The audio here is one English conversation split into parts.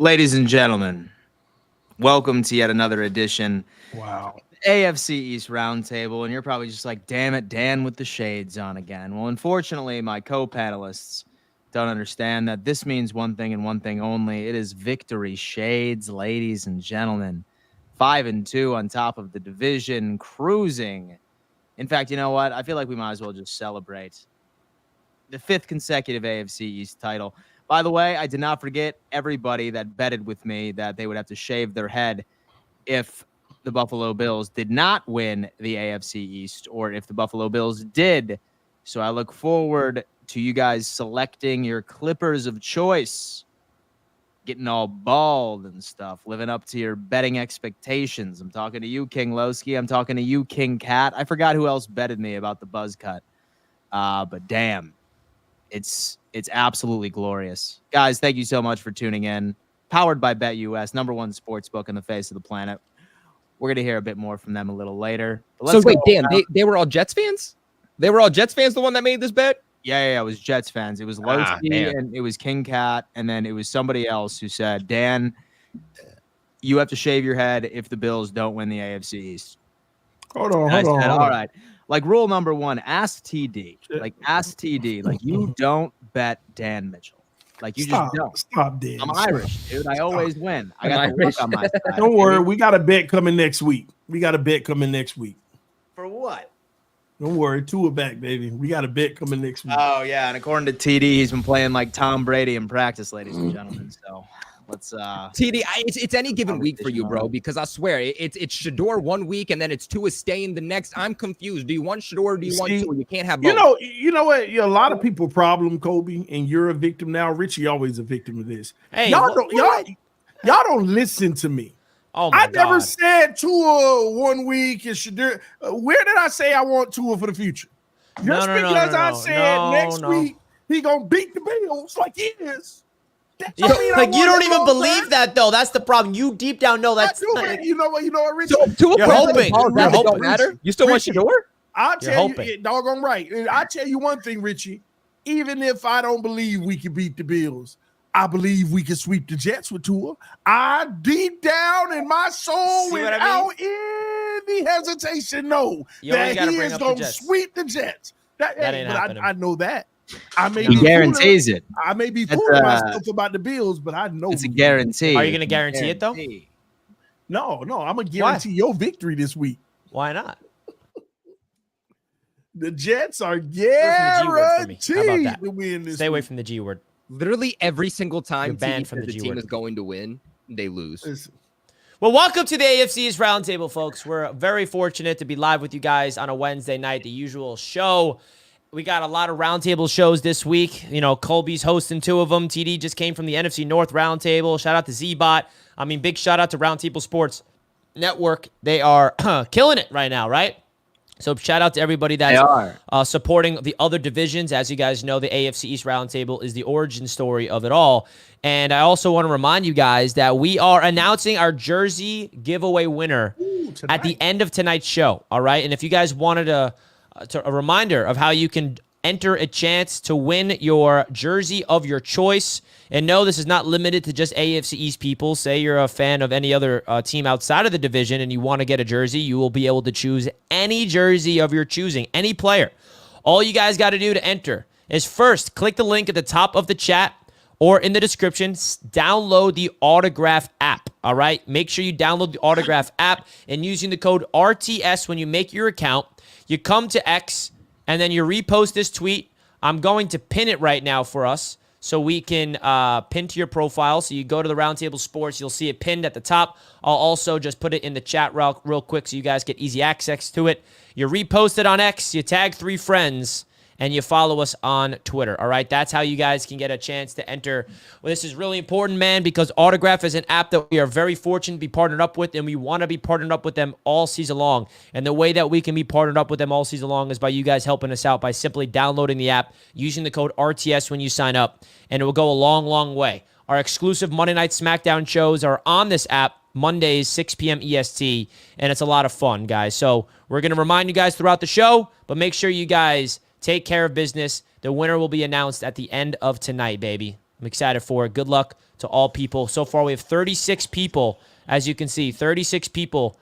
Ladies and gentlemen, welcome to yet another edition Wow. AFC East Roundtable, and you're probably just like, damn it, Dan with the shades on again. Well, unfortunately, my co-panelists don't understand that this means one thing and one thing only. It is victory shades, ladies and gentlemen. 5-2 on top of the division, cruising. In fact, you know what? I feel like we might as well just celebrate the 5th consecutive AFC East title. By the way, I did not forget everybody that betted with me that they would have to shave their head if the Buffalo Bills did not win the AFC East or if the Buffalo Bills did. So I look forward to you guys selecting your Clippers of choice, getting all bald and stuff, living up to your betting expectations. I'm talking to you, King Lowski. I'm talking to you, King Cat. I forgot who else betted me about the buzz cut. But damn, it's absolutely glorious. Guys, thank you so much for tuning in. Powered by BetUS, #1 sports book on the face of the planet. We're going to hear a bit more from them a little later. So wait, Dan, they were all Jets fans? They were all Jets fans, the one that made this bet? Yeah, it was Jets fans. It was Lowski and it was King Cat, and then it was somebody else who said, Dan, you have to shave your head if the Bills don't win the AFC East. Hold on. All right. Like rule number 1, ask TD. Like ask TD. Like you don't bet Dan Mitchell. Like you just don't. Stop, Dan. I'm Irish, dude. I always win. I got the luck on my side. Don't worry. We got a bet coming next week. For what? Don't worry. Tua back, baby. We got a bet coming next week. Oh, yeah. And according to TD, he's been playing like Tom Brady in practice, ladies and gentlemen. So let's TD, it's any given week for you, bro, because I swear it's Shador one week and then it's Tua staying the next. I'm confused. Do you want Shador or do you want Tua? You can't have both. You know what? A lot of people problem, Kobe, and you're a victim now. Richie always a victim of this. Hey, y'all don't listen to me. Oh my God. Never said Tua 1 week and Shador. Where did I say I want Tua for the future? Just because I said next week he gonna beat the Bills like he is. You don't even believe that though. That's the problem. You deep down know that's. You know what, Richie? You're hoping. You're hoping. Matter. You still want Shador? I'll tell you, doggone right. I'll tell you one thing, Richie. Even if I don't believe we can beat the Bills, I believe we can sweep the Jets with Tua. I deep down in my soul, without any hesitation, know that he is going to sweep the Jets. That ain't happening. I know that. He guarantees it. I may be fooling myself about the Bills, but I know it's a guarantee. Are you going to guarantee it though? No. I'm going to guarantee your victory this week. Why not? The Jets are guaranteed to win this Stay away from the G word. Literally every single time banned from the team is going to win, they lose. Well, welcome to the AFC East Roundtable, folks. We're very fortunate to be live with you guys on a Wednesday night, the usual show. We got a lot of roundtable shows this week. You know, Colby's hosting 2 of them. TD just came from the NFC North Roundtable. Shout out to Z-Bot. Big shout out to Roundtable Sports Network. They are killing it right now, right? So shout out to everybody that's supporting the other divisions. As you guys know, the AFC East Roundtable is the origin story of it all. And I also want to remind you guys that we are announcing our jersey giveaway winner at the end of tonight's show, all right? And if you guys wanted a reminder of how you can enter a chance to win your jersey of your choice. And no, this is not limited to just AFC East people. Say you're a fan of any other team outside of the division and you want to get a jersey, you will be able to choose any jersey of your choosing, any player. All you guys got to do to enter is first click the link at the top of the chat or in the description, download the Autograph app, all right? Make sure you download the Autograph app and using the code RTS when you make your account, you come to X, and then you repost this tweet. I'm going to pin it right now for us so we can pin to your profile. So you go to the Roundtable Sports. You'll see it pinned at the top. I'll also just put it in the chat real quick so you guys get easy access to it. You repost it on X. You tag 3 friends. And you follow us on Twitter, all right? That's how you guys can get a chance to enter. Well, this is really important, man, because Autograph is an app that we are very fortunate to be partnered up with, and we want to be partnered up with them all season long. And the way that we can be partnered up with them all season long is by you guys helping us out by simply downloading the app, using the code RTS when you sign up, and it will go a long, long way. Our exclusive Monday Night SmackDown shows are on this app, Mondays, 6 p.m. EST, and it's a lot of fun, guys. So we're going to remind you guys throughout the show, but make sure you guys take care of business. The winner will be announced at the end of tonight, baby. I'm excited for it. Good luck to all people. So far, we have 36 people. As you can see, 36 people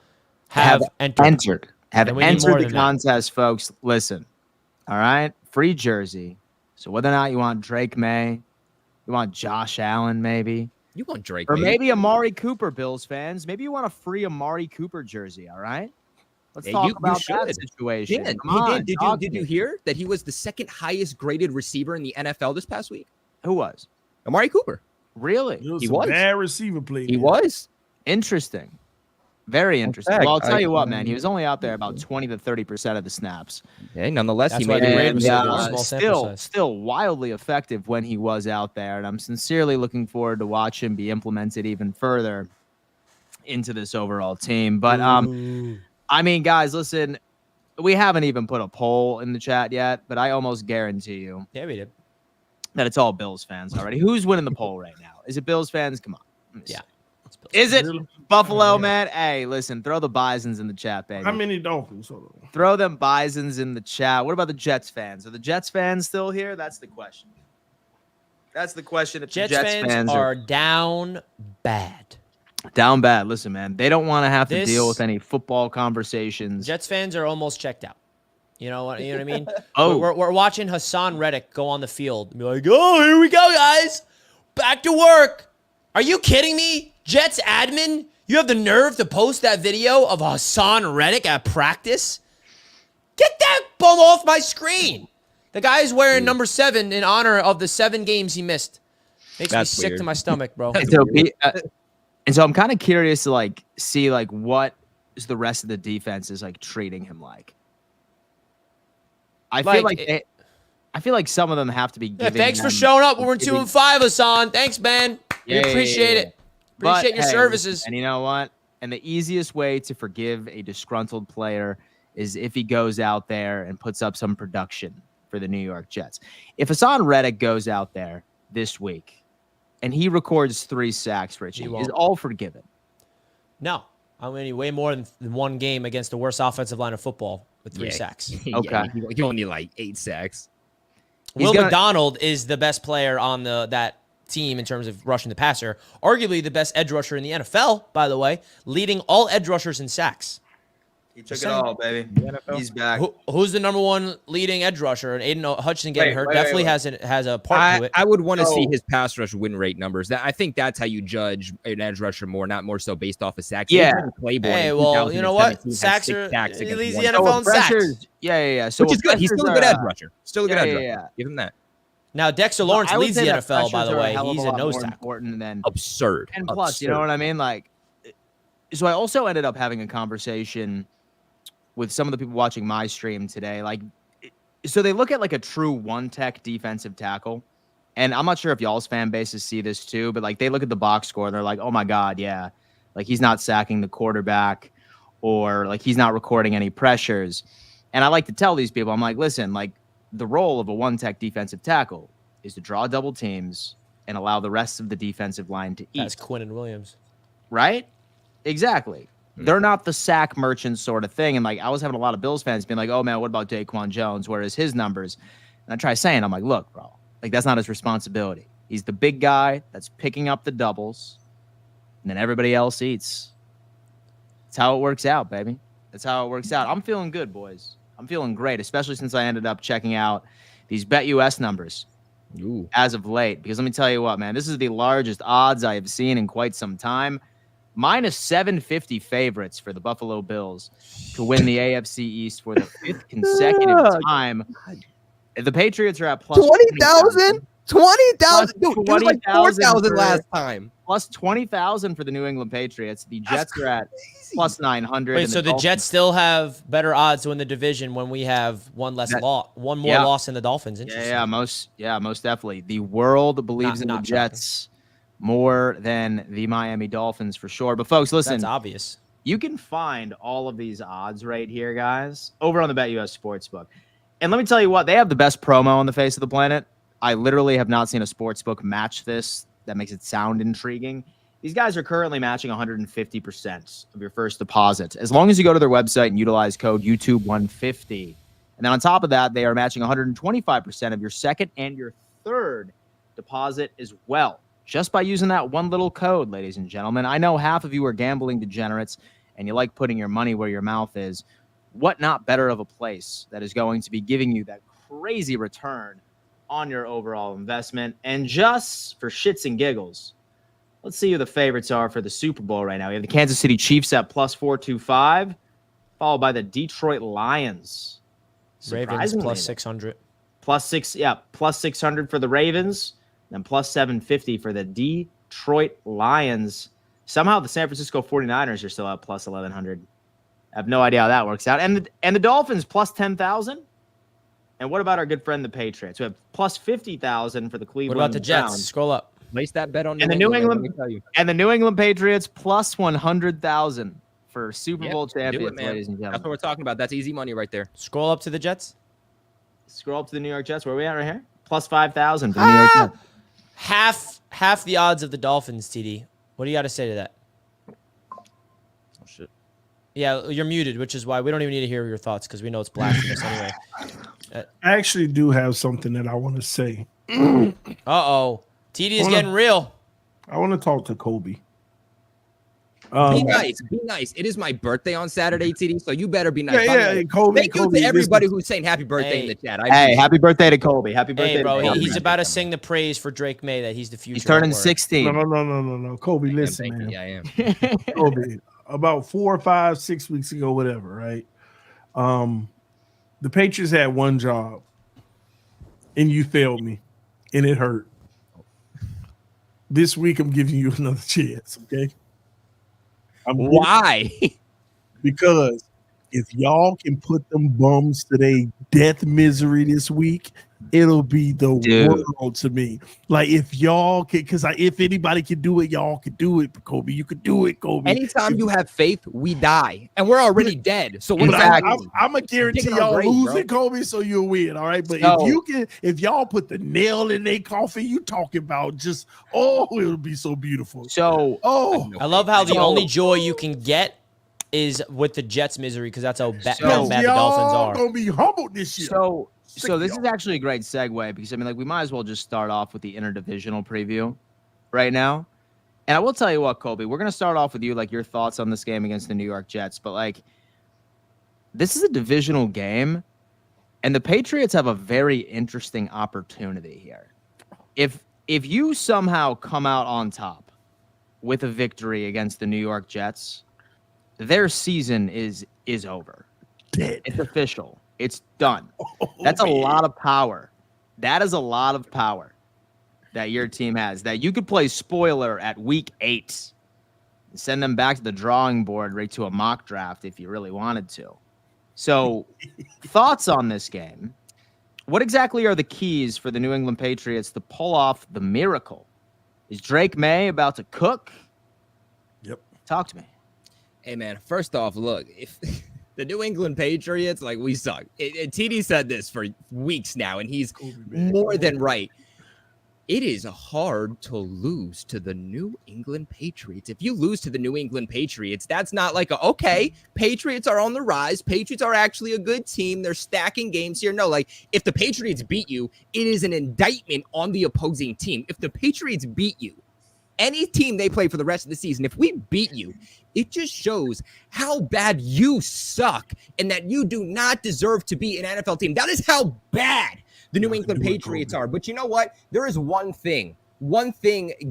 have entered. Have And we need entered more the than that. contest, folks. Listen, all right? Free jersey. So whether or not you want Drake May, you want Josh Allen maybe, You want Drake, or maybe Amari Cooper, Bills fans. Maybe you want a free Amari Cooper jersey, all right? Let's talk about that situation. Dan, Come on, did you hear that he was the second highest graded receiver in the NFL this past week? Who was? Amari Cooper. Really? He was. Bad receiver play. He was. Interesting. Very interesting. fact, Well, I'll tell you what, man. He was only out there about 20 to 30% of the snaps. Okay, nonetheless, That's he why made the it. grade And was a small sample size. still wildly effective when he was out there. And I'm sincerely looking forward to watch him be implemented even further into this overall team. But I mean, guys, listen, we haven't even put a poll in the chat yet, but I almost guarantee you Yeah, we did. that it's all Bills fans already. Who's winning the poll right now? Is it Bills fans? Come on. Let me Yeah. see. Is it Really? Buffalo, Yeah. man? Hey, listen, throw the Bisons in the chat, baby. How many Dolphins? Hold on. Throw them Bisons in the chat. What about the Jets fans? Are the Jets fans still here? That's the question. That's the question. If the Jets fans are down bad. down bad. Listen, man, they don't want to have to This- deal with any football conversations. Jets fans are almost checked out. You know what I mean? Oh. we're watching Hassan Reddick go on the field and be like, oh, here we go, guys. Back to work. Are you kidding me? Jets admin, you have the nerve to post that video of Hassan Reddick at practice? Get that bum off my screen. The guy's wearing number 7 in honor of the 7 games he missed. Makes me That's sick weird. to my stomach, bro. And so I'm kind of curious to see what is the rest of the defense is treating him like. I feel like some of them have to be Yeah, giving. thanks for them- showing up when we're giving- 2-5, Hassan. Thanks, man. We appreciate it. But, Appreciate your hey, services. And you know what? And the easiest way to forgive a disgruntled player is if he goes out there and puts up some production for the New York Jets. If Hassan Reddick goes out there this week and he records 3 sacks, Richie, won't. is all forgiven. No, I mean way more than one game against the worst offensive line of football with 3 sacks. Okay. You only need like 8 sacks. He's Will gonna- McDonald is the best player on that team in terms of rushing the passer. Arguably the best edge rusher in the NFL, by the way, leading all edge rushers in sacks. He took Just it saying. all, baby. He's back. Who's the number 1 leading edge rusher? And Aiden Hutchinson getting hurt definitely has a part to it. I would want to see So- his pass rush win rate numbers. I think that's how you judge an edge rusher not more so based off of sacks. Yeah. Claiborne Hey, in well, you know what? 2017 had Sacks 6 are sacks he against leads one the team. NFL in sacks. pressures, yeah. So Which is good. He's still a good edge rusher. Still a good edge rusher. yeah. Give him that. Now Dexter Lawrence I would leads say the that NFL, by pressures the are way. hell of He's a lot nose more tackle. important than Absurd. And plus, you know what I mean? So I also ended up having a conversation with some of the people watching my stream today. So they look at a true one-tech defensive tackle. And I'm not sure if y'all's fan bases see this too, but they look at the box score and they're like, oh my God, yeah. He's not sacking the quarterback or he's not recording any pressures. And I like to tell these people, I'm like, listen, the role of a one-tech defensive tackle is to draw double teams and allow the rest of the defensive line to eat. That's Quinn and Williams. Right? Exactly. They're not the sack merchant sort of thing. And I was having a lot of Bills fans being like, oh man, what about Daquan Jones? Where is his numbers? And I try saying, I'm like, look, bro, that's not his responsibility. He's the big guy that's picking up the doubles, and then everybody else eats. That's how it works out, baby. That's how it works out. I'm feeling good, boys. I'm feeling great, especially since I ended up checking out these BetUS numbers as of late. Because let me tell you what, man, this is the largest odds I have seen in quite some time. Minus 750 favorites for the Buffalo Bills to win the AFC East for the 5th consecutive time. The Patriots are at plus 20,000? 20,000? Dude, it was like 20,000 4,000 last time. plus 20,000 for the New England Patriots. The Jets are at plus 900. Wait, and so the Dolphins- Jets still have better odds to win the division when we have one more loss than the Dolphins. Interesting. most definitely. The world believes in the Not Jets more than the Miami Dolphins for sure. But folks, listen, That's obvious. you can find all of these odds right here, guys, over on the BetUS Sportsbook. And let me tell you what, they have the best promo on the face of the planet. I literally have not seen a sportsbook match this. That makes it sound intriguing. These guys are currently matching 150% of your first deposit, as long as you go to their website and utilize code YouTube150. And then on top of that, they are matching 125% of your second and your third deposit as well, just by using that one little code, ladies and gentlemen. I know half of you are gambling degenerates and you like putting your money where your mouth is. What not better of a place that is going to be giving you that crazy return on your overall investment? And just for shits and giggles, let's see who the favorites are for the Super Bowl right now. We have the Kansas City Chiefs at plus 425, followed by the Detroit Lions. Ravens plus 600. Plus 600 for the Ravens, and plus 750 for the Detroit Lions. Somehow the San Francisco 49ers are still at plus 1,100. I have no idea how that works out. And the Dolphins plus 10,000. And what about our good friend the Patriots? We have plus 50,000 for the Cleveland What about the Jets? Browns. Scroll up. Place that bet on And the New England let me tell you. and the New England Patriots plus 100,000 for Super Yep, Bowl do it, champions, man. ladies and That's what gentlemen. we're talking about. That's easy money right there. Scroll up to the Jets. Scroll up to the New York Jets. Where are we at right here? Plus 5,000 for the New York Jets. Half the odds of the Dolphins, TD. What do you got to say to that? Oh shit. Yeah, you're muted, which is why we don't even need to hear your thoughts because we know it's blasphemous anyway. I actually do have something that I want to say. Uh-oh. TD is getting real. I want to talk to Kobe. Be nice. Be nice. It is my birthday on Saturday, TD, so you better be nice. By the way, Kobe. thank you to everybody who's saying happy birthday in the chat. Hey, happy birthday to Kobe. Happy birthday Hey, bro, to Kobe. he's about to sing the praise for Drake May that he's the future. He's turning of work. 16. No. Kobe, listen, man. Yeah, I am. Kobe, about 4 or 5, 6 weeks ago, whatever, right? The Patriots had one job, and you failed me, and it hurt. This week, I'm giving you another chance, okay? Why? Because if y'all can put them bums to their death misery this week, it'll be the world to me. Like if y'all can, because if anybody can do it, y'all can do it. Kobe, you could do it, Kobe. Anytime you have faith, we die, and we're already dead. So But I'm I'm gonna guarantee Digging our y'all grave, losing, bro. Kobe, so you'll win. All right, but So- if y'all put the nail in their coffin, you talking about just it'll be so beautiful. So I love how the So- only joy you can get is with the Jets' misery because that's how bad So- the Dolphins are. Gonna be humbled this year. So this is actually a great segue because I mean, like, we might as well just start off with the interdivisional preview right now. And I will tell you what, Kobe, we're gonna start off with you, like your thoughts on this game against the New York Jets. But like, this is a divisional game, and the Patriots have a very interesting opportunity here. If you somehow come out on top with a victory against the New York Jets, their season is over. Dead. It's official. It's done. That's a lot of power. That is a lot of power that your team has. That you could play spoiler at week 8 and send them back to the drawing board right to a mock draft if you really wanted to. So, thoughts on this game? What exactly are the keys for the New England Patriots to pull off the miracle? Is Drake May about to cook? Yep. Talk to me. Hey, man, first off, look, if the New England Patriots, like, we suck. TD said this for weeks now, and he's more than right. It is hard to lose to the New England Patriots. If you lose to the New England Patriots, that's not like, okay, Patriots are on the rise. Patriots are actually a good team. They're stacking games here. No, like, if the Patriots beat you, it is an indictment on the opposing team. If the Patriots beat you, any team they play for the rest of the season, if we beat you, it just shows how bad you suck and that you do not deserve to be an NFL team. That is how bad the New England Patriots are. But you know what? There is one thing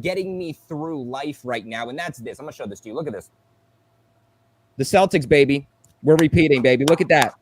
getting me through life right now, and that's this. I'm going to show this to you. Look at this. The Celtics, baby. We're repeating, baby. Look at that.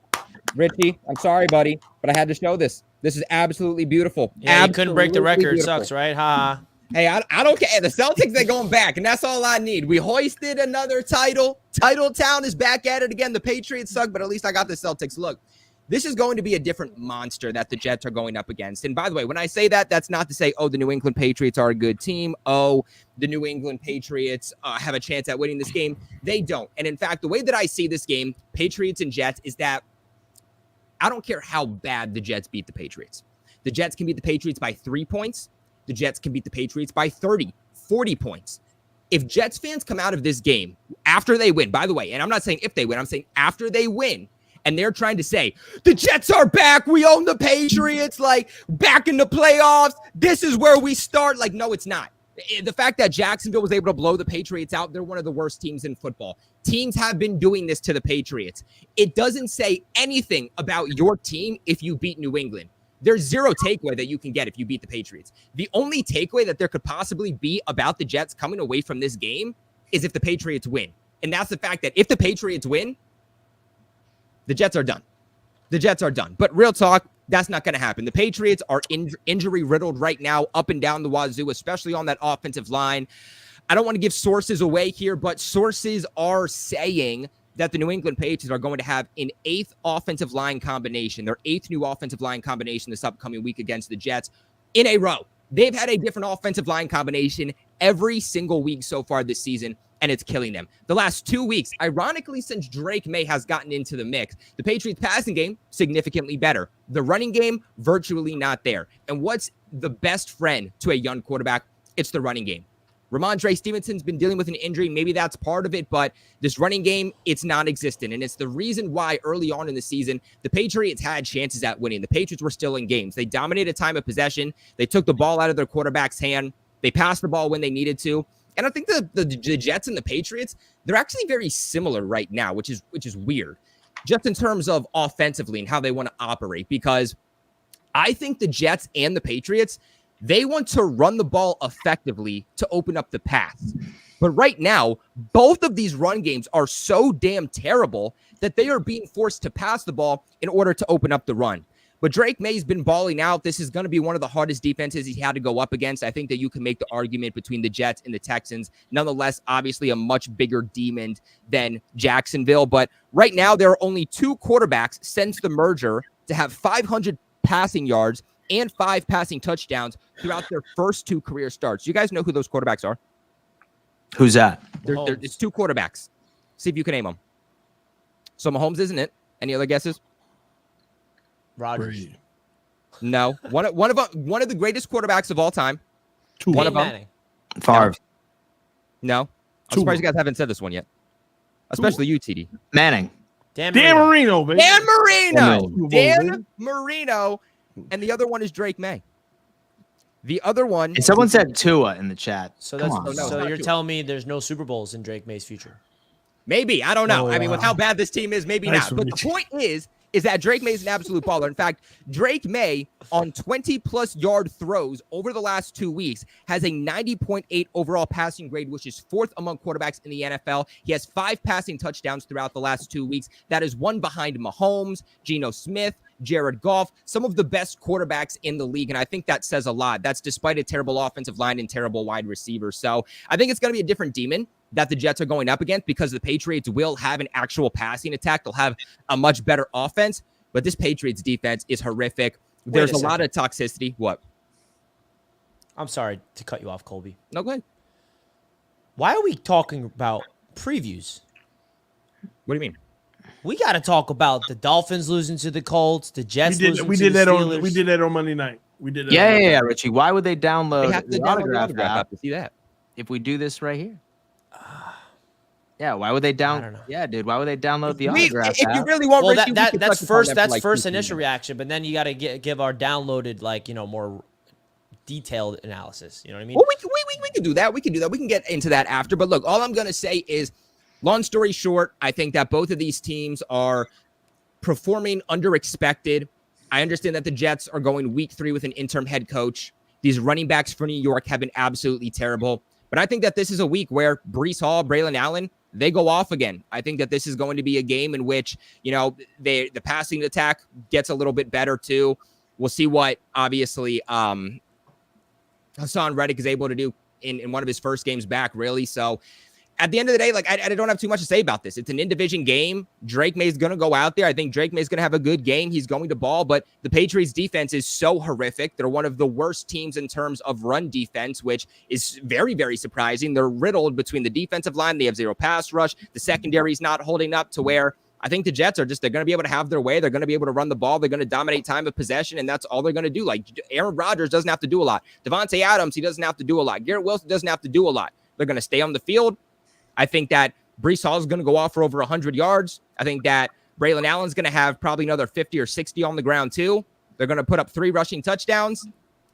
Richie, I'm sorry, buddy, but I had to show this. This is absolutely beautiful. Yeah, you couldn't break the Absolutely record. beautiful. Sucks, right? Ha. Hey, I don't care. The Celtics, they're going back, and that's all I need. We hoisted another title. Title Town is back at it again. The Patriots suck, but at least I got the Celtics. Look, this is going to be a different monster that the Jets are going up against. And by the way, when I say that, that's not to say, oh, the New England Patriots are a good team. Oh, the New England Patriots have a chance at winning this game. They don't. And in fact, the way that I see this game, Patriots and Jets, is that I don't care how bad the Jets beat the Patriots. The Jets can beat the Patriots by 3 points. The Jets can beat the Patriots by 30, 40 points. If Jets fans come out of this game after they win, by the way, and I'm not saying if they win, I'm saying after they win, and they're trying to say, the Jets are back. We own the Patriots, like back in the playoffs. This is where we start. Like, no, it's not. The fact that Jacksonville was able to blow the Patriots out, they're one of the worst teams in football. Teams have been doing this to the Patriots. It doesn't say anything about your team if you beat New England. There's zero takeaway that you can get if you beat the Patriots. The only takeaway that there could possibly be about the Jets coming away from this game is if the Patriots win. And that's the fact that if the Patriots win, the Jets are done. The Jets are done. But real talk, that's not going to happen. The Patriots are injury riddled right now, up and down the wazoo, especially on that offensive line. I don't want to give sources away here, but sources are saying that the New England Patriots are going to have an 8th offensive line combination, their 8th new offensive line combination this upcoming week against the Jets in a row. They've had a different offensive line combination every single week so far this season, and it's killing them. The last 2 weeks, ironically, since Drake May has gotten into the mix, the Patriots passing game, significantly better. The running game, virtually not there. And what's the best friend to a young quarterback? It's the running game. Ramondre Stevenson's been dealing with an injury. Maybe that's part of it, but this running game, it's non-existent. And it's the reason why early on in the season, the Patriots had chances at winning. The Patriots were still in games. They dominated time of possession. They took the ball out of their quarterback's hand. They passed the ball when they needed to. And I think the Jets and the Patriots, they're actually very similar right now, which is weird, just in terms of offensively and how they want to operate. Because I think the Jets and the Patriots, they want to run the ball effectively to open up the pass. But right now, both of these run games are so damn terrible that they are being forced to pass the ball in order to open up the run. But Drake May's been balling out. This is going to be one of the hardest defenses he had to go up against. I think that you can make the argument between the Jets and the Texans. Nonetheless, obviously a much bigger demon than Jacksonville. But right now, there are only 2 quarterbacks since the merger to have 500 passing yards and 5 passing touchdowns throughout their first 2 career starts. You guys know who those quarterbacks are? Who's that? It's 2 quarterbacks. See if you can name them. So Mahomes isn't it? Any other guesses? Rodgers. No. One of the greatest quarterbacks of all time. One of them. Favre. No. I'm surprised you guys haven't said this one yet. Especially you, TD. Manning. Dan Marino, baby. Dan Marino. And the other one is Drake May. The other one. And someone said Tua in the chat. So so you're telling me there's no Super Bowls in Drake May's future? Maybe. I don't know. Oh, I mean, with how bad this team is, maybe nice not. But the point is that Drake May is an absolute baller. In fact, Drake May on 20-plus yard throws over the last 2 weeks has a 90.8 overall passing grade, which is 4th among quarterbacks in the NFL. He has 5 passing touchdowns throughout the last 2 weeks. That is one behind Mahomes, Geno Smith, Jared Goff, some of the best quarterbacks in the league. And I think that says a lot. That's despite a terrible offensive line and terrible wide receivers. So I think it's going to be a different demon that the Jets are going up against because the Patriots will have an actual passing attack. They'll have a much better offense, but this Patriots defense is horrific. There's a lot of toxicity. What? I'm sorry to cut you off, Colby. No, go ahead. Why are we talking about previews? What do you mean? We got to talk about the Dolphins losing to the Colts, the Jets losing we to did the that Steelers. on we did that on Monday night. We did that. Yeah, Richie. Why would they download They have to the download autograph the autograph app app to see that. if we do this right here? Yeah, why would they I don't know. Yeah, dude, why would they download the autograph If you app? really want Well, Richie, we that's can touch upon first. that for That's like first 2 initial seasons. reaction, but then you got to give our downloaded, more detailed analysis. You know what I mean? Well, we can do that. We can do that. We can get into that after. But look, all I'm going to say is, long story short, I think that both of these teams are performing under expected. I understand that the Jets are going week 3 with an interim head coach. These running backs for New York have been absolutely terrible. But I think that this is a week where Breece Hall, Braylon Allen, they go off again. I think that this is going to be a game in which, the passing attack gets a little bit better too. We'll see what, obviously, Hassan Reddick is able to do in one of his first games back, really. So at the end of the day, I don't have too much to say about this. It's an in-division game. Drake May is going to go out there. I think Drake May is going to have a good game. He's going to ball, but the Patriots defense is so horrific. They're one of the worst teams in terms of run defense, which is very, very surprising. They're riddled between the defensive line. They have 0 pass rush. The secondary is not holding up to where I think the Jets are they're going to be able to have their way. They're going to be able to run the ball. They're going to dominate time of possession, and that's all they're going to do. Like, Aaron Rodgers doesn't have to do a lot. Devontae Adams, he doesn't have to do a lot. Garrett Wilson doesn't have to do a lot. They're going to stay on the field. I think that Breece Hall is going to go off for over 100 yards. I think that Braylon Allen's going to have probably another 50 or 60 on the ground too. They're going to put up 3 rushing touchdowns,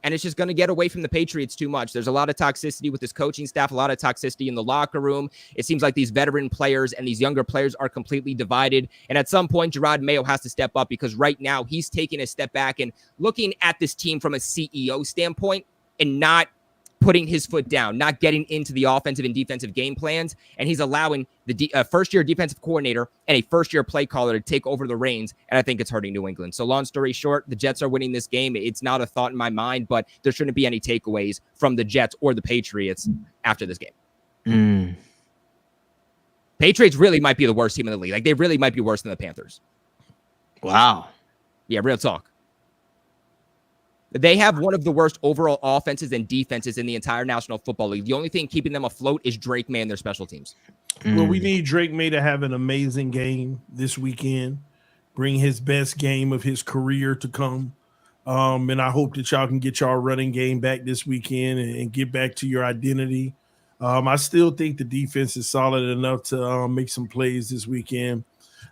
and it's just going to get away from the Patriots too much. There's a lot of toxicity with this coaching staff, a lot of toxicity in the locker room. It seems like these veteran players and these younger players are completely divided. And at some point, Gerard Mayo has to step up, because right now he's taking a step back and looking at this team from a CEO standpoint and not putting his foot down, not getting into the offensive and defensive game plans. And he's allowing the first-year defensive coordinator and a first-year play caller to take over the reins. And I think it's hurting New England. So long story short, the Jets are winning this game. It's not a thought in my mind, but there shouldn't be any takeaways from the Jets or the Patriots after this game. Patriots really might be the worst team in the league. Like, they really might be worse than the Panthers. Wow. Yeah, real talk. They have one of the worst overall offenses and defenses in the entire National Football League. The only thing keeping them afloat is Drake May and their special teams. Well, we need Drake May to have an amazing game this weekend, bring his best game of his career to come. And I hope that y'all can get y'all running game back this weekend and get back to your identity. I still think the defense is solid enough to make some plays this weekend.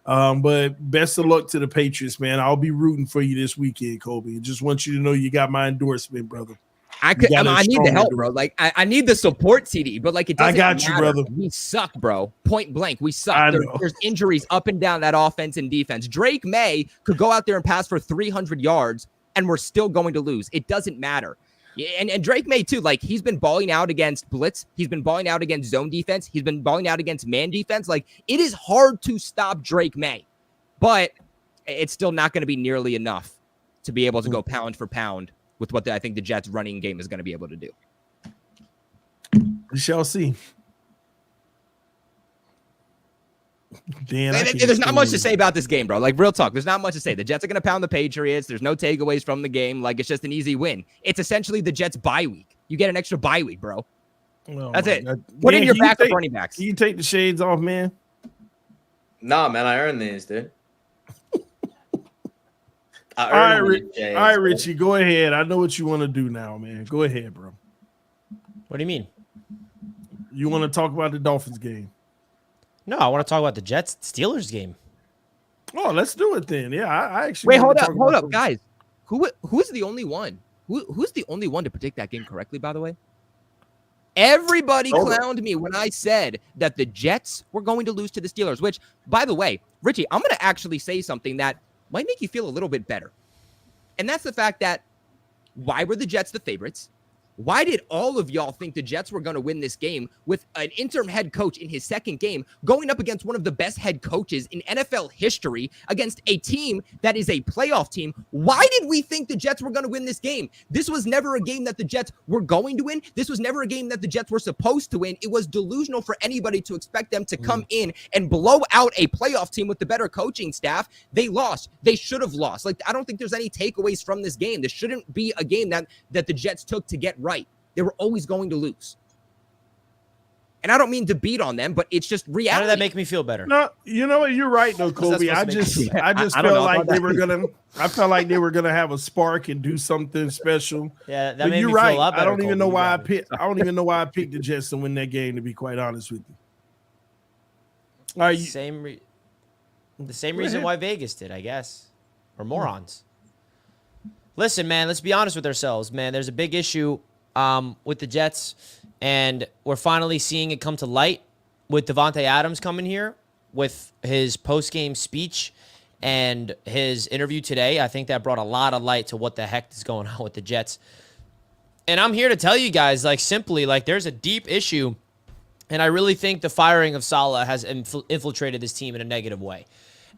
But best of luck to the Patriots, man. I'll be rooting for you this weekend, Kobe. I just want you to know you got my endorsement, brother. I need the help, bro. Like, I need the support, CD, but like, it doesn't matter. You, brother. We suck, bro. Point blank, we suck. There's injuries up and down that offense and defense. Drake May could go out there and pass for 300 yards, and we're still going to lose. It doesn't matter. And Drake May, too, like, he's been balling out against blitz. He's been balling out against zone defense. He's been balling out against man defense. Like, it is hard to stop Drake May, but it's still not going to be nearly enough to be able to go pound for pound with what I think the Jets running game is going to be able to do. We shall see. Dan, there's not much to say about this game, bro. Like, real talk, there's not much to say. The Jets are going to pound the Patriots. There's no takeaways from the game. Like, it's just an easy win. It's essentially the Jets' bye week. You get an extra bye week, bro. Oh, that's it. God. Put Dan, in your backup running backs. Can you take the shades off, man? Nah, man, I earned these, dude. All right, Richie, go ahead. I know what you want to do now, man. Go ahead, bro. What do you mean? You want to talk about the Dolphins game? No, I want to talk about the Jets-Steelers game. Oh, let's do it then. Yeah, I actually. Wait, hold up, guys. Who's the only one? Who's the only one to predict that game correctly? By the way, everybody clowned me when I said that the Jets were going to lose to the Steelers. Which, by the way, Richie, I'm going to actually say something that might make you feel a little bit better, and that's the fact that why were the Jets the favorites? Why did all of y'all think the Jets were going to win this game with an interim head coach in his second game going up against one of the best head coaches in NFL history against a team that is a playoff team? Why did we think the Jets were going to win this game? This was never a game that the Jets were going to win. This was never a game that the Jets were supposed to win. It was delusional for anybody to expect them to come in and blow out a playoff team with the better coaching staff. They lost. They should have lost. Like, I don't think there's any takeaways from this game. This shouldn't be a game that the Jets took to get right. They were always going to lose. And I don't mean to beat on them, but it's just reality. How did that make me feel better? No, you know what? You're right, though, Kobe. I felt like they were gonna have a spark and do something special. Yeah, that but made you're me right. feel a lot better. I don't even know why I picked. I don't even know why I picked the Jets to win that game. To be quite honest with you. All right, the same reason why Vegas did, I guess. Or morons. Listen, man, let's be honest with ourselves, man. There's a big issue with the Jets, and we're finally seeing it come to light with Davante Adams coming here with his post-game speech and his interview today. I think that brought a lot of light to what the heck is going on with the Jets. And I'm here to tell you guys, like, simply, like, there's a deep issue, and I really think the firing of Saleh has infiltrated this team in a negative way.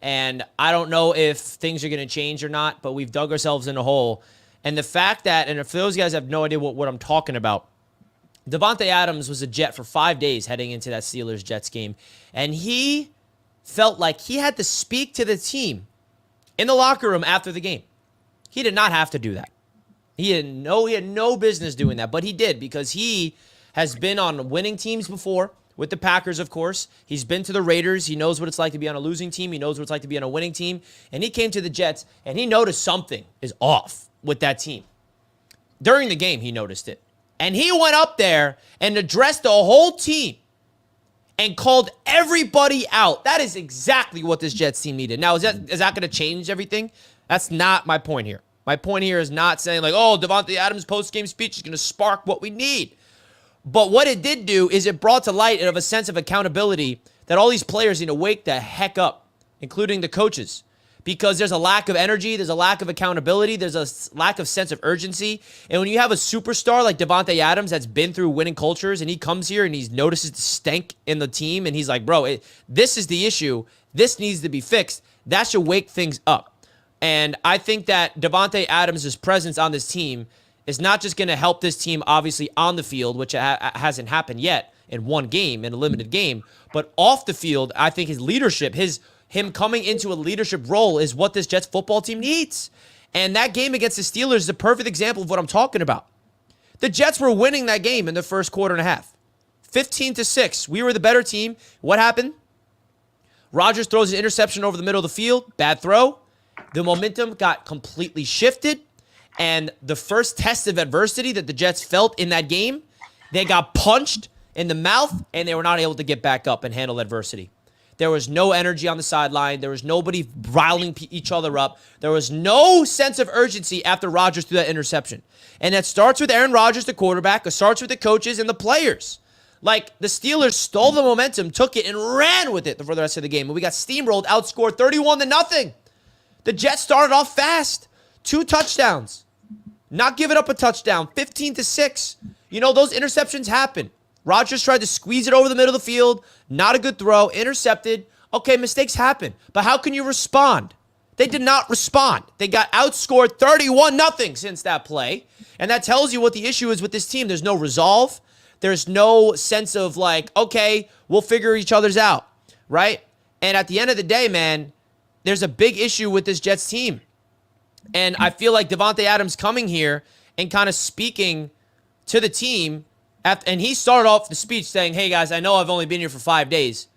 And I don't know if things are going to change or not, but we've dug ourselves in a hole. And the fact that, and if those guys have no idea what I'm talking about, Davante Adams was a Jet for 5 days heading into that Steelers-Jets game. And he felt like he had to speak to the team in the locker room after the game. He did not have to do that. He had no business doing that, but he did because he has been on winning teams before. With the Packers, of course. He's been to the Raiders. He knows what it's like to be on a losing team. He knows what it's like to be on a winning team. And he came to the Jets, and he noticed something is off with that team. During the game, he noticed it. And he went up there and addressed the whole team and called everybody out. That is exactly what this Jets team needed. Now, is that going to change everything? That's not my point here. My point here is not saying like, oh, Davante Adams' post-game speech is going to spark what we need. But what it did do is it brought to light of a sense of accountability that all these players need to wake the heck up, including the coaches. Because there's a lack of energy, there's a lack of accountability, there's a lack of sense of urgency. And when you have a superstar like Davante Adams that's been through winning cultures and he comes here and he notices the stank in the team and he's like, bro, this is the issue. This needs to be fixed. That should wake things up. And I think that Davante Adams' presence on this team is not just going to help this team, obviously, on the field, which hasn't happened yet in one game, in a limited game, but off the field, I think his leadership, him coming into a leadership role is what this Jets football team needs. And that game against the Steelers is a perfect example of what I'm talking about. The Jets were winning that game in the first quarter and a half. 15-6. We were the better team. What happened? Rodgers throws an interception over the middle of the field. Bad throw. The momentum got completely shifted. And the first test of adversity that the Jets felt in that game, they got punched in the mouth, and they were not able to get back up and handle adversity. There was no energy on the sideline. There was nobody riling each other up. There was no sense of urgency after Rodgers threw that interception. And that starts with Aaron Rodgers, the quarterback. It starts with the coaches and the players. Like, the Steelers stole the momentum, took it, and ran with it for the rest of the game. And we got steamrolled, outscored 31-0. The Jets started off fast. 2 touchdowns. Not giving up a touchdown. 15-6. You know, those interceptions happen. Rodgers tried to squeeze it over the middle of the field. Not a good throw. Intercepted. Okay, mistakes happen. But how can you respond? They did not respond. They got outscored 31-0 since that play. And that tells you what the issue is with this team. There's no resolve. There's no sense of like, okay, we'll figure each other's out, right? And at the end of the day, man, there's a big issue with this Jets team. And I feel like Davante Adams coming here and kind of speaking to the team, and he started off the speech saying, hey, guys, I know I've only been here for 5 days,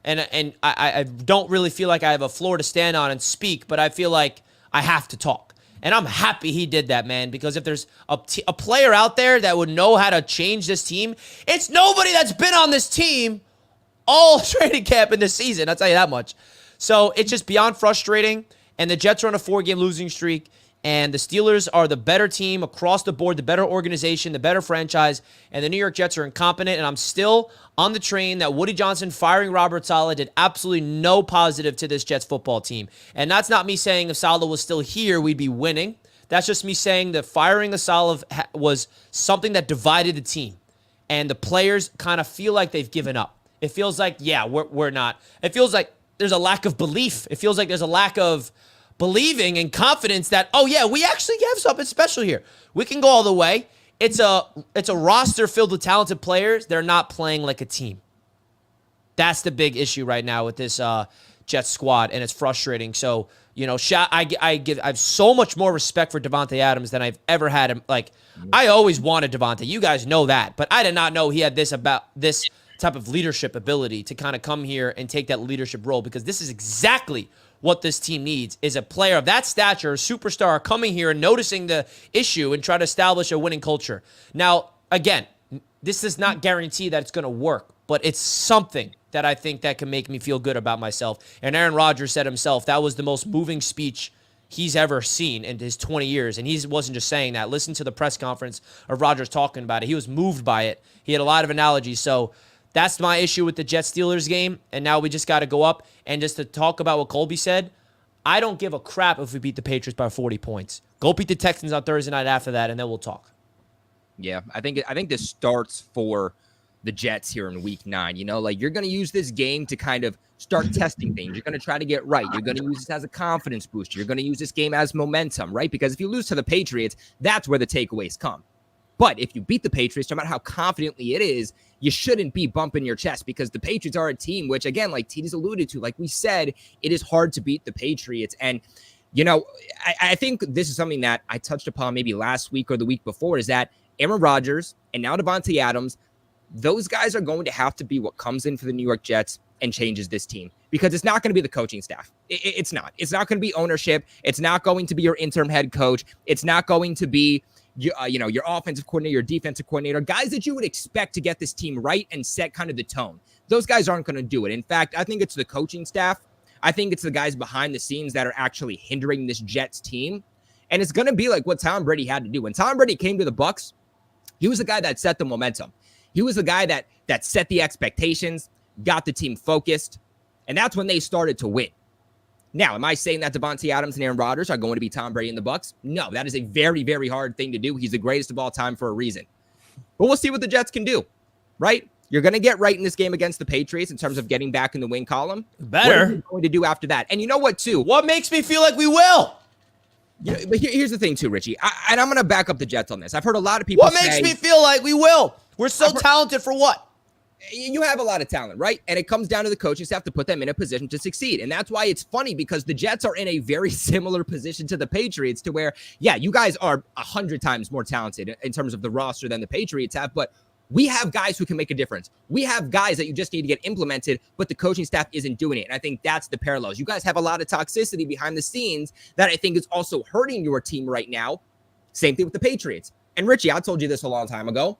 and I don't really feel like I have a floor to stand on and speak, but I feel like I have to talk. And I'm happy he did that, man, because if there's a player out there that would know how to change this team, it's nobody that's been on this team all training camp in this season. I'll tell you that much. So it's just beyond frustrating. And the Jets are on a 4-game losing streak. And the Steelers are the better team across the board, the better organization, the better franchise. And the New York Jets are incompetent. And I'm still on the train that Woody Johnson firing Robert Saleh did absolutely no positive to this Jets football team. And that's not me saying if Saleh was still here, we'd be winning. That's just me saying that firing of Saleh was something that divided the team. And the players kind of feel like they've given up. It feels like, yeah, we're not. It feels like there's a lack of belief. It feels like there's a lack of believing and confidence that, oh yeah, we actually have something special here. We can go all the way. It's a roster filled with talented players. They're not playing like a team. That's the big issue right now with this Jets squad, and it's frustrating. So, you know, I have so much more respect for Davante Adams than I've ever had. Like, I always wanted Davante. You guys know that, but I did not know he had this type of leadership ability to kind of come here and take that leadership role, because this is exactly what this team needs, is a player of that stature, a superstar, coming here and noticing the issue and try to establish a winning culture. Now, again, this does not guarantee that it's going to work, but it's something that I think that can make me feel good about myself. And Aaron Rodgers said himself that was the most moving speech he's ever seen in his 20 years. And he wasn't just saying that. Listen to the press conference of Rodgers talking about it. He was moved by it. He had a lot of analogies. So that's my issue with the Jets-Steelers game, and now we just got to go up. And just to talk about what Colby said, I don't give a crap if we beat the Patriots by 40 points. Go beat the Texans on Thursday night after that, and then we'll talk. Yeah, I think this starts for the Jets here in Week 9. You know, like, you're going to use this game to kind of start testing things. You're going to try to get right. You're going to use this as a confidence booster. You're going to use this game as momentum, right? Because if you lose to the Patriots, that's where the takeaways come. But if you beat the Patriots, no matter how confidently it is, you shouldn't be bumping your chest, because the Patriots are a team which, again, like Tita's alluded to, like we said, it is hard to beat the Patriots. And, you know, I think this is something that I touched upon maybe last week or the week before, is that Aaron Rodgers and now Davante Adams, those guys are going to have to be what comes in for the New York Jets and changes this team, because it's not going to be the coaching staff. It's not. It's not going to be ownership. It's not going to be your interim head coach. It's not going to be, your offensive coordinator, your defensive coordinator, guys that you would expect to get this team right and set kind of the tone. Those guys aren't going to do it. In fact, I think it's the coaching staff. I think it's the guys behind the scenes that are actually hindering this Jets team. And it's going to be like what Tom Brady had to do. When Tom Brady came to the Bucs, he was the guy that set the momentum. He was the guy that set the expectations, got the team focused, and that's when they started to win. Now, am I saying that Davante Adams and Aaron Rodgers are going to be Tom Brady and the Bucs? No, that is a very, very hard thing to do. He's the greatest of all time for a reason. But we'll see what the Jets can do, right? You're going to get right in this game against the Patriots in terms of getting back in the win column. Better. What are you going to do after that? And you know what, too? What makes me feel like we will? But here's the thing, too, Richie. And I'm going to back up the Jets on this. I've heard a lot of people say... What makes me feel like we will? We're so talented for what? You have a lot of talent, right? And it comes down to the coaching staff to put them in a position to succeed. And that's why it's funny, because the Jets are in a very similar position to the Patriots, to where, yeah, you guys are 100 times more talented in terms of the roster than the Patriots have, but we have guys who can make a difference. We have guys that you just need to get implemented, but the coaching staff isn't doing it. And I think that's the parallels. You guys have a lot of toxicity behind the scenes that I think is also hurting your team right now. Same thing with the Patriots. And Richie, I told you this a long time ago.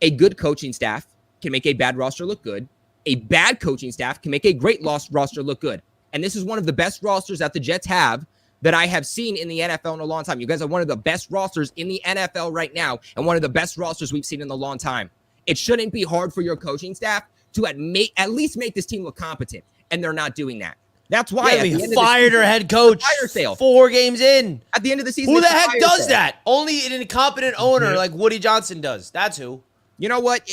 A good coaching staff can make a bad roster look good. A bad coaching staff can make a great roster look good. And this is one of the best rosters that the Jets have that I have seen in the NFL in a long time. You guys are one of the best rosters in the NFL right now, and one of the best rosters we've seen in a long time. It shouldn't be hard for your coaching staff to at least make this team look competent, and they're not doing that. That's why we fired our head coach 4 games in. At the end of the season, who the heck does that? Only an incompetent owner like Woody Johnson does. That's who. You know what?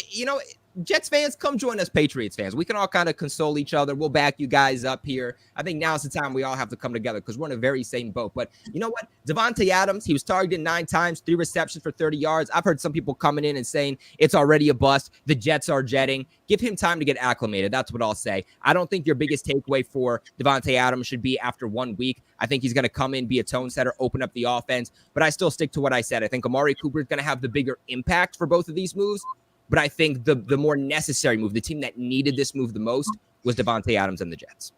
Jets fans, come join us Patriots fans. We can all kind of console each other. We'll back you guys up here. I think now's the time we all have to come together because we're in the very same boat. But you know what? Davante Adams, he was targeted 9 times, 3 receptions for 30 yards. I've heard some people coming in and saying it's already a bust. The Jets are jetting. Give him time to get acclimated. That's what I'll say. I don't think your biggest takeaway for Davante Adams should be after 1 week. I think he's going to come in, be a tone setter, open up the offense. But I still stick to what I said. I think Amari Cooper is going to have the bigger impact for both of these moves. But I think the more necessary move, the team that needed this move the most, was Davante Adams and the Jets.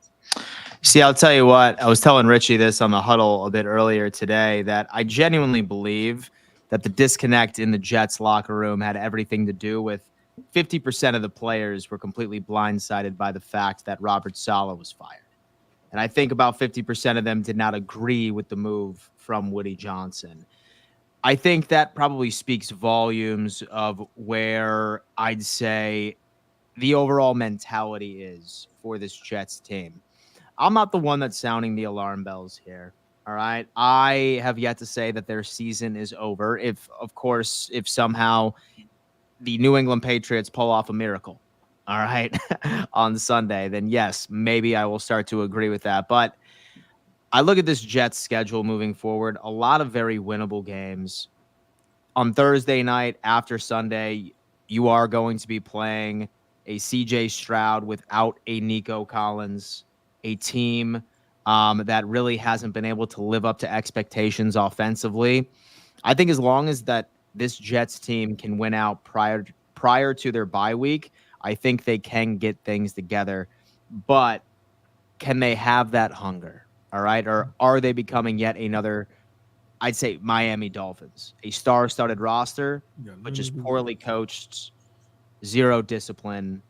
See, I'll tell you what. I was telling Richie this on the huddle a bit earlier today, that I genuinely believe that the disconnect in the Jets locker room had everything to do with 50% of the players were completely blindsided by the fact that Robert Saleh was fired. And I think about 50% of them did not agree with the move from Woody Johnson. I think that probably speaks volumes of where I'd say the overall mentality is for this Jets team. I'm not the one that's sounding the alarm bells here. All right. I have yet to say that their season is over. If somehow the New England Patriots pull off a miracle, all right, on Sunday, then yes, maybe I will start to agree with that. But I look at this Jets schedule moving forward, a lot of very winnable games. On Thursday night after Sunday, you are going to be playing a CJ Stroud without a Nico Collins, a team that really hasn't been able to live up to expectations offensively. I think as long as that this Jets team can win out prior to their bye week, I think they can get things together. But can they have that hunger? All right. Or are they becoming yet another, I'd say, Miami Dolphins, a star-studded roster, but just poorly coached, zero discipline,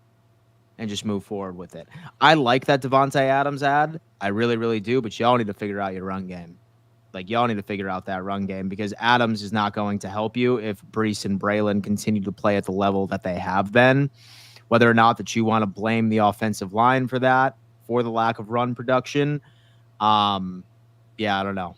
and just move forward with it. I like that Davante Adams ad. I really, really do. But y'all need to figure out your run game. Like, y'all need to figure out that run game, because Adams is not going to help you if Breece and Braylon continue to play at the level that they have been. Whether or not that you want to blame the offensive line for that, for the lack of run production, I don't know.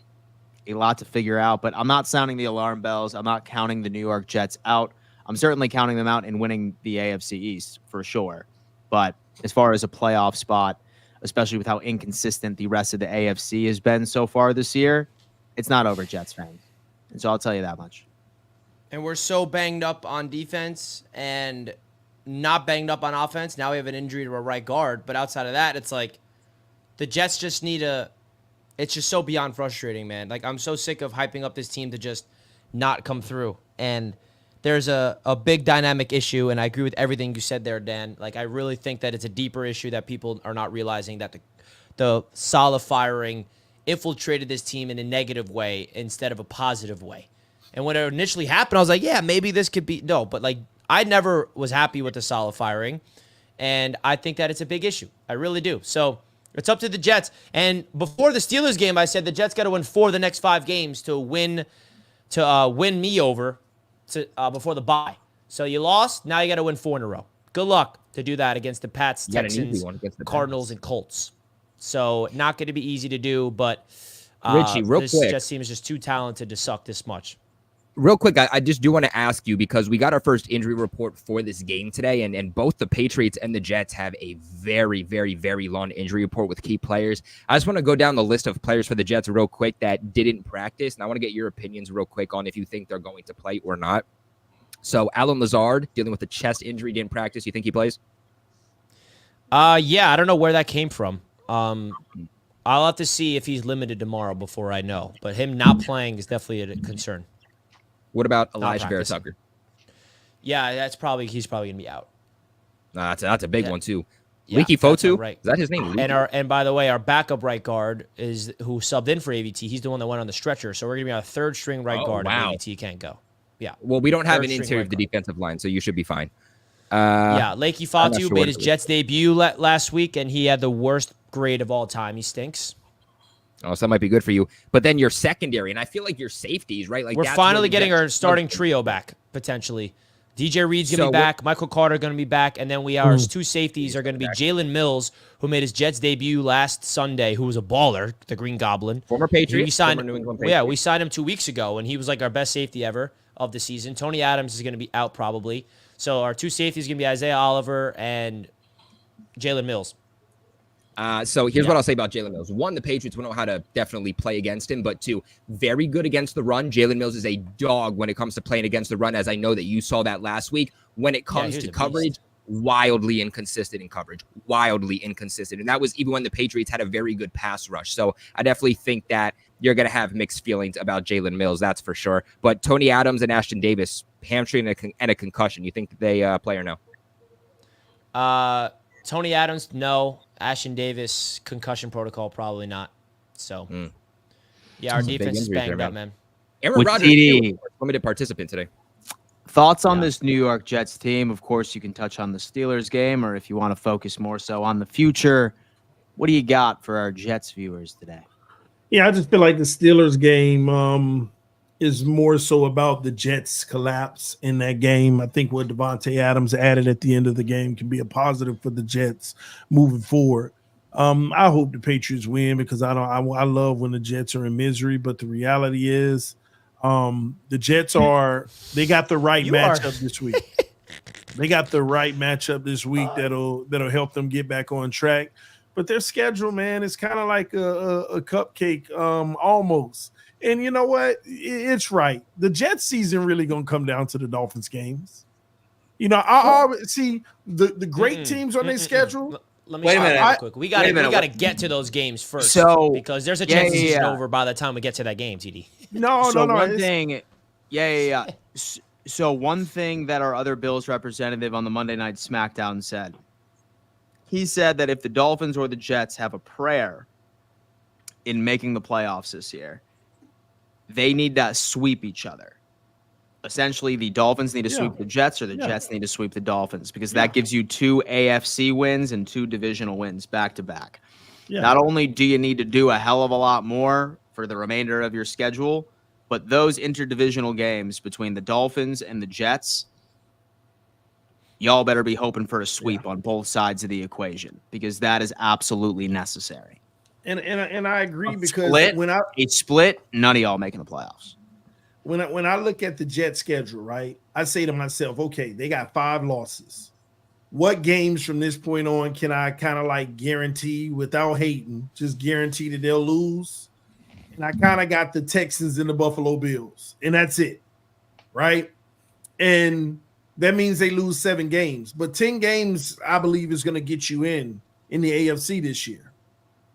A lot to figure out, but I'm not sounding the alarm bells. I'm not counting the New York Jets out. I'm certainly counting them out in winning the AFC East for sure. But as far as a playoff spot, especially with how inconsistent the rest of the AFC has been so far this year, it's not over, Jets fans. And so I'll tell you that much. And we're so banged up on defense and not banged up on offense. Now we have an injury to a right guard. But outside of that, it's like the Jets just need it's just so beyond frustrating, man. Like, I'm so sick of hyping up this team to just not come through. And there's a big dynamic issue, and I agree with everything you said there, Dan. Like, I really think that it's a deeper issue that people are not realizing, that the Saleh firing infiltrated this team in a negative way instead of a positive way. And when it initially happened, I was like, yeah, maybe this could be no, but like I never was happy with the Saleh firing, and I think that it's a big issue. I really do. So it's up to the Jets. And before the Steelers game, I said the Jets got to win 4 of the next 5 games to win me over before the bye. So you lost. Now you got to win 4 in a row. Good luck to do that against the Pats, Texans, Cardinals, and Colts. So not going to be easy to do, but Richie, real this quick. Jets team is just too talented to suck this much. Real quick, I just do want to ask you, because we got our first injury report for this game today, and both the Patriots and the Jets have a very, very, very long injury report with key players. I just want to go down the list of players for the Jets real quick that didn't practice, and I want to get your opinions real quick on if you think they're going to play or not. So Alan Lazard, dealing with a chest injury, didn't practice. You think he plays? Yeah, I don't know where that came from. I'll have to see if he's limited tomorrow before I know. But him not playing is definitely a concern. What about Elijah Vera-Tucker? Yeah, he's probably gonna be out. That's a big one too. Yeah, Leaky Fotu, right. Is that his name? Leaky? And by the way, our backup right guard is who subbed in for AVT. He's the one that went on the stretcher. So we're gonna be our 3rd string right guard if AVT can't go. Yeah. Well, we don't have an Third string interior right of the guard. defensive line, so you should be fine. Yeah, Leaky I'm not Fotu sure made what his it is. Jets debut last week, and he had the worst grade of all time. He stinks. Oh, so that might be good for you. But then your secondary, and I feel like your safeties, right? Like We're that's finally where the getting Jets our starting struggle. trio back, potentially. DJ Reed's going to So be back. Michael Carter going to be back. And then our 2 safeties are going to be Jalen Mills, who made his Jets debut last Sunday, who was a baller, the Green Goblin. Former Patriot. We signed, former New England yeah, Patriot. we signed him 2 weeks ago, and he was like our best safety ever of the season. Tony Adams is going to be out probably. So our 2 safeties are going to be Isaiah Oliver and Jalen Mills. So here's what I'll say about Jalen Mills. 1, the Patriots will know how to definitely play against him. But 2, very good against the run. Jalen Mills is a dog when it comes to playing against the run, as I know that you saw that last week. When it comes he's to a coverage, beast. wildly inconsistent in coverage. Wildly inconsistent. And that was even when the Patriots had a very good pass rush. So I definitely think that you're going to have mixed feelings about Jalen Mills, that's for sure. But Tony Adams and Ashton Davis, hamstring and a concussion. You think that they play or no? Tony Adams, no. Ashton Davis, concussion protocol, probably not. So, yeah, our Some big defense is injuries banged there, up, man. Aaron With Rodgers, TD. limited participant today. Thoughts on this New York Jets team? Of course, you can touch on the Steelers game, or if you want to focus more so on the future, what do you got for our Jets viewers today? Yeah, I just feel like the Steelers game is more so about the Jets' collapse in that game. I think what Devontae Adams added at the end of the game can be a positive for the Jets moving forward. I hope the Patriots win because I love when the Jets are in misery, but the reality is the Jets they got the right matchup this week. They got the right matchup this week that'll help them get back on track. But their schedule, man, is kind of like a cupcake almost. And you know what? It's right. The Jets season really going to come down to the Dolphins games. You know, I always see the great teams on their schedule. Let me Wait a stop minute. real quick. We got to Wait. get to those games first. So- because there's a chance this is yeah. over by the time we get to that game, TD. No. One thing, So one thing that our other Bills representative on the Monday Night SmackDown said, he said that if the Dolphins or the Jets have a prayer in making the playoffs this year, they need to sweep each other. Essentially, the Dolphins need to sweep the Jets, or the Jets need to sweep the Dolphins, because that gives you 2 AFC wins and 2 divisional wins back to back. Yeah. Not only do you need to do a hell of a lot more for the remainder of your schedule, but those interdivisional games between the Dolphins and the Jets, y'all better be hoping for a sweep on both sides of the equation, because that is absolutely necessary. And I agree because split, when I a split, none of y'all making the playoffs. when I look at the Jet schedule, right, I say to myself, okay, they got 5 losses. What games from this point on can I kind of like guarantee without hating, just guarantee that they'll lose? And I kind of got the Texans and the Buffalo Bills, and that's it, right? And that means they lose 7 games, but 10 games I believe is going to get you in the AFC this year.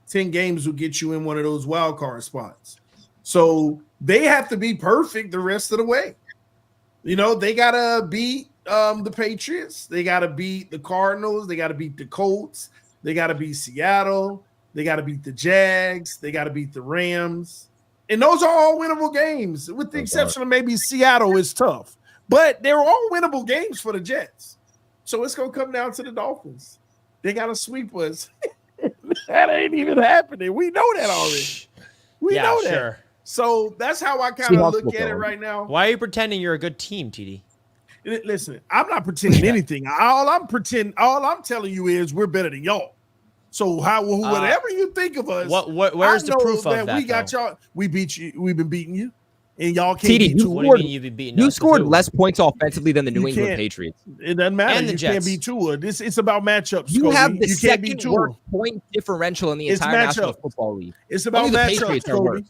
10 games will get you in one of those wild card spots. So they have to be perfect the rest of the way. You know, they got to beat the Patriots. They got to beat the Cardinals. They got to beat the Colts. They got to beat Seattle. They got to beat the Jags. They got to beat the Rams. And those are all winnable games, with the exception of maybe Seattle is tough. But they're all winnable games for the Jets. So it's going to come down to the Dolphins. They got to sweep us. That ain't even happening. We know that already. We know that. Sure. So that's how I kind of look at it right now. Why are you pretending you're a good team, TD? Listen, I'm not pretending anything. All I'm telling you is we're better than y'all. So whatever you think of us, where's the proof of that? We got y'all. We beat you. We've been beating you, and y'all can't TD, beat you. Tua. What do you mean you've been beating You us? scored less points offensively than the New England Patriots. It doesn't matter. And the You Jets. can't beat Tua. It's about matchups. You Kobe. have the You can't beat second Tua. worst point differential in the It's entire National matchup. Football League. It's about Only the matchups, Patriots are Kobe. worse.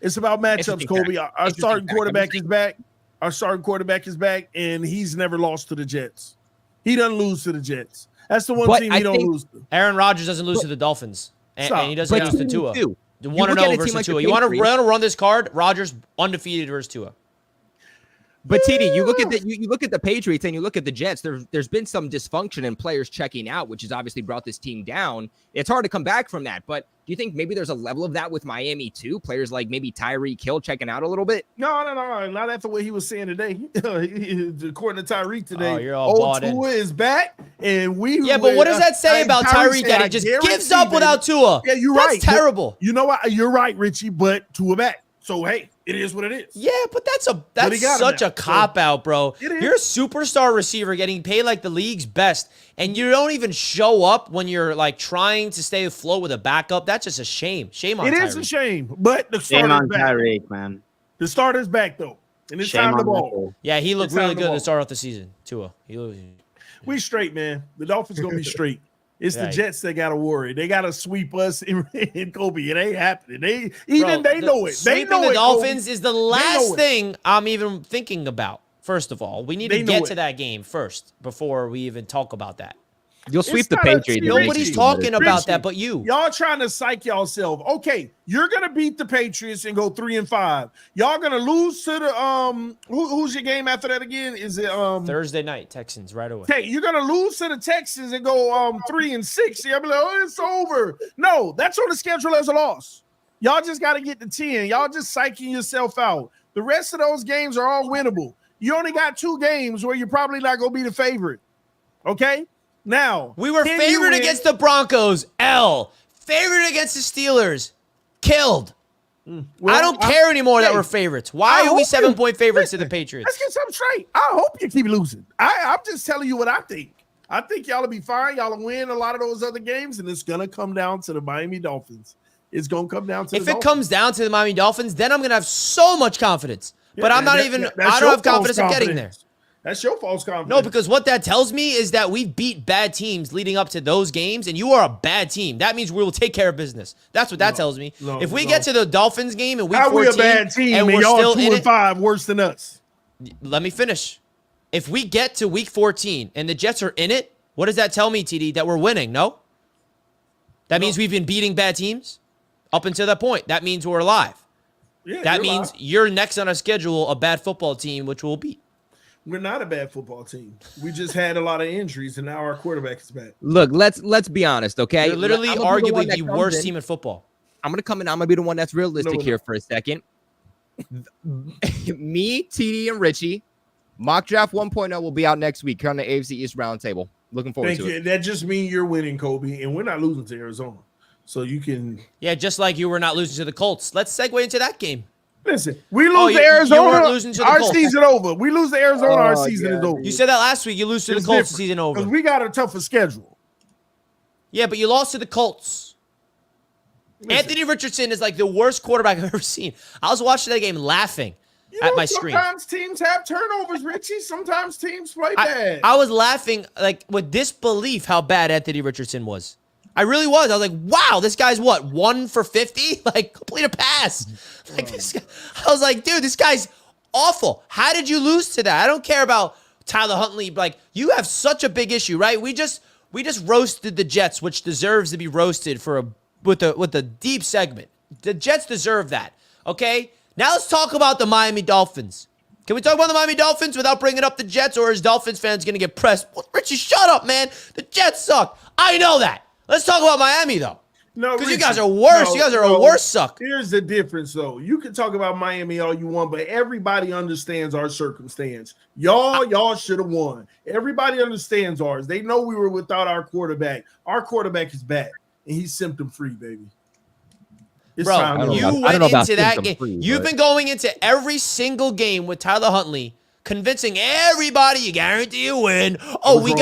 It's about matchups, Interesting Kobe. fact. Our starting Interesting fact. quarterback is back. Our starting quarterback is back, and he's never lost to the Jets. He doesn't lose to the Jets. That's the one But team I he don't think lose to. Aaron Rodgers doesn't lose to the Dolphins, and he doesn't But lose to you Tua. do. The You 1-0 look at a team versus like the Tua. You want Patriots. to run this card? Rodgers undefeated versus Tua. But TD, you look at the Patriots and you look at the Jets. There's been some dysfunction in players checking out, which has obviously brought this team down. It's hard to come back from that. But do you think maybe there's a level of that with Miami too? Players like maybe Tyreek Hill checking out a little bit. No, not after what he was saying today. According to Tyreek today, Oh, you're all bought in. Tua is back, and we. Yeah, but what does that say about Tyreek said, that "I he just guarantee, gives up baby." without Tua? Yeah, you're That's right. terrible. You know what? You're right, Richie. But Tua back. So hey, it is what it is. Yeah, but that's he got such him a now. cop out, bro. It is. You're a superstar receiver getting paid like the league's best, and you don't even show up when you're like trying to stay afloat with a backup. That's just a shame. Shame on It Tyreek. is a shame, but the Shame starter's on back. Tyreek, man. The starter's back though, and it's Shame time to on ball. Mitchell. Yeah, he looked It's really time to good to ball. start off the season. Tua. We straight, man. The Dolphins gonna be straight. It's the Right. Jets that gotta worry. They gotta sweep us in Kobe. It ain't happening. They Bro, know it. They Sweeping know the it. Dolphins Kobe. is the know last it. thing I'm even thinking about. First of all, we need They to know get it. to that game first before we even talk about that. You'll sweep It's the not a- Patriots. see, Nobody's talking about Richie, that but you. Y'all trying to psych yourself. Okay, you're gonna beat the Patriots and go 3-5. Y'all gonna lose to the who's your game after that again? Is it Thursday night, Texans right away. Okay, you're gonna lose to the Texans and go 3-6. You'll be like, oh, it's over. No, that's on the schedule as a loss. Y'all just got to get to 10. Y'all just psyching yourself out. The rest of those games are all winnable. You only got 2 games where you're probably not gonna be the favorite. Okay, now We were can you favored win? against the Broncos. L. Favored against the Steelers. Killed. Well, I don't care anymore that hey, we're favorites. Why are we hope you- 7-point favorites to the Let's Patriots? get something straight. I hope you keep losing. I'm just telling you what I think. I think y'all will be fine. Y'all will win a lot of those other games, and it's gonna come down to the Miami Dolphins. It's gonna come down to If the it Dolphins. comes down to the Miami Dolphins, then I'm going to have so much confidence. But I'm not That- even, that's I your don't have false confidence of getting there. confidence. That's your false confidence. No, because what that tells me is that we beat bad teams leading up to those games, and you are a bad team. That means we will take care of business. That's what that tells me. If we get to the Dolphins game in week how 14 we a bad team and and we're y'all still in it, 2-5 worse than us? let me finish. If we get to week 14 and the Jets are in it, what does that tell me, TD? That we're winning, no? That means we've been beating bad teams up until that point. That means we're alive. Yeah, That you're means live. you're next on a schedule, a bad football team, which we'll beat. We're not a bad football team. We just had a lot of injuries, and now our quarterback is back. Look, let's be honest, okay? You're literally I'm gonna be the one arguably that the comes worst in. team in football. I'm gonna come in. I'm gonna be the one that's realistic No, we're here not. for a second. Me, TD, and Richie, mock draft 1.0 will be out next week here on the AFC East Roundtable. Looking forward Thank to you. it. That just means you're winning, Kobe, and we're not losing to Arizona. So you can Yeah, just like you were not losing to the Colts. Let's segue into that game. listen. We lose Oh, to you Arizona. weren't losing to the our Colts. season over. We lose to Arizona. Our Oh, season yeah, is over. You said that last week. You lose to the Colts, the season over. because we got a tougher schedule. Yeah, but you lost to the Colts. Listen, Anthony Richardson is like the worst quarterback I've ever seen. I was watching that game laughing at my screen. Sometimes teams have turnovers, Richie. Sometimes teams play bad. I was laughing like with disbelief how bad Anthony Richardson was. I really was. I was like, wow, this guy's what, 1 for 50? Like, complete a pass. Like this guy, I was like, dude, this guy's awful. How did you lose to that? I don't care about Tyler Huntley. Like, you have such a big issue, right? We just roasted the Jets, which deserves to be roasted with a deep segment. The Jets deserve that. Okay? Now let's talk about the Miami Dolphins. Can we talk about the Miami Dolphins without bringing up the Jets, or is Dolphins fans going to get pressed? Well, Richie, shut up, man. The Jets suck. I know that. Let's talk about Miami, though. No, Because you Richie, guys are worse. You guys are a worse suck. Here's the difference, though. You can talk about Miami all you want, but everybody understands our circumstance. Y'all should have won. Everybody understands ours. They know we were without our quarterback. Our quarterback is back, and he's symptom-free, baby. It's Bro, time to you win. went into that game. You've been going into every single game with Tyler Huntley, convincing everybody you guarantee you win. Oh, we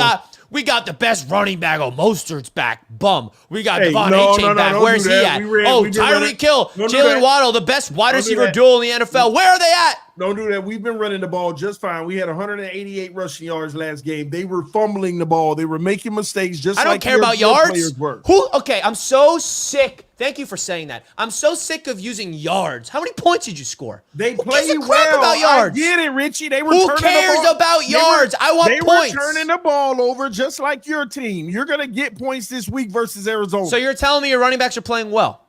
got the best running back. Oh, Mostert's back. Bum. We got Devon A-Chain back. Where's he at? Tyreek Hill, Jalen Waddle, the best wide receiver duel in the NFL. Where are they at? Don't do that. We've been running the ball just fine. We had 188 rushing yards last game. They were fumbling the ball. They were making mistakes just like I don't care about yards. Okay, I'm so sick. Thank you for saying that. I'm so sick of using yards. How many points did you score? They Who play gives a crap well. about yards? I get it, Richie. They were Who turning cares the ball. about yards? I want points. They were turning the ball over just like your team. You're going to get points this week versus Arizona. So you're telling me your running backs are playing well?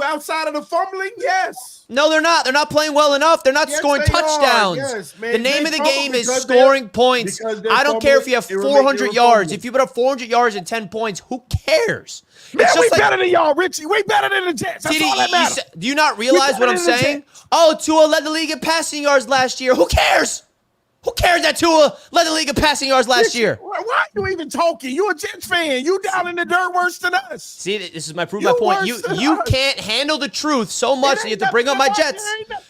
Outside of the fumbling, yes. No, they're not. They're not playing well enough. They're not scoring touchdowns. Yes, man. The name of the game is scoring points. I don't care if you have 400 yards. If you put up 400 yards and 10 points, who cares? Man, we better than y'all, Richie. We better than the Jets. That's all that matters. Do you not realize what I'm saying? Oh, Tua led the league in passing yards last year. Who cares? Who cares that Tua led the league in passing yards last year? Why are you even talking? You a Jets fan. You down in the dirt worse than us. See, this is my point. You can't handle the truth so much that you have to bring up my Jets.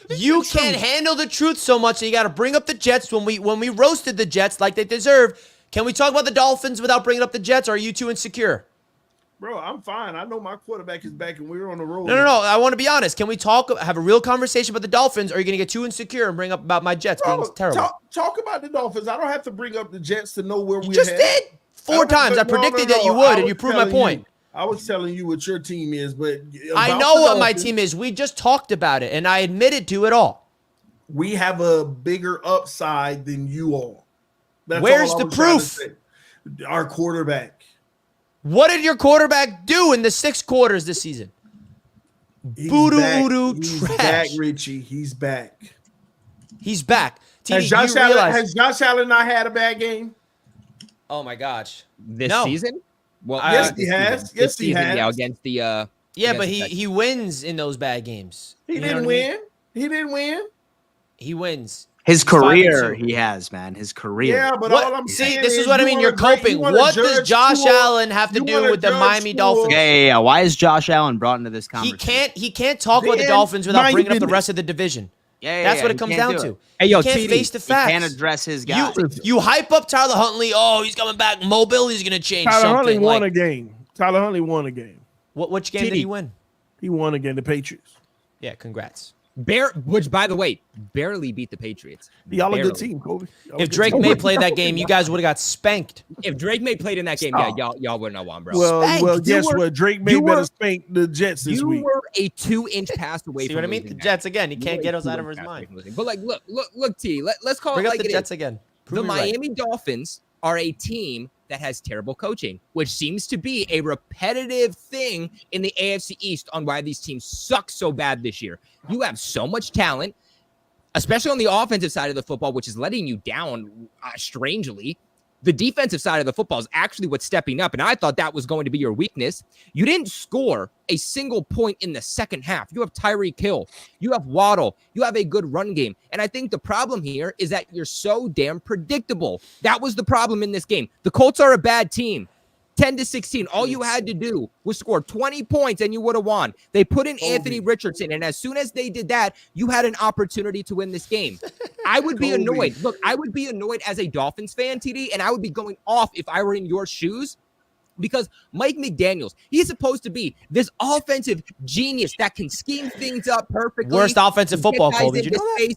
You can't handle the truth so much that you got to bring up the Jets when we roasted the Jets like they deserve. Can we talk about the Dolphins without bringing up the Jets, or are you too insecure? Bro, I'm fine. I know my quarterback is back and we're on the road. No. I want to be honest. Can we have a real conversation about the Dolphins, or are you going to get too insecure and bring up about my Jets being terrible? Talk about the Dolphins. I don't have to bring up the Jets to know where we're just did 4 times. I predicted that you would, and you proved my point. I was telling you what your team is, but I know what my team is. We just talked about it, and I admitted to it all. We have a bigger upside than you all. Where's the proof? Our quarterback. What did your quarterback do in the 6 quarters this season? Voodoo He's trash. back, Richie. He's back. He's back. Has Josh Allen not had a bad game? Oh my gosh. This season? Well, yes, he has. Yes, he has. Yeah, against the but he wins in those bad games. He didn't win. He didn't win. He wins. His career, he has, man. His career. Yeah, but all I'm saying this is what I mean. You're coping. What does Josh Allen have to do with the Miami Dolphins? Yeah. Why is Josh Allen brought into this conversation? He can't talk about the Dolphins without bringing up the rest of the division. That's what it comes down to. Hey, yo, he can't face the facts. He can't address his guy. You hype up Tyler Huntley. Oh, he's coming back. Mobile. He's going to change something. Tyler Huntley won a game. Tyler Huntley won a game. Which game did he win? He won against the Patriots. Yeah, congrats. Which, by the way, barely beat the Patriots. Y'all a good team, Kobe. If Drake May played that game, you guys would have got spanked. If Drake May played in that game, y'all wouldn't have won, bro. Well, guess what? Drake May better spank the Jets this week. You were a 2-inch pass away. See what I mean? The Jets again. He can't get us out of his mind. But like, look, T. Let's call Bring it up like the Jets again. The Miami Dolphins are a team that has terrible coaching, which seems to be a repetitive thing in the AFC East on why these teams suck so bad this year. You have so much talent, especially on the offensive side of the football, which is letting you down strangely. The defensive side of the football is actually what's stepping up, and I thought that was going to be your weakness. You didn't score a single point in the second half. You have Tyreek Hill. You have Waddle. You have a good run game. And I think the problem here is that you're so damn predictable. That was the problem in this game. The Colts are a bad team. 10-16. All you had to do was score 20 points and you would have won. They put in Anthony Richardson, and as soon as they did that, you had an opportunity to win this game. I would be annoyed. Look, I would be annoyed as a Dolphins fan, TD, and I would be going off if I were in your shoes, because Mike McDaniels, he's supposed to be this offensive genius that can scheme things up perfectly. Worst offensive football, Colby. Did you know that?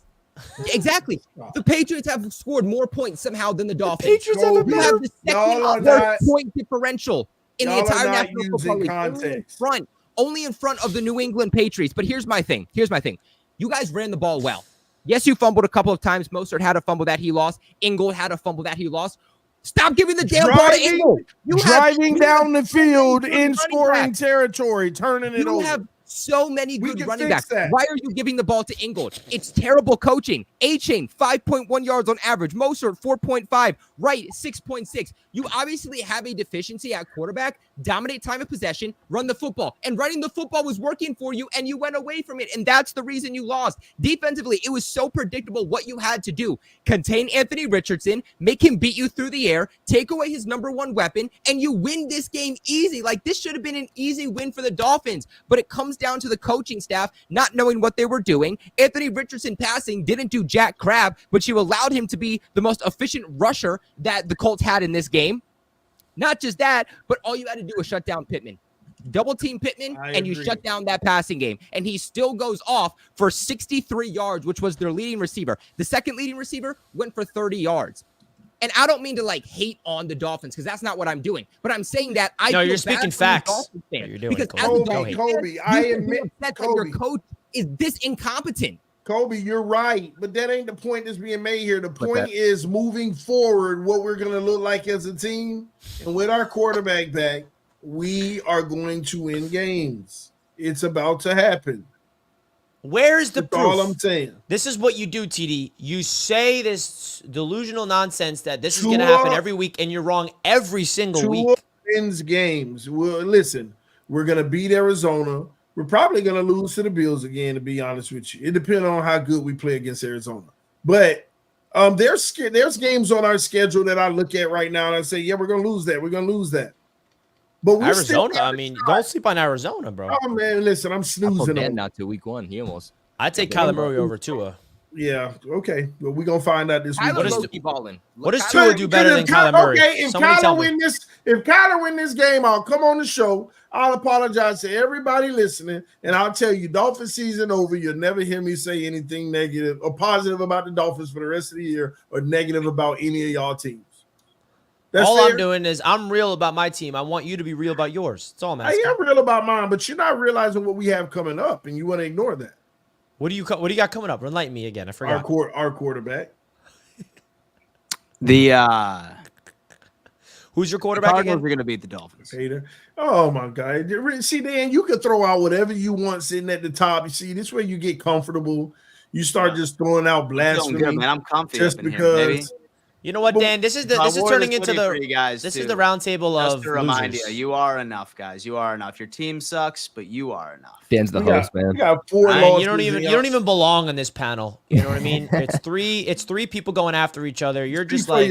Exactly. The Patriots have scored more points somehow than the Dolphins. Patriots have the second worst point differential in the entire National Football League. Only in front of the New England Patriots. But here's my thing. You guys ran the ball well. Yes, you fumbled a couple of times. Mostert had a fumble that he lost. Ingle had a fumble that he lost. Stop giving the damn ball to Ingle. Driving down the field in scoring territory, turning it over. so many We good can running fix backs. that. Why are you giving the ball to Ingold? It's terrible coaching. A-Chain, 5.1 yards on average. Mostert, 4.5. Wright, 6.6. You obviously have a deficiency at quarterback. Dominate time of possession, run the football. And running the football was working for you, and you went away from it. And that's the reason you lost. Defensively, it was so predictable what you had to do. Contain Anthony Richardson, make him beat you through the air, take away his number one weapon, and you win this game easy. Like, this should have been an easy win for the Dolphins, but it comes down to the coaching staff not knowing what they were doing. Anthony Richardson passing didn't do jack crap, but you allowed him to be the most efficient rusher that the Colts had in this game. Not just that, but all you had to do was shut down Pittman. Double team Pittman, and you shut down that passing game. And he still goes off for 63 yards, which was their leading receiver. The second leading receiver went for 30 yards. And I don't mean to like hate on the Dolphins because that's not what I'm doing. But I'm saying that you're speaking facts. Because Kobe, I admit that your coach is this incompetent. Kobe, you're right, but that ain't the point that's being made here. The point is moving forward, what we're going to look like as a team, and with our quarterback back, we are going to win games. It's about to happen. Where's the That's proof? all I'm saying. This is what you do, TD. You say this delusional nonsense that this is going to happen every week, and you're wrong every single week. Wins games. Well, listen, we're going to beat Arizona. We're probably going to lose to the Bills again, to be honest with you. It depends on how good we play against Arizona. But there's games on our schedule that I look at right now and I say, yeah, we're going to lose that. We're going to lose that. But Arizona, I mean, don't sleep on Arizona, bro. Oh, man, listen, I'm snoozing on not to week one. He almost. I'd take Kyler Murray over Tua. Yeah, okay. Well, we're going to find out this week. What does Tua do better than Kyler Murray? Okay, if Kyler win this game, I'll come on the show. I'll apologize to everybody listening, and I'll tell you, Dolphins season over. You'll never hear me say anything negative or positive about the Dolphins for the rest of the year or negative about any of y'all teams. All I'm doing is I'm real about my team. I want you to be real about yours. That's all I'm asking. I am real about mine, but you're not realizing what we have coming up, and you want to ignore that. What do you got coming up? Enlighten me again. I forgot. Our quarterback. Who's your quarterback again? We're going to beat the Dolphins. Hater. Oh, my God. See, Dan, you can throw out whatever you want sitting at the top. You see, this way you get comfortable. You start just throwing out blasphemy. Good, man. I'm comfy just up in because. Here, baby. You know what, Dan? This is turning into this is the roundtable of just to remind losers. you are enough, guys. You are enough. Your team sucks, but you are enough. Dan's the host, man. We got 4 losses. You don't even belong on this panel. You know what I mean? It's three people going after each other. You're just like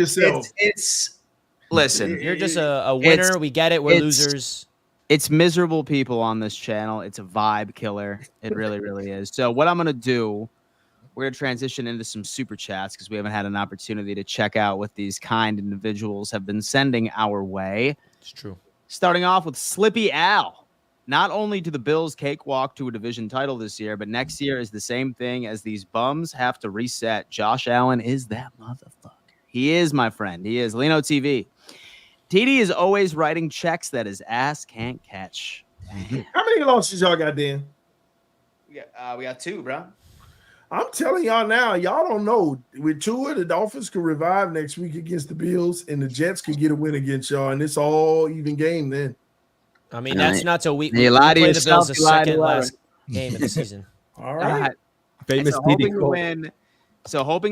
listen. You're just a winner. We get it. We're losers. It's miserable people on this channel. It's a vibe killer. It really, really is. So what I'm gonna do. We're going to transition into some super chats because we haven't had an opportunity to check out what these kind individuals have been sending our way. It's true. Starting off with Slippy Al. Not only do the Bills cakewalk to a division title this year, but next year is the same thing as these bums have to reset. Josh Allen is that motherfucker. He is, my friend. He is. Lino TV. TD is always writing checks that his ass can't catch. How many losses y'all got, Dan? We got 2, bro. I'm telling y'all now, y'all don't know. With Tua, the Dolphins could revive next week against the Bills, and the Jets could get a win against y'all, and it's all even game then. I mean, that's not so weak. You lie to yourself. The second last game of the season. All right. Famous hoping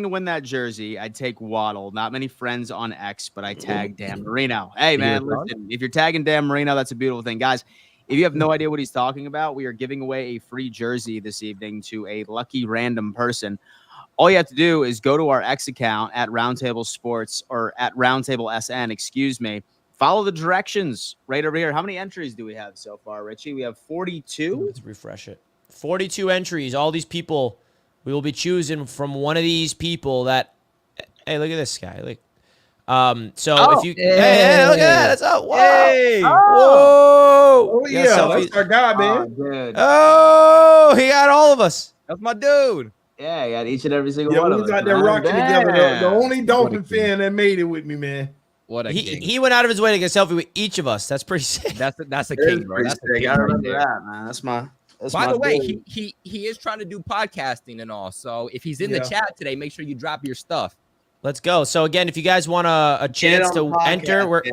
to win that jersey, I'd take Waddle. Not many friends on X, but I tag Dan Marino. Hey, man, listen, if you're tagging Dan Marino, that's a beautiful thing. Guys, if you have no idea what he's talking about, we are giving away a free jersey this evening to a lucky random person. All you have to do is go to our X account at Roundtable Sports or at Roundtable SN, excuse me. Follow the directions right over here. How many entries do we have so far, Richie? We have 42. Let's refresh it. 42 entries. All these people, we will be choosing from one of these people that, hey, look at this guy. Look. If you hey, look at that. That's up. Whoa. Hey. Oh, yeah. That's our guy, man. Oh, he got all of us. That's my dude. Yeah, I got each and every single one of us. We got there rocking together. The only Dolphin fan that made it with me, man. What a king. He went out of his way to get a selfie with each of us. That's pretty sick. That's a king, bro. That's a king. I remember that, man. That's my. By the way, he is trying to do podcasting and all. So if he's in the chat today, make sure you drop your stuff. Let's go. So again, if you guys want a chance to enter, we're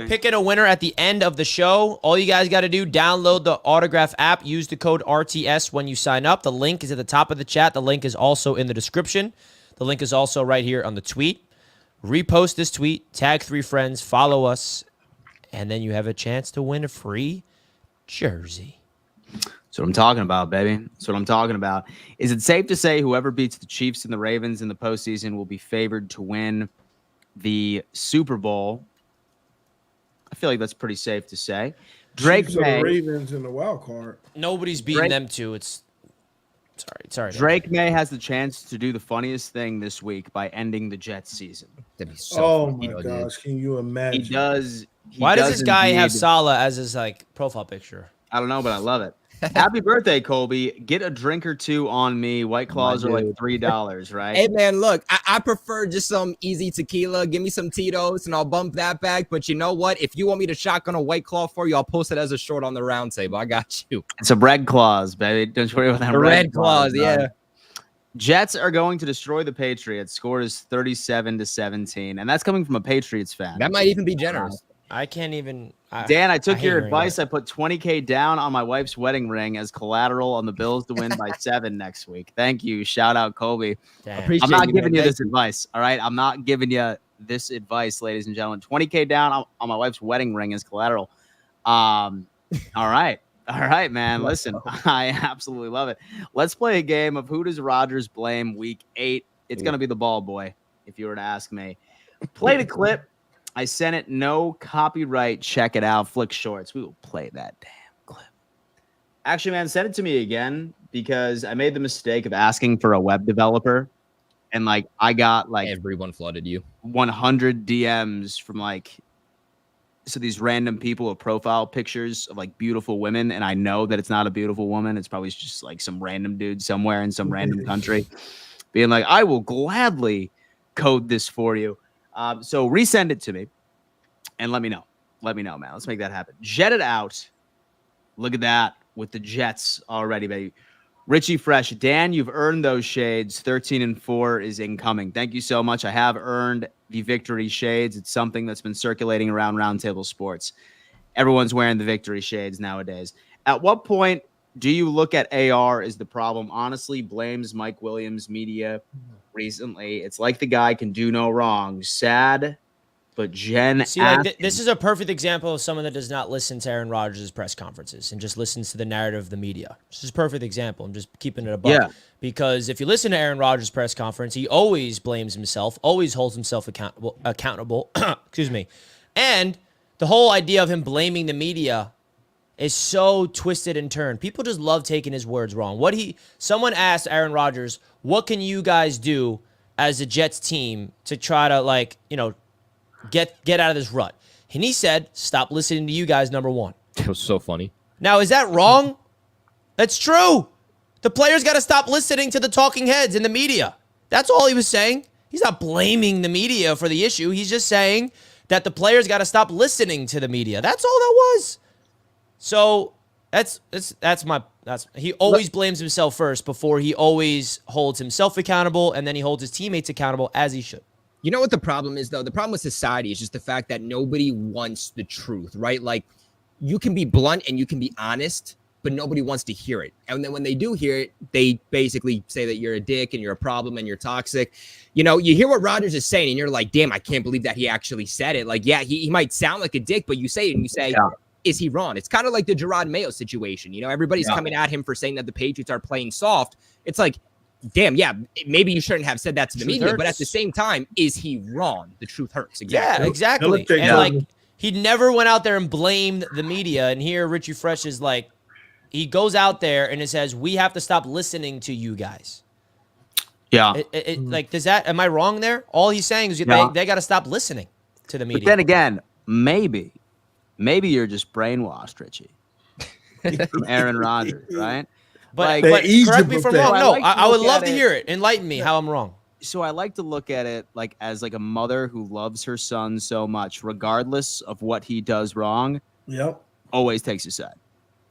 picking a winner at the end of the show. All you guys got to do, download the Autograph app. Use the code RTS when you sign up. The link is at the top of the chat. The link is also in the description. The link is also right here on the tweet. Repost this tweet, tag 3 friends, follow us, and then you have a chance to win a free jersey. That's what I'm talking about, baby. That's what I'm talking about. Is it safe to say whoever beats the Chiefs and the Ravens in the postseason will be favored to win the Super Bowl? I feel like that's pretty safe to say. Drake Chiefs May, the Ravens in the wild card. Nobody's beating them two. It's sorry. Drake May has the chance to do the funniest thing this week by ending the Jets season. That'd be so Oh funny, my dude. gosh, can you imagine? He does. Why does this guy have indeed. Salah as his profile picture? I don't know, but I love it. Happy birthday, Colby. Get a drink or two on me. White Claws are like $3, right? Hey, man, look, I prefer just some easy tequila. Give me some Tito's, and I'll bump that back. But you know what? If you want me to shotgun a White Claw for you, I'll post it as a short on the Roundtable. I got you. It's a Red Claws, baby. Don't you worry about that. The Red Claws, yeah. Jets are going to destroy the Patriots. Score is 37-17, and that's coming from a Patriots fan. That might even be generous. I can't even. Dan, I took hate your hearing advice. that. I put $20K down on my wife's wedding ring as collateral on the Bills to win by 7 next week. Thank you. Shout out, Colby. Damn. Appreciate I'm not you, giving man. you this advice. All right. I'm not giving you this advice, ladies and gentlemen. $20K down on my wife's wedding ring as collateral. All right. All right, man. Listen, I absolutely love it. Let's play a game of who does Rodgers blame week 8. It's going to be the ball boy, if you were to ask me. Play the clip. I sent it. No copyright. Check it out. Flick Shorts. We will play that damn clip. Actually, man, send it to me again because I made the mistake of asking for a web developer. And I got Everyone flooded you. 100 DMs from so these random people with profile pictures of beautiful women, and I know that it's not a beautiful woman. It's probably just some random dude somewhere in some random country being like, I will gladly code this for you. So resend it to me and let me know. Let me know, man. Let's make that happen. Jet it out. Look at that with the Jets already, baby. Richie Fresh, Dan, you've earned those shades. 13-4 is incoming. Thank you so much. I have earned the victory shades. It's something that's been circulating around Roundtable Sports. Everyone's wearing the victory shades nowadays. At what point do you look at AR as the problem? Honestly, blames Mike Williams media recently. It's like the guy can do no wrong. Sad, but Jen. See, this is a perfect example of someone that does not listen to Aaron Rodgers' press conferences and just listens to the narrative of the media. This is a perfect example. I'm just keeping it above. Yeah. Because if you listen to Aaron Rodgers' press conference, he always blames himself, always holds himself accountable. Excuse me. And the whole idea of him blaming the media is so twisted and turned. People just love taking his words wrong. Someone asked Aaron Rodgers, what can you guys do as a Jets team to try to get out of this rut? And he said, stop listening to you guys, number one. It was so funny. Now, is that wrong? That's true. The players got to stop listening to the talking heads in the media. That's all he was saying. He's not blaming the media for the issue. He's just saying that the players got to stop listening to the media. That's all that was. So he always blames himself first before he always holds himself accountable, and then he holds his teammates accountable as he should. You know what the problem is, though? The problem with society is just the fact that nobody wants the truth, right? You can be blunt and you can be honest, but nobody wants to hear it. And then when they do hear it, they basically say that you're a dick and you're a problem and you're toxic. You hear what Rodgers is saying and you're like, damn, I can't believe that he actually said it. He might sound like a dick, but you say it and you say, is he wrong? It's kind of like the Gerard Mayo situation. Everybody's coming at him for saying that the Patriots are playing soft. It's like, damn, yeah, maybe you shouldn't have said that to the media, hurts. but at the same time, is he wrong? The truth hurts. Exactly. Yeah, exactly. And he never went out there and blamed the media. And here, Richie Fresh is he goes out there and it says, we have to stop listening to you guys. Yeah. Does that, am I wrong there? All he's saying is they got to stop listening to the media. But then again, maybe you're just brainwashed, Richie. From Aaron Rodgers, right? But correct me if I'm wrong. No, I would love to hear it. Enlighten me how I'm wrong. So I like to look at it as a mother who loves her son so much, regardless of what he does wrong. Yep. Always takes his side,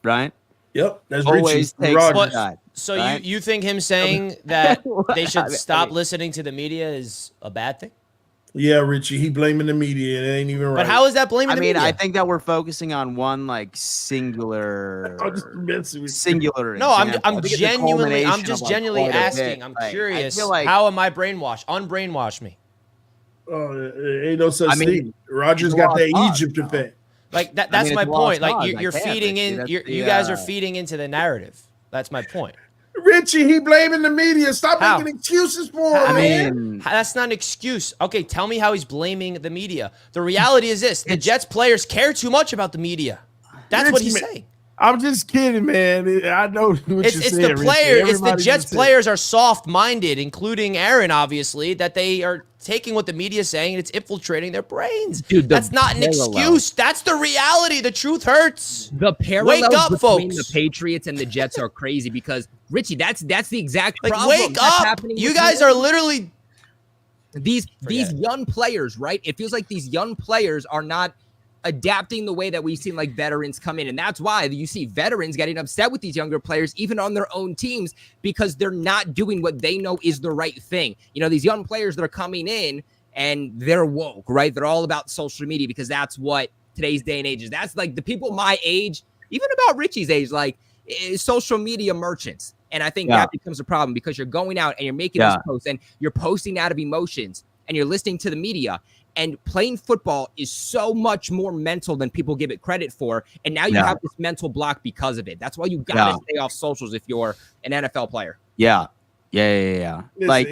right? Yep. That's always Richie. takes his side. So right? you think him saying that they should stop listening to the media is a bad thing? Yeah, Richie, he blaming the media. It ain't even right. But how is that blaming I the mean, media? I think that we're focusing on one like singular, I'm just messing with you. singular. No, I'm example. I think it's a genuinely, I'm culmination just of, like, genuinely quite a bit. asking. I'm Like, I curious. feel like How am I brainwashed? Unbrainwash me. Ain't no such thing. Rogers got that Egypt effect. Like that's I mean, my it's a lost point. Like cause. you're I can't, feeding Richie. in. That's You guys are feeding into the narrative. That's my point. Richie, he blaming the media. Stop How? making excuses for him, I man. That's not an excuse. Okay, tell me how he's blaming the media. The reality is this: the Jets players care too much about the media. That's what he's saying. I'm just kidding, man. I know what you're saying. It's the players. It's the Everybody Jets just players are soft-minded, including Aaron, obviously, that they are taking what the media is saying and it's infiltrating their brains. Dude, that's not an excuse. That's the reality. The truth hurts. The parallels Wake up, between folks. the Patriots and the Jets are crazy because Richie, that's the exact Like, problem. wake that's up. happening You with guys are literally these young players, right? It feels like these young players are not adapting the way that we've seen like veterans come in. And that's why you see veterans getting upset with these younger players, even on their own teams, because they're not doing what they know is the right thing. You know, these young players that are coming in and they're woke, right? They're all about social media because that's what today's day and age is. That's like the people my age, even about Richie's age, like social media merchants. And I think that becomes a problem because you're going out and you're making these posts and you're posting out of emotions and you're listening to the media. And playing football is so much more mental than people give it credit for. And now you have this mental block because of it. That's why you got to stay off socials if you're an NFL player. Yeah. Listen, Like,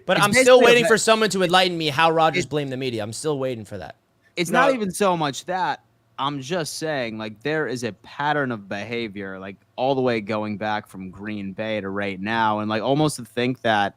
but I'm still waiting for someone to enlighten me how Rodgers blamed the media. I'm still waiting for that. It's not even so much that. I'm just saying, like, there is a pattern of behavior, like, all the way going back from Green Bay to right now. And, like, almost to think that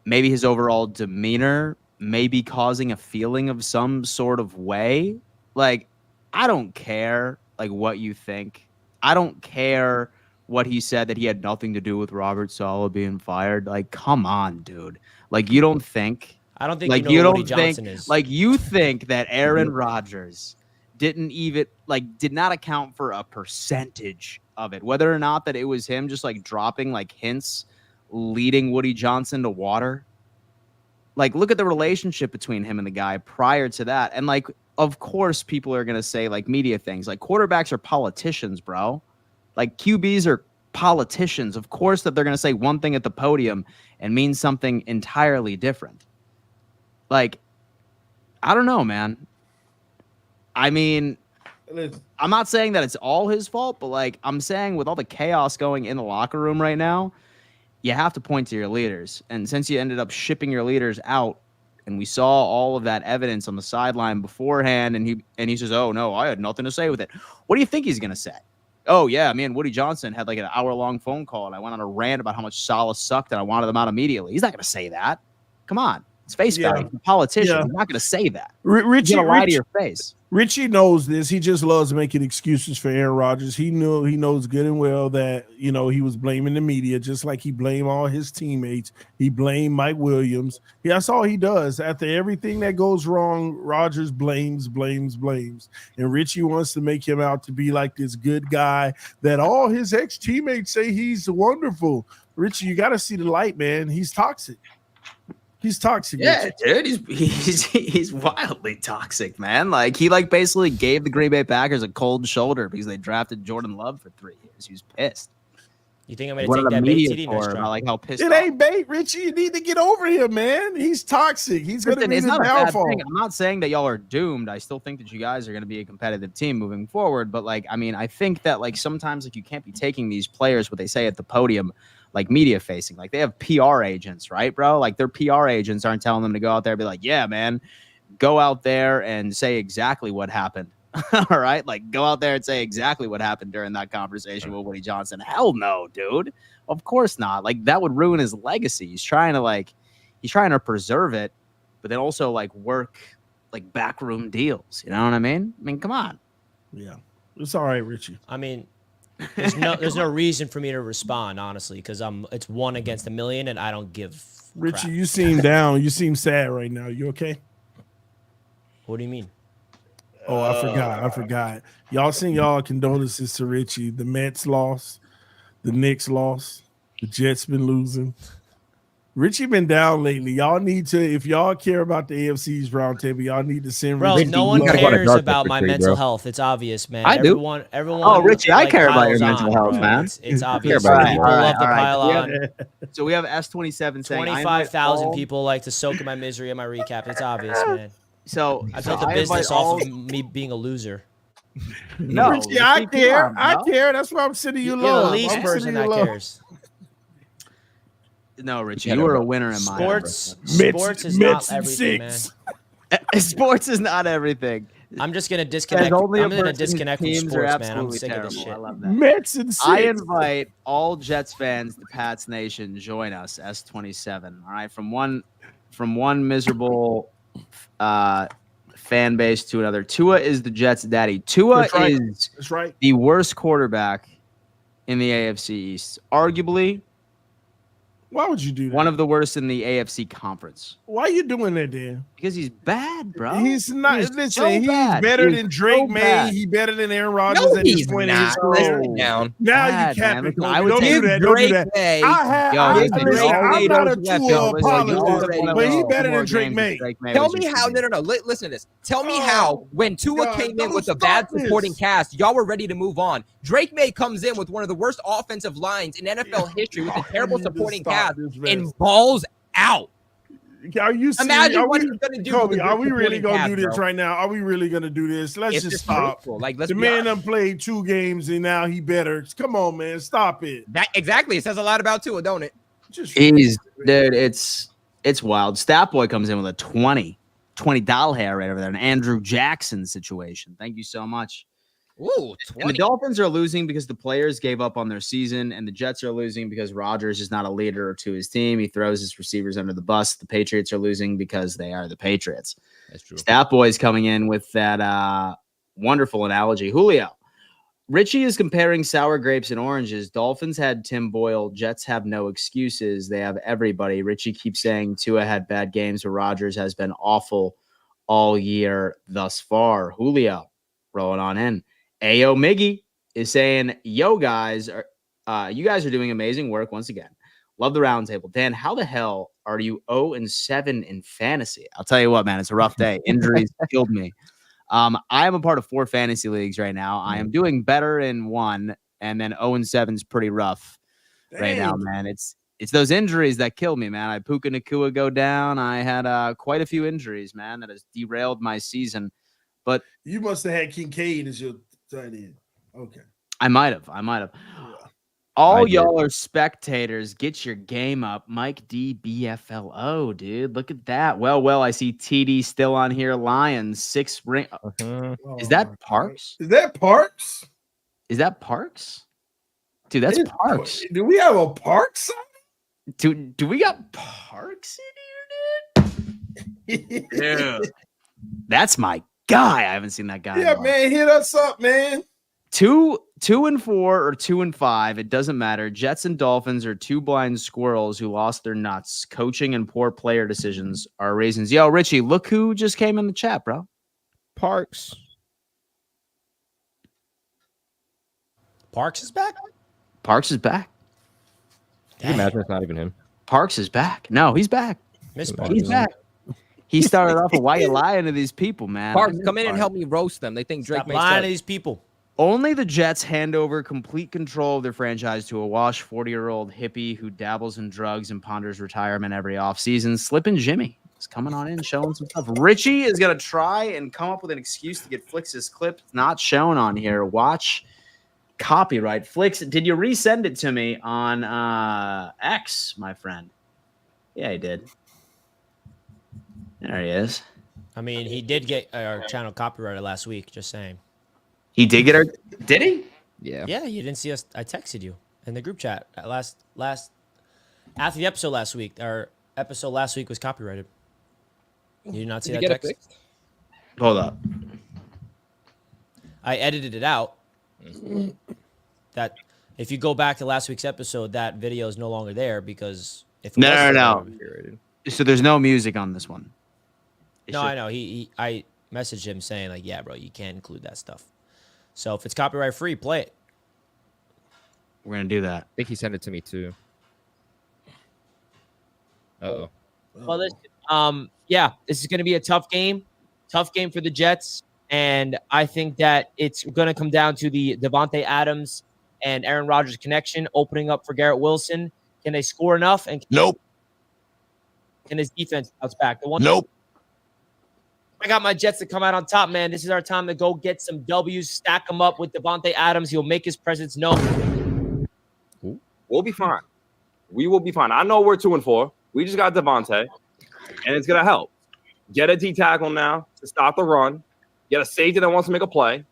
maybe his overall demeanor may be causing a feeling of some sort of way. Like, I don't care, like, what you think. I don't care what he said, that he had nothing to do with Robert Saleh being fired. Like, come on, dude. Like, you don't think. I don't think like, you know don't Woody Johnson is. Like, you think that Aaron Rodgers did not account for a percentage of it, whether or not that it was him just like dropping like hints, leading Woody Johnson to water. Like, look at the relationship between him and the guy prior to that. And like, of course, people are going to say like media things, like quarterbacks are politicians, bro. Like QBs are politicians. Of course that they're going to say one thing at the podium and mean something entirely different. Like, I don't know, man. I mean, I'm not saying that it's all his fault, but like I'm saying with all the chaos going in the locker room right now, you have to point to your leaders. And since you ended up shipping your leaders out and we saw all of that evidence on the sideline beforehand and he says, "Oh no, I had nothing to say with it." What do you think he's going to say? "Oh yeah, me and Woody Johnson had like an hour-long phone call and I went on a rant about how much Saleh sucked and I wanted them out immediately." He's not going to say that. Come on. It's face value. He's a politician. He's not going to say that. Richie, he's going to lie to your face. Richie knows this. He just loves making excuses for Aaron Rodgers. He knows good and well that, you know, he was blaming the media, just like he blamed all his teammates. He blamed Mike Williams. That's all he does. After everything that goes wrong, Rodgers blames. And Richie wants to make him out to be like this good guy that all his ex-teammates say he's wonderful. Richie, you got to see the light, man. He's toxic. He's toxic. Yeah, dude. He's wildly toxic, man. Like he like basically gave the Green Bay Packers a cold shoulder because they drafted Jordan Love for 3 years. He was pissed. You think I'm gonna take that bait, TD? Nice try. Like how pissed. It ain't bait, Richie. You need to get over him, man. He's toxic. He's gonna be the downfall. I'm not saying that y'all are doomed. I still think that you guys are gonna be a competitive team moving forward. But like, I mean, I think that like sometimes like you can't be taking these players what they say at the podium like media facing. Like they have PR agents, right, bro? Like their PR agents aren't telling them to go out there and be like, "Yeah, man, go out there and say exactly what happened." All right, like go out there and say exactly what happened during that conversation with Woody Johnson. Hell no, dude. Of course not. Like that would ruin his legacy. He's trying to preserve it, but then also like work like backroom deals. You know what I mean? I mean, come on. Yeah, it's all right, Richie. I mean, there's no reason for me to respond, honestly, because it's 1 against a million, and I don't give. Richie, crap. you seem down. You seem sad right now. You okay? What do you mean? Oh, I forgot. Y'all send y'all condolences to Richie. The Mets lost. The Knicks lost. The Jets been losing. Richie been down lately. Y'all need to, if y'all care about the AFC's roundtable, y'all need to send Bro, Richie. no one gotta go on a cares dark about horse my retreat, mental bro. health. It's obvious, man. I do. Everyone. Oh, Richie, I like, care about your piles mental on, health, bro. man. It's obvious. about it, People bro. love to pile So we on. have, so we have S27 saying 25,000 people like to soak in my misery in my recap. It's obvious, man. So I built a invite business all- off of me being a loser. No, Richie, I Richie, come care. on, I bro. care. That's why I'm sending you You're the love. least I'm person sending that you love. cares. No, Richie, Yeah, you were bro. a winner in my eyes. Sports is Mets not and everything, man. six. Sports is not everything. I'm just gonna disconnect. only I'm a gonna person whose disconnect from teams are sports, man. I'm absolutely sick of this terrible. shit. I love that. Mets and six. I invite all Jets fans, the Pats Nation, join us, S27. All right, from one miserable fan base to another. Tua is the Jets' daddy. Tua That's right. is That's right. the worst quarterback in the AFC East, arguably Why would you do that? one of the worst in the AFC Conference. Why are you doing that, Dan? Because he's bad, bro. He's not. He is Listen, so he's bad. better He is than Drake so May. bad. He's better than Aaron Rodgers No, at this he's point in his not. career. Listen down. Now Bad, you man. capping, Listen, Kobe. I would Don't take do that. Don't do Drake that. May. Listen, Listen, y'all I'm not a left, Tua yo. Listen, apologist, y'all already but know he two better more than Drake games May. if Drake May Tell was me your how. QB. No. Listen to this. Tell me Oh, how when Tua God, came in don't with a stop bad supporting this. cast, y'all were ready to move on. Drake May comes in with one of the worst offensive lines in NFL history with a terrible You need to supporting stop cast this mess. and balls out. Are you serious? Imagine Are what we, he's gonna do. Kobe, with a are good we really supporting gonna cast, do this bro. right now? Are we really gonna do this? Let's It's just stop. disgraceful. Like, let's The be man honest. done played 2 games and now he better. Come on, man, stop it. That exactly. It says a lot about Tua, don't it? Just He's dude, it's wild. Stat Boy comes in with a $20 hair right over there, an Andrew Jackson situation. Thank you so much. Ooh, And the 20. Dolphins are losing because the players gave up on their season, and the Jets are losing because Rodgers is not a leader to his team. He throws his receivers under the bus. The Patriots are losing because they are the Patriots. That's true. Stat Boy's coming in with that wonderful analogy. Julio. Richie is comparing sour grapes and oranges. Dolphins had Tim Boyle. Jets have no excuses. They have everybody. Richie keeps saying Tua had bad games, but Rodgers has been awful all year thus far. Julio, rolling on in. Ayo Miggy is saying, yo, guys, you guys are doing amazing work once again. Love the roundtable. Dan, how the hell are you 0-7 in fantasy? I'll tell you what, man, it's a rough day. Injuries killed me. I am a part of 4 fantasy leagues right now. I am doing better in 1, and then 0-7 is pretty rough right now, man. It's those injuries that kill me, man. I had Puka Nacua go down. I had quite a few injuries, man, that has derailed my season. But you must have had Kincaid as your tight end. Okay. I might have. Yeah. All y'all are spectators. Get your game up. Mike D BFLO, dude. Look at that. Well, I see TD still on here. Lions 6 ring. Is that Parks? Is that Parks? Is that Parks? Dude, that's Parks. Do we have a Parks? Do we got Parks in here, dude? Dude. That's my guy. I haven't seen that guy. Yeah, man, hit us up, man. 2-4 or 2-5, it doesn't matter. Jets and Dolphins are 2 blind squirrels who lost their nuts. Coaching and poor player decisions are reasons. Yo, Richie, look who just came in the chat, bro. Parks. Parks is back. Parks is back. Can you imagine it's not even him? Parks is back. No, he's back. Miss He's Parks. He's back. He started off with why you lying to these people, man. Parks, come in and help me roast them. They think Drake Stop may lying to start. these people. Only the Jets hand over complete control of their franchise to a washed 40-year-old hippie who dabbles in drugs and ponders retirement every offseason. Slippin' Jimmy is coming on in, showing some stuff. Richie is going to try and come up with an excuse to get Flix's clip. It's not shown on here. Watch copyright. Flix, did you resend it to me on X, my friend? Yeah, he did. There he is. I mean, he did get our channel copyrighted last week. Just saying. He did get her. Did he? Yeah. Yeah, you didn't see us. I texted you in the group chat last after the episode last week. Our episode last week was copyrighted. You did not see Did that you get it text? fixed? Hold up. I edited it out. That if you go back to last week's episode, that video is no longer there because if it was still No. there- So there's no music on this one. No, I know. I messaged him saying like, yeah, bro, you can't include that stuff. So if it's copyright free, play it. We're gonna do that. I think he sent it to me too. Uh-oh. Well, listen, yeah, this is going to be a tough game for the Jets, and I think that it's going to come down to the Devontae Adams and Aaron Rodgers connection opening up for Garrett Wilson. Can they score enough? And Nope. Can his defense bounce back? Nope. I got my Jets to come out on top, man. This is our time to go get some W's, stack them up with Devontae Adams. He'll make his presence known. We'll be fine. We will be fine. I know we're 2-4. We just got Devontae, and it's going to help. Get a D tackle now to stop the run. Get a safety that wants to make a play,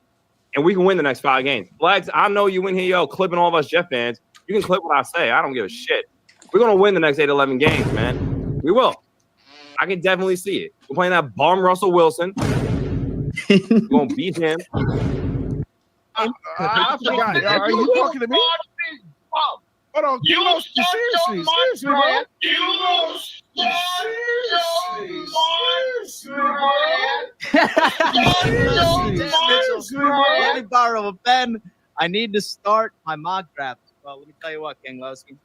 and we can win the next 5 games. Flags, I know you in here, clipping all of us Jet fans. You can clip what I say. I don't give a shit. We're going to win the next 8, 11 games, man. We will. I can definitely see it. We're playing that bum Russell Wilson. We're going to beat him. I forgot. Are you talking to me? Hold on. Seriously, bro. Let me borrow a pen. I need to start my mock draft. Well, let me tell you what, King Lowski.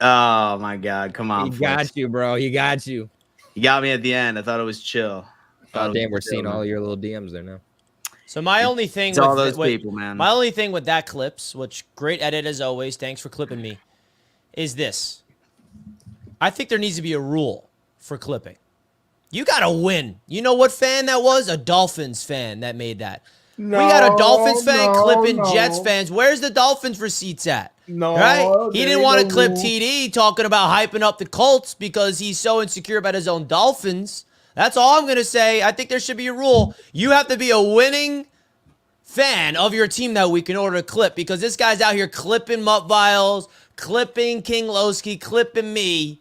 Oh my God! Come on, He got you, bro. He got you. You got me at the end. I thought it was chill. Oh, damn, we're seeing all your little DMs there now. So my only thing It's all those people, man. My only thing with that clips, which great edit as always, thanks for clipping me, is this. I think there needs to be a rule for clipping. You got to win. You know what fan that was? A Dolphins fan that made that. No, we got a Dolphins fan clipping no. Jets fans. Where's the Dolphins receipts at? No, Right? He there didn't ain't want to no clip rule. TD talking about hyping up the Colts because he's so insecure about his own Dolphins. That's all I'm going to say. I think there should be a rule. You have to be a winning fan of your team that week in order to clip, because this guy's out here clipping Mutt Viles, clipping King Lowski, clipping me.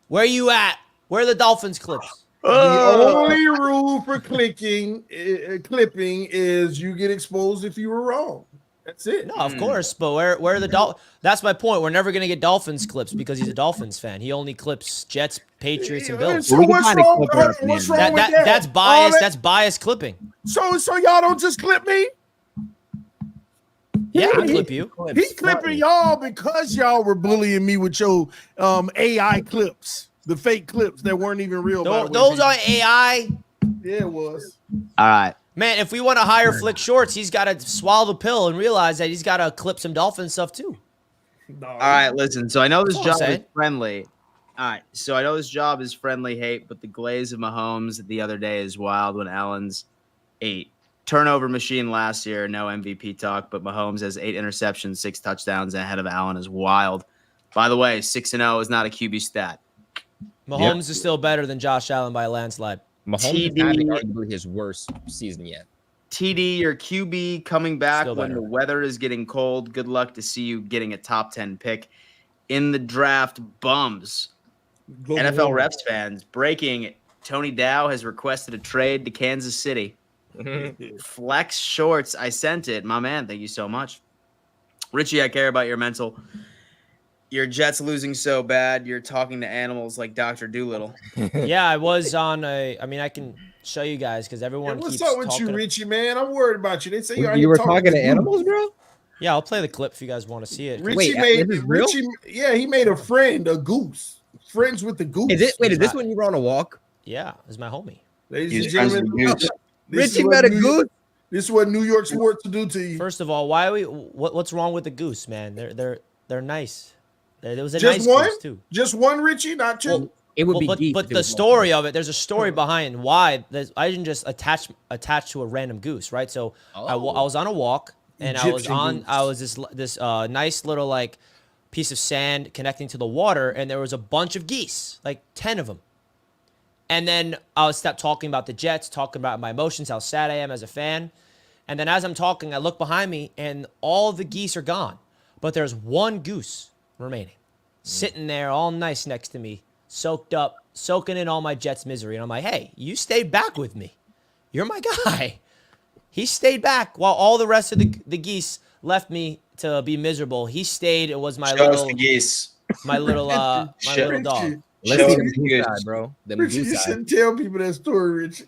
Where you at? Where are the Dolphins clips? The only rule for clipping is you get exposed if you were wrong. That's it. No, of course, but where are the Dolphins? That's my point. We're never going to get Dolphins clips because he's a Dolphins fan. He only clips Jets, Patriots, and Bills. So what's wrong with that? That's biased. That's biased clipping. So y'all don't just clip me? Yeah, I clip you. He clipping y'all because y'all were bullying me with your AI clips, the fake clips that weren't even real. Those are AI. Yeah, it was. All right. Man, if we want to hire Flick Shorts, he's got to swallow the pill and realize that he's got to clip some Dolphin stuff too. No. All right, listen. So I know this That's all I'm job is saying. friendly. All right. So I know this job is friendly hate, but the glaze of Mahomes the other day is wild when Allen's 8 turnover machine last year. No MVP talk, but Mahomes has 8 interceptions, 6 touchdowns ahead of Allen is wild. By the way, 6-0 is not a QB stat. Mahomes is still better than Josh Allen by a landslide. Mahomes is having arguably his worst season yet. TD, your QB coming back Still when better. the weather is getting cold. Good luck to see you getting a top 10 pick in the draft. Bums. NFL Reps fans, breaking. Tony Dow has requested a trade to Kansas City. Flex Shorts, I sent it. My man, thank you so much. Richie, I care about your mental. Your Jets losing so bad, you're talking to animals like Dr. Doolittle. Yeah, I was on I can show you guys because everyone What's keeps up with talking. you, Richie, man? I'm worried about you. They say You were talking to animals, bro? Yeah, I'll play the clip if you guys want to see it. Richie Wait, this is real? he made a friend, a goose. Friends with the goose. Is this when you were on a walk? Yeah, this is my homie. Ladies and gentlemen, Richie met a goose? This is what New York sports will do to you. First of all, what's wrong with the goose, man? They're nice. There was a Just nice one? goose too. Just one, Richie, not two. Well, It would be but geek but if it the was story of it, there's a story behind why I didn't just attach to a random goose, right? So I was on a walk and Egyptian I was this nice little like piece of sand connecting to the water, and there was a bunch of geese, like 10 of them. And then I was talking about the Jets, talking about my emotions, how sad I am as a fan. And then as I'm talking, I look behind me and all the geese are gone, but there's one goose remaining, sitting there all nice next to me, soaking in all my Jets misery. And I'm like, hey, you stayed back with me. You're my guy. He stayed back while all the rest of the geese left me to be miserable. He stayed. It was my little geese. my little dog. Let's see them goose side, bro. Them Richie, you goose side. shouldn't tell people that story, Richie.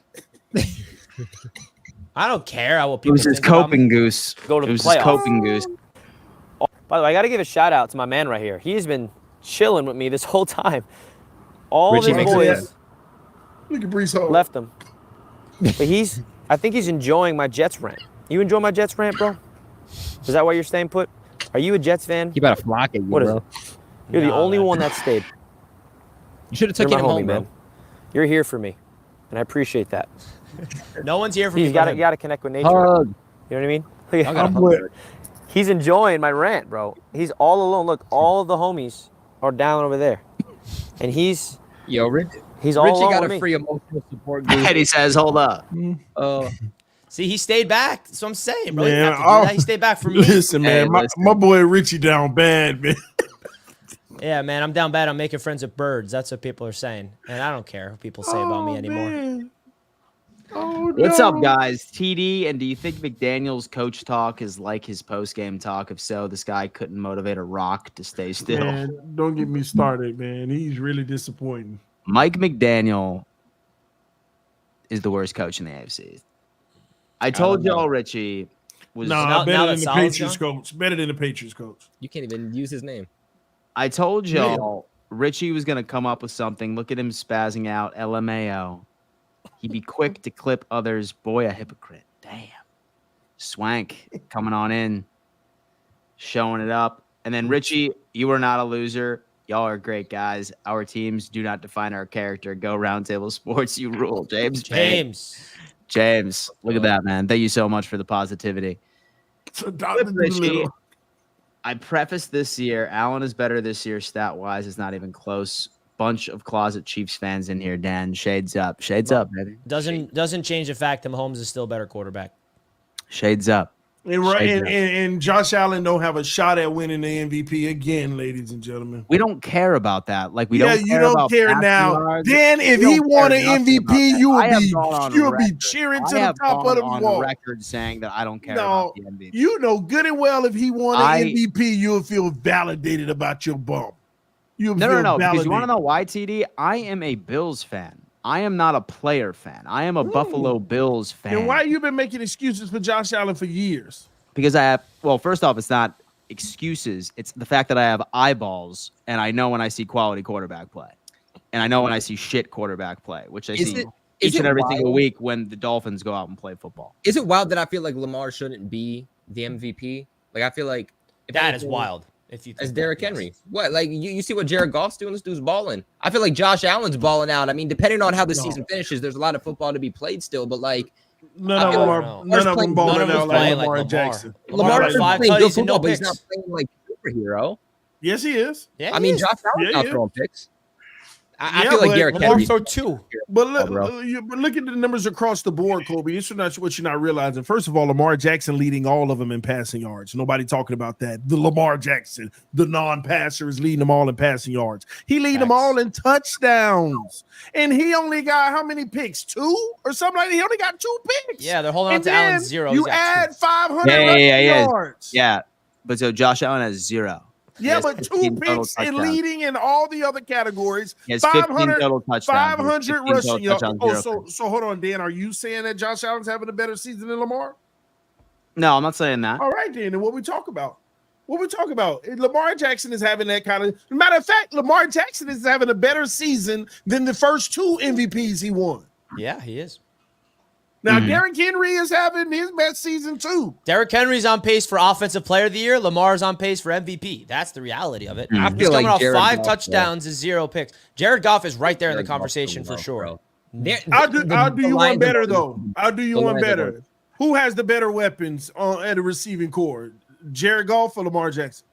I don't care what It people was his think about me. coping goose. Go to It the was his playoffs. coping goose. By the way, I got to give a shout out to my man right here. He's been chilling with me this whole time. All Richie of his makes boys Look at Brees Hall. left him. But I think he's enjoying my Jets rant. You enjoy my Jets rant, bro? Is that why you're staying put? Are you a Jets fan? He about to flock at you, What is bro. it? You're the Nah, only man. one that stayed. You should have You're taken my him homie, home, man. bro. You're here for me, and I appreciate that. No one's here for You me. got but to connect with nature. Hug. You know what I mean? I got a I'm hug. with. He's enjoying my rant, bro. He's all alone. Look, all of the homies are down over there, and he's Yo, all Richie alone got with a me. free emotional support group. Eddie says, "Hold up." See, he stayed back. That's what I'm saying, bro. He Man, didn't have to do that. He stayed back for me. Listen, man, Hey, my boy Richie down bad, man. Yeah, man, I'm down bad. I'm making friends with birds. That's what people are saying. And I don't care what people say about me anymore. Man. Oh, What's no. up, guys? TD, and do you think McDaniel's coach talk is like his post-game talk? If so, this guy couldn't motivate a rock to stay still. Man, don't get me started, man. He's really disappointing. Mike McDaniel is the worst coach in the AFC. I told y'all Richie was. Nah, now better that than the Salah's Patriots coach. Better than the Patriots coach. You can't even use his name. I told y'all Richie was gonna come up with something. Look at him spazzing out. LMAO. He'd be quick to clip others. Boy, a hypocrite. Damn. Swank coming on in, showing it up. And then Richie, you are not a loser. Y'all are great guys. Our teams do not define our character. Go Roundtable Sports. You rule. James. James. Look at that, man. Thank you so much for the positivity. So Dr. Richie, Doolittle. I prefaced this year. Allen is better this year stat-wise. It's not even close. Bunch of closet Chiefs fans in here, Dan. Shades up. Shades up, baby. Doesn't change the fact that Mahomes is still a better quarterback. Shades up. And Josh Allen don't have a shot at winning the MVP again, ladies and gentlemen. We don't care about that. Like we Yeah, don't. you care don't about care passing now. yards. Then if We he don't won care an nothing about MVP, that. you I have would gone on be record. cheering I to the have top gone of the on wall. record saying that I don't care No, about the MVP. you know good and well if he won an MVP, you'll feel validated about your bump. No. Because you want to know why, TD? I am a Bills fan. I am not a player fan. I am a Buffalo Bills fan. And why you been making excuses for Josh Allen for years? Because I have, well, first off, it's not excuses. It's the fact that I have eyeballs and I know when I see quality quarterback play. And I know when I see shit quarterback play, which I see each and every single week when the Dolphins go out and play football. Is it wild that I feel like Lamar shouldn't be the MVP? Like, I feel like That is wild. If you as think Derrick that, yes. Henry. What? Like, you see what Jared Goff's doing? This dude's balling. I feel like Josh Allen's balling out. I mean, depending on how the season finishes, there's a lot of football to be played still, but like, None of them balling out like Lamar Jackson. Lamar's five playing good tutties and no football, but he's picks. not playing like a superhero. Yes, he is. Yeah, I mean, he is. Josh Allen's Yeah, not he throwing picks. I Yeah, feel like but Derrick Lamar Henry. throw two. But bro. look at the numbers across the board, Kobe. It's not what you're not realizing. First of all, Lamar Jackson leading all of them in passing yards. Nobody talking about that. The Lamar Jackson, the non-passer, is leading them all in passing yards. He leading them all in touchdowns. And he only got how many picks? 2 or something like that? He only got 2 picks. Yeah, they're holding on And to then Allen's 0. You He's got add 500 Yeah, rushing yeah. yards. Yeah. But so Josh Allen has 0. He Yeah, has but 15 2 total picks and touchdowns. leading in all the other categories. He has 15 500 total touchdowns. 500 rushing yards. Oh, 0 so hold on, Dan. Are you saying that Josh Allen's having a better season than Lamar? No, I'm not saying that. All right, then. And what we talk about? Lamar Jackson is having that kind of. Matter of fact, Lamar Jackson is having a better season than the first 2 MVPs he won. Yeah, he is. Now, Derrick Henry is having his best season too. Derrick Henry's on pace for Offensive Player of the Year. Lamar's on pace for MVP. That's the reality of it. I He's feel coming like off Jared 5 Goff, touchdowns and 0 picks. Jared Goff is right there in the Jared Goff's conversation so for sure. bro. I'll do you one better though. I'll do you The one Lions are better. good. Who has the better weapons at the receiving core? Jared Goff or Lamar Jackson?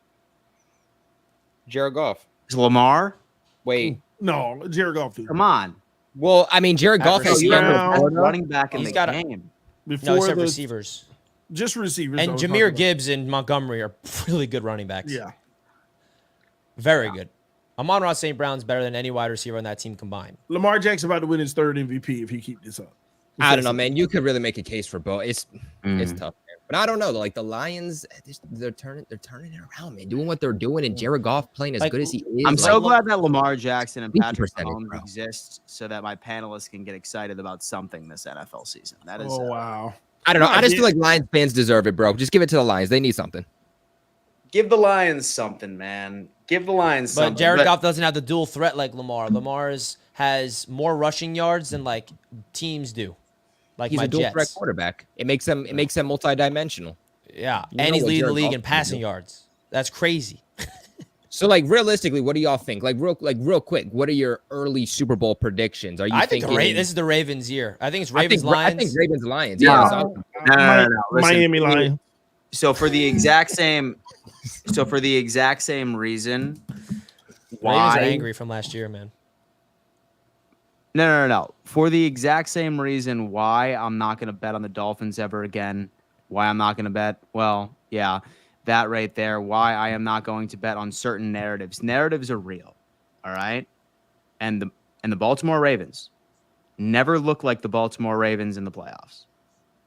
Jared Goff. Is Lamar? Wait. No, Jared Goff. Dude. Come on. Well, I mean, Jared Goff has First round. running back in He's the got game. No, Before he said the receivers. just receivers. And I was Jameer talking about. Gibbs and Montgomery are really good running backs. Yeah. Very good. Amon-Ra St. Brown's better than any wide receiver on that team combined. Lamar Jackson about to win his 3rd MVP if he keep this up. I don't know, man. You could really make a case for both. It's tough, man. But I don't know. Like the Lions, they're turning it around, man. Doing what they're doing, and Jared Goff playing as Like, good as he is. I'm like, so glad that Lamar Jackson and Patrick 50%, Mahomes bro. exist so that my panelists can get excited about something this NFL season. That is Oh wow. I don't know. No, I just yeah. feel like Lions fans deserve it, bro. Just give it to the Lions. They need something. give the Lions something, man. Give the Lions But something. Jared Goff doesn't have the dual threat like Lamar. Has more rushing yards than like teams do. Like He's my a dual threat Jets. quarterback. It makes them multidimensional. Yeah, You and know he's what leading the Jared league Goff in can passing do. yards. That's crazy. So, like, realistically, what do y'all think? Real quick, what are your early Super Bowl predictions? Are you I think thinking this is the Ravens' year. I think it's I Ravens think Lions. Ravens Lions. No. Yeah, so No. Listen, Miami Lions. So for the exact same reason, Ravens why? are angry from last year, man. No. For the exact same reason why I'm not going to bet on the Dolphins ever again. Why I'm not going to bet? Well, yeah, that right there. Why I am not going to bet on certain narratives. Narratives are real, all right? And the Baltimore Ravens never look like the Baltimore Ravens in the playoffs.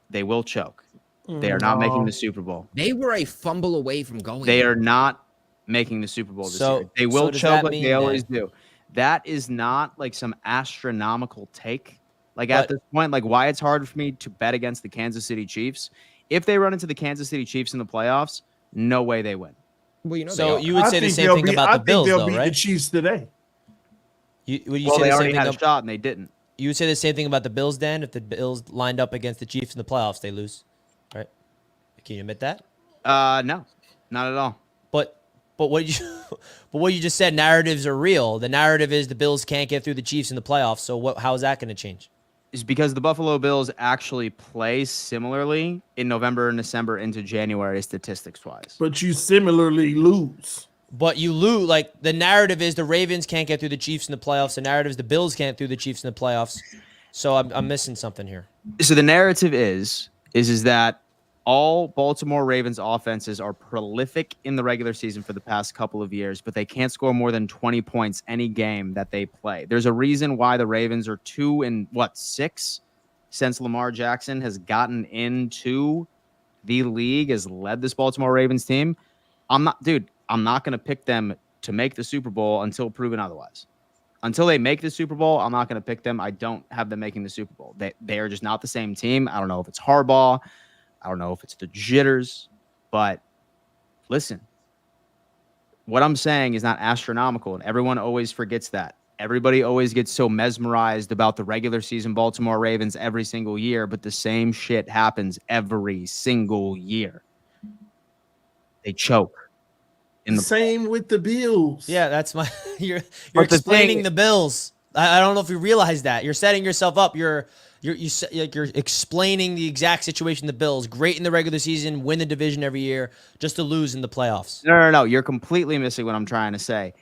They will choke. They are not making the Super Bowl. they were a fumble away from going. They are not making the Super Bowl this So- year. They so will does choke that like mean they always that- do. That is not like some astronomical take. Like But- at this point, like why it's hard for me to bet against the Kansas City Chiefs. If they run into the Kansas City Chiefs in the playoffs, no way they win. Well, you know, So they you would say the same thing about the Bills, they'll though, beat right? the Chiefs today. Would you Well, say they the already same had thing? a shot and they didn't. You would say the same thing about the Bills, Dan? If the Bills lined up against the Chiefs in the playoffs, they lose, right? Can you admit that? No, not at all. But what you just said, narratives are real. The narrative is the Bills can't get through the Chiefs in the playoffs. So how is that going to change? Is because the Buffalo Bills actually play similarly in November and December into January statistics wise. But you similarly lose. But you lose. Like the narrative is the Ravens can't get through the Chiefs in the playoffs. The narrative is the Bills can't through the Chiefs in the playoffs. So I'm missing something here. So the narrative is that all Baltimore Ravens offenses are prolific in the regular season for the past couple of years, but they can't score more than 20 points any game that they play. There's a reason why the Ravens are 2-6 since Lamar Jackson has gotten into the league, has led this Baltimore Ravens team. I'm not going to pick them to make the Super Bowl until proven otherwise. Until they make the Super Bowl, I'm not going to pick them. I don't have them making the Super Bowl. They are just not the same team. I don't know if it's Harbaugh. I don't know if it's the jitters, but listen, what I'm saying is not astronomical, and everyone always forgets that. Everybody always gets so mesmerized about the regular season Baltimore Ravens every single year, but the same shit happens every single year. They choke. Same with the Bills. Yeah, that's my. You're But the explaining thing- the Bills. I don't know if you realize that. You're setting yourself up. You're explaining the exact situation. The Bills, great in the regular season, win the division every year, just to lose in the playoffs. No. You're completely missing what I'm trying to say.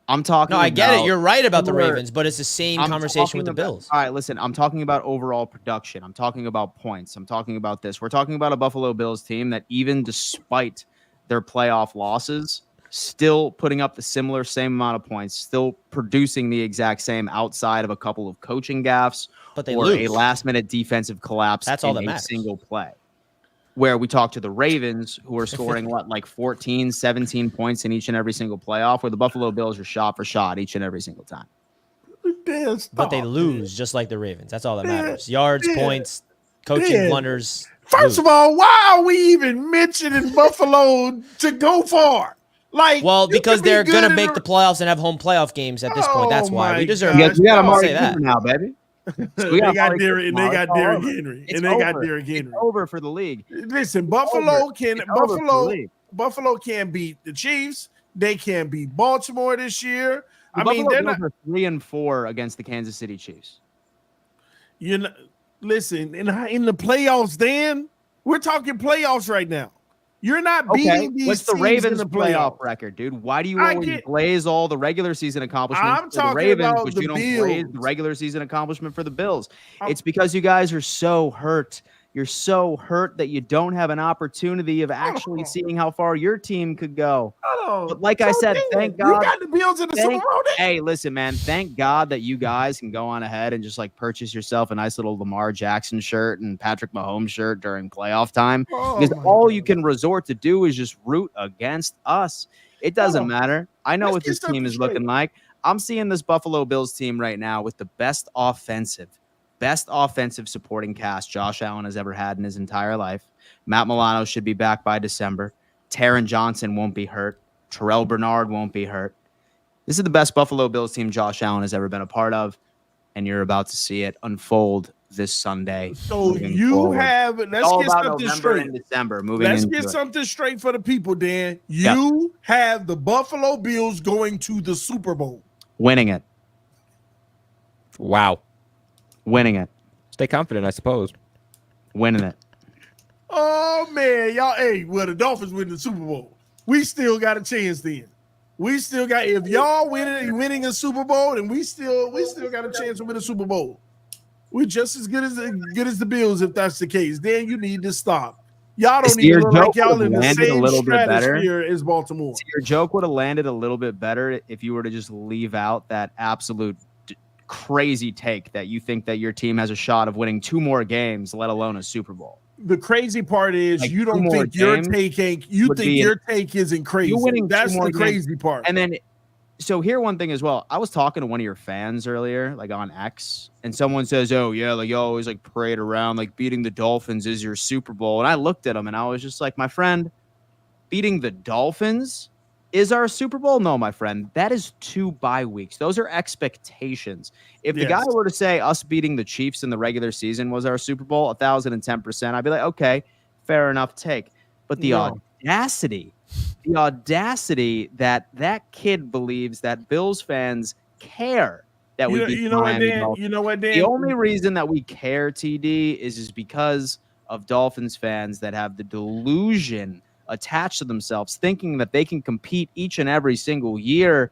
I'm talking. No, I get it. about- You're right about the similar- Ravens, but it's the same I'm conversation talking with the about- Bills. All right, listen, I'm talking about overall production. I'm talking about points. I'm talking about this. We're talking about a Buffalo Bills team that even despite their playoff losses, still putting up the same amount of points, still producing the exact same outside of a couple of coaching gaffes But they or lose. a last-minute defensive collapse That's all in that a matters. single play. Where we talk to the Ravens, who are scoring, 14, 17 points in each and every single playoff, where the Buffalo Bills are shot for shot each and every single time. Dan, But they stop, lose man. just like the Ravens. That's all that Yeah, matters. Yards, yeah, points, coaching yeah. blunders. First of all, why are we even mentioning Buffalo to go far? Like, Well, you because could be they're good going to in make the playoffs and have home playoff games at this point. That's Oh why. my We deserve gosh. it. We got I'll Amari say that. Cooper now, baby. They got Amari Derrick, Cooper and they now. got It's all Derrick over. Henry, It's and they got over. Derrick Henry. It's over for the league. Listen, Buffalo can It's over for the league. Buffalo can't beat the Chiefs. They can't beat Baltimore this year. The I mean, Buffalo they're Bills not. are 3-4 against the Kansas City Chiefs. You know, listen, in the playoffs, Dan, we're talking playoffs right now. You're not beating these what's the teams Ravens in the playoff playoffs. record, dude? Why do you I always get- blaze all the regular season accomplishments I'm for the talking Ravens, about but the you don't blaze the Bills. regular season accomplishment for the Bills? I'm- It's because you guys are so hurt. You're so hurt that you don't have an opportunity of actually Oh. seeing how far your team could go. Oh, But like I said, Dan, thank you God- got the Bills in the Super Thank- Bowl. Dan? Hey, listen, man. Thank God that you guys can go on ahead and just purchase yourself a nice little Lamar Jackson shirt and Patrick Mahomes shirt during playoff time. Oh, Because my all God. you can resort to do is just root against us. It doesn't on. matter. I know Let's what get this team something is looking straight. like. I'm seeing this Buffalo Bills team right now with the best offensive supporting cast Josh Allen has ever had in his entire life. Matt Milano should be back by December. Taron Johnson won't be hurt. Terrell Bernard won't be hurt. This is the best Buffalo Bills team Josh Allen has ever been a part of, and you're about to see it unfold this Sunday. So you have, let's all get about something November straight. and December. Moving Let's into get it. something straight for the people, Dan. You have the Buffalo Bills going to the Super Bowl. Winning it. Wow. Winning it. Stay confident, I suppose. Winning it. Oh man, y'all. Hey, well, the Dolphins win the Super Bowl. We still got a chance then. We still got, if y'all winning a Super Bowl, then we still got a chance to win a Super Bowl. We're just as good as the Bills if that's the case. Then you need to stop. Y'all don't even look like y'all in the same stratosphere as Baltimore. Your joke would have landed a little bit better if you were to just leave out that absolute crazy take that you think that your team has a shot of winning 2 more games, let alone a Super Bowl. The crazy part is Like you don't think your take isn't crazy. You're winning That's 2 more the crazy games. part. And then, so here one thing as well. I was talking to one of your fans earlier, like on X, and someone says, "Oh yeah, like you always like parade around like beating the Dolphins is your Super Bowl." And I looked at him and I was just like, "My friend, beating the Dolphins is our Super Bowl? No, my friend, that is 2 bye weeks. Those are expectations. If the guy were to say us beating the Chiefs in the regular season was our Super Bowl, 1,010%, I'd be like, okay, fair enough take. But the audacity that that kid believes that Bills fans care that we beat you know what, Dan? The only reason that we care, TD, is because of Dolphins fans that have the delusion attached to themselves, thinking that they can compete each and every single year.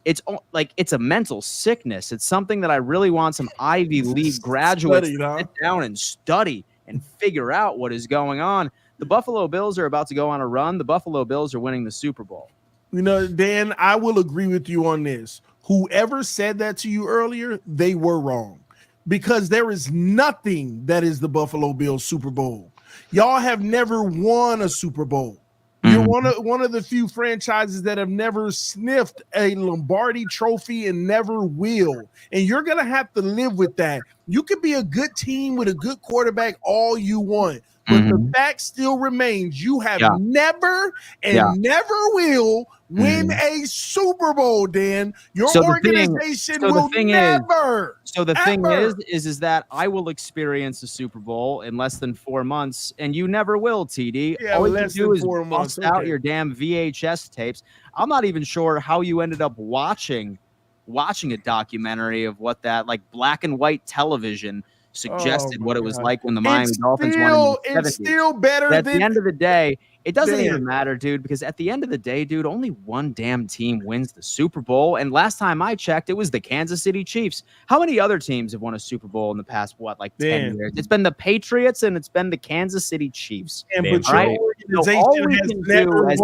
It's like it's a mental sickness. It's something that I really want some Ivy League graduates to sit down and study and figure out what is going on. The Buffalo Bills are about to go on a run. The Buffalo Bills are winning the Super Bowl. You know, Dan, I will agree with you on this. Whoever said that to you earlier, they were wrong, because there is nothing that is the Buffalo Bills Super Bowl. Y'all have never won a Super Bowl. You're one of the few franchises that have never sniffed a Lombardi trophy and never will. And you're going to have to live with that. You could be a good team with a good quarterback all you want. But the fact still remains, you have never and never will win a Super Bowl, Dan. Your organization will never. So the thing is that I will experience a Super Bowl in less than 4 months, and you never will, TD. Yeah, all you less do than is 4 months. bust out your damn VHS tapes. I'm not even sure how you ended up watching a documentary of what that, like, black and white television suggested what it was like when the Miami Dolphins won. It's still better than. At the end of the day, it doesn't even matter, dude, because at the end of the day, dude, only one damn team wins the Super Bowl. And last time I checked, it was the Kansas City Chiefs. How many other teams have won a Super Bowl in the past, 10 years? It's been the Patriots and it's been the Kansas City Chiefs. Right? So all we can do as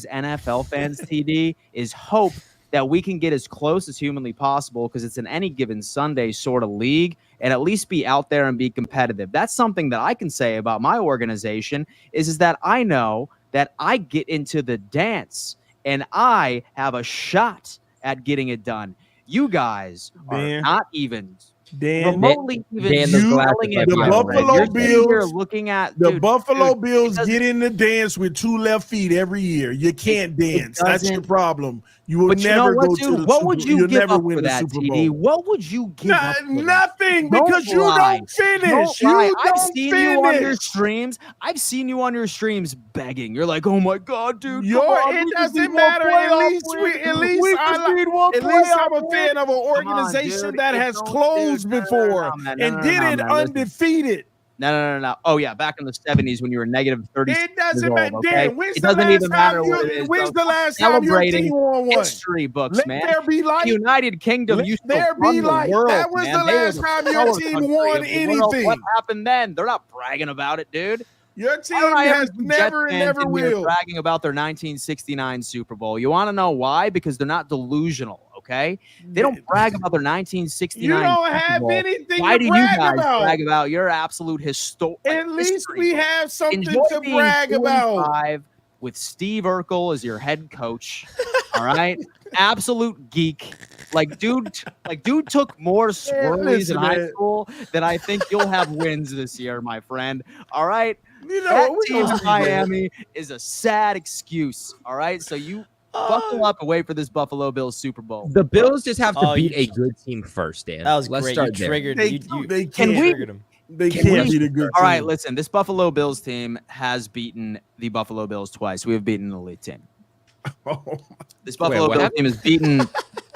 NFL fans, TD, is hope that we can get as close as humanly possible, because it's an any given Sunday sort of league, and at least be out there and be competitive. That's something that I can say about my organization is that I know that I get into the dance and I have a shot at getting it done. You guys are not even remotely even smelling it. The Buffalo Bills looking at the Buffalo Bills get in the dance with 2 left feet every year. You can't dance. That's your problem. You will never go to the What would you give up for that, Super TD? Bowl. What would you give up for nothing, because you don't finish. I've seen you on your streams. I've seen you on your streams begging. You're like, oh my god, dude. It doesn't matter. At least I'm a fan of an organization that has closed before and did it undefeated. No. Oh, yeah, back in the 70s when you were negative 30. It doesn't matter. Okay? It doesn't even matter what it is. When's the last time your team won one? History books, man. There be light. The United Kingdom used to there run be light. the world, That was man. the last time your team won anything. What happened then? They're not bragging about it, dude. Your team has never and never will. Bragging about their 1969 Super Bowl. You want to know why? Because they're not delusional. Okay, they don't brag about their 1969. You don't have anything Why to do brag you guys about? brag about your absolute historic? At least we have something Enjoy to being brag about. 2-5 with Steve Urkel as your head coach. All right, absolute geek. Dude took more swirlies in high school than I think you'll have wins this year, my friend. All right. You know, That we team gonna in see, man. Miami is a sad excuse. All right, so you buckle up and wait for this Buffalo Bills Super Bowl. The Bills just have to Oh, beat you- a good team first, Dan. That was Let's great. start You there. triggered. They, you they Can can't. we- triggered him. They Can can't we- beat a good All right, team. listen. This Buffalo Bills team has beaten the Buffalo Bills twice. We have beaten an elite team. This Buffalo what Bills happened? team has beaten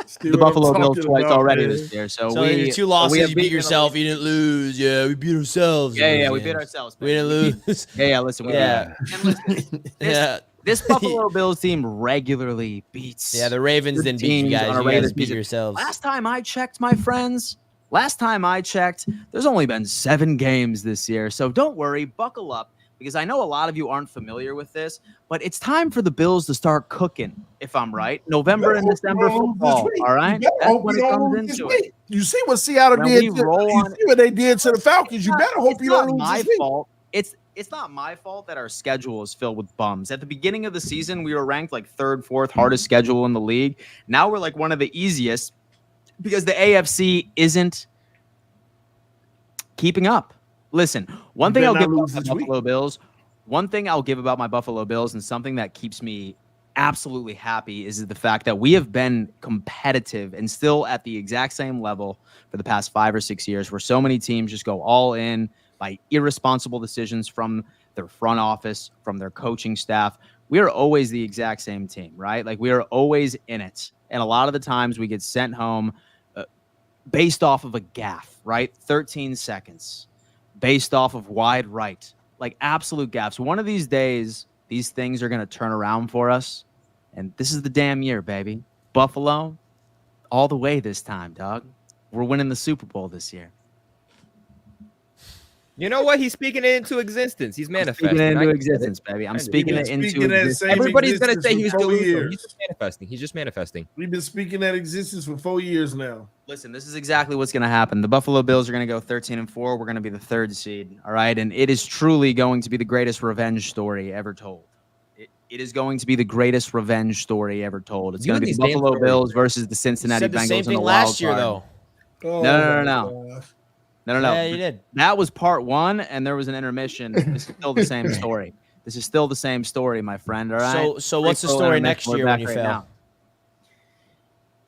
Still the what I'm Buffalo Bills talking twice about, already man. this year. So, So we your two losses, we have you beat beaten an yourself. elite- You didn't lose. Yeah, we beat ourselves. Yeah, we beat ourselves. We didn't lose. Yeah, listen. We Yeah. beat. And listen, Yeah. this Buffalo Bills team regularly beats. Yeah, the Ravens good didn't beat you teams guys. on a You regular guys beat season. yourselves. Last time I checked, my friends, there's only been 7 games this year. So don't worry, buckle up, because I know a lot of you aren't familiar with this, but it's time for the Bills to start cooking, if I'm right. November and December football, all right? That's when it comes into it. You see what Seattle When did? we roll You on- see what they did to the Falcons. You better hope It's you not don't lose my this week. fault. It's not my fault that our schedule is filled with bums. At the beginning of the season, we were ranked like 3rd, 4th hardest schedule in the league. Now we're like one of the easiest because the AFC isn't keeping up. Listen, one thing better I'll not give about lose my this week. Buffalo Bills, one thing I'll give about my Buffalo Bills, and something that keeps me absolutely happy is the fact that we have been competitive and still at the exact same level for the past 5 or 6 years, where so many teams just go all in by irresponsible decisions from their front office, from their coaching staff. We are always the exact same team, right? Like, we are always in it. And a lot of the times we get sent home based off of a gaffe, right? 13 seconds based off of wide right, like absolute gaffes. One of these days, these things are going to turn around for us. And this is the damn year, baby. Buffalo, all the way this time, dog. We're winning the Super Bowl this year. You know what? He's speaking it into existence. He's manifesting. Speaking it I into get existence, baby. I'm I get it. speaking We've it been into speaking that existence. same Everybody's gonna existence say he's for 4 delusional. years. He's just manifesting. He's just manifesting. We've been speaking that existence for 4 years now. Listen, this is exactly what's going to happen. The Buffalo Bills are going to go 13-4. We're going to be the 3rd seed, all right? And it is truly going to be the greatest revenge story ever told. It is going to be the greatest revenge story ever told. It's You going to and be the these damn Buffalo stories. Bills versus the You Cincinnati said the Bengals same in the thing wild last year, card. though. Oh, No. my gosh. No. Yeah, you did. That was part 1, and there was an intermission. This is still the same story. This is still the same story, my friend, all right? So what's the Brief little story intermission. next We're year when back you right fail? now.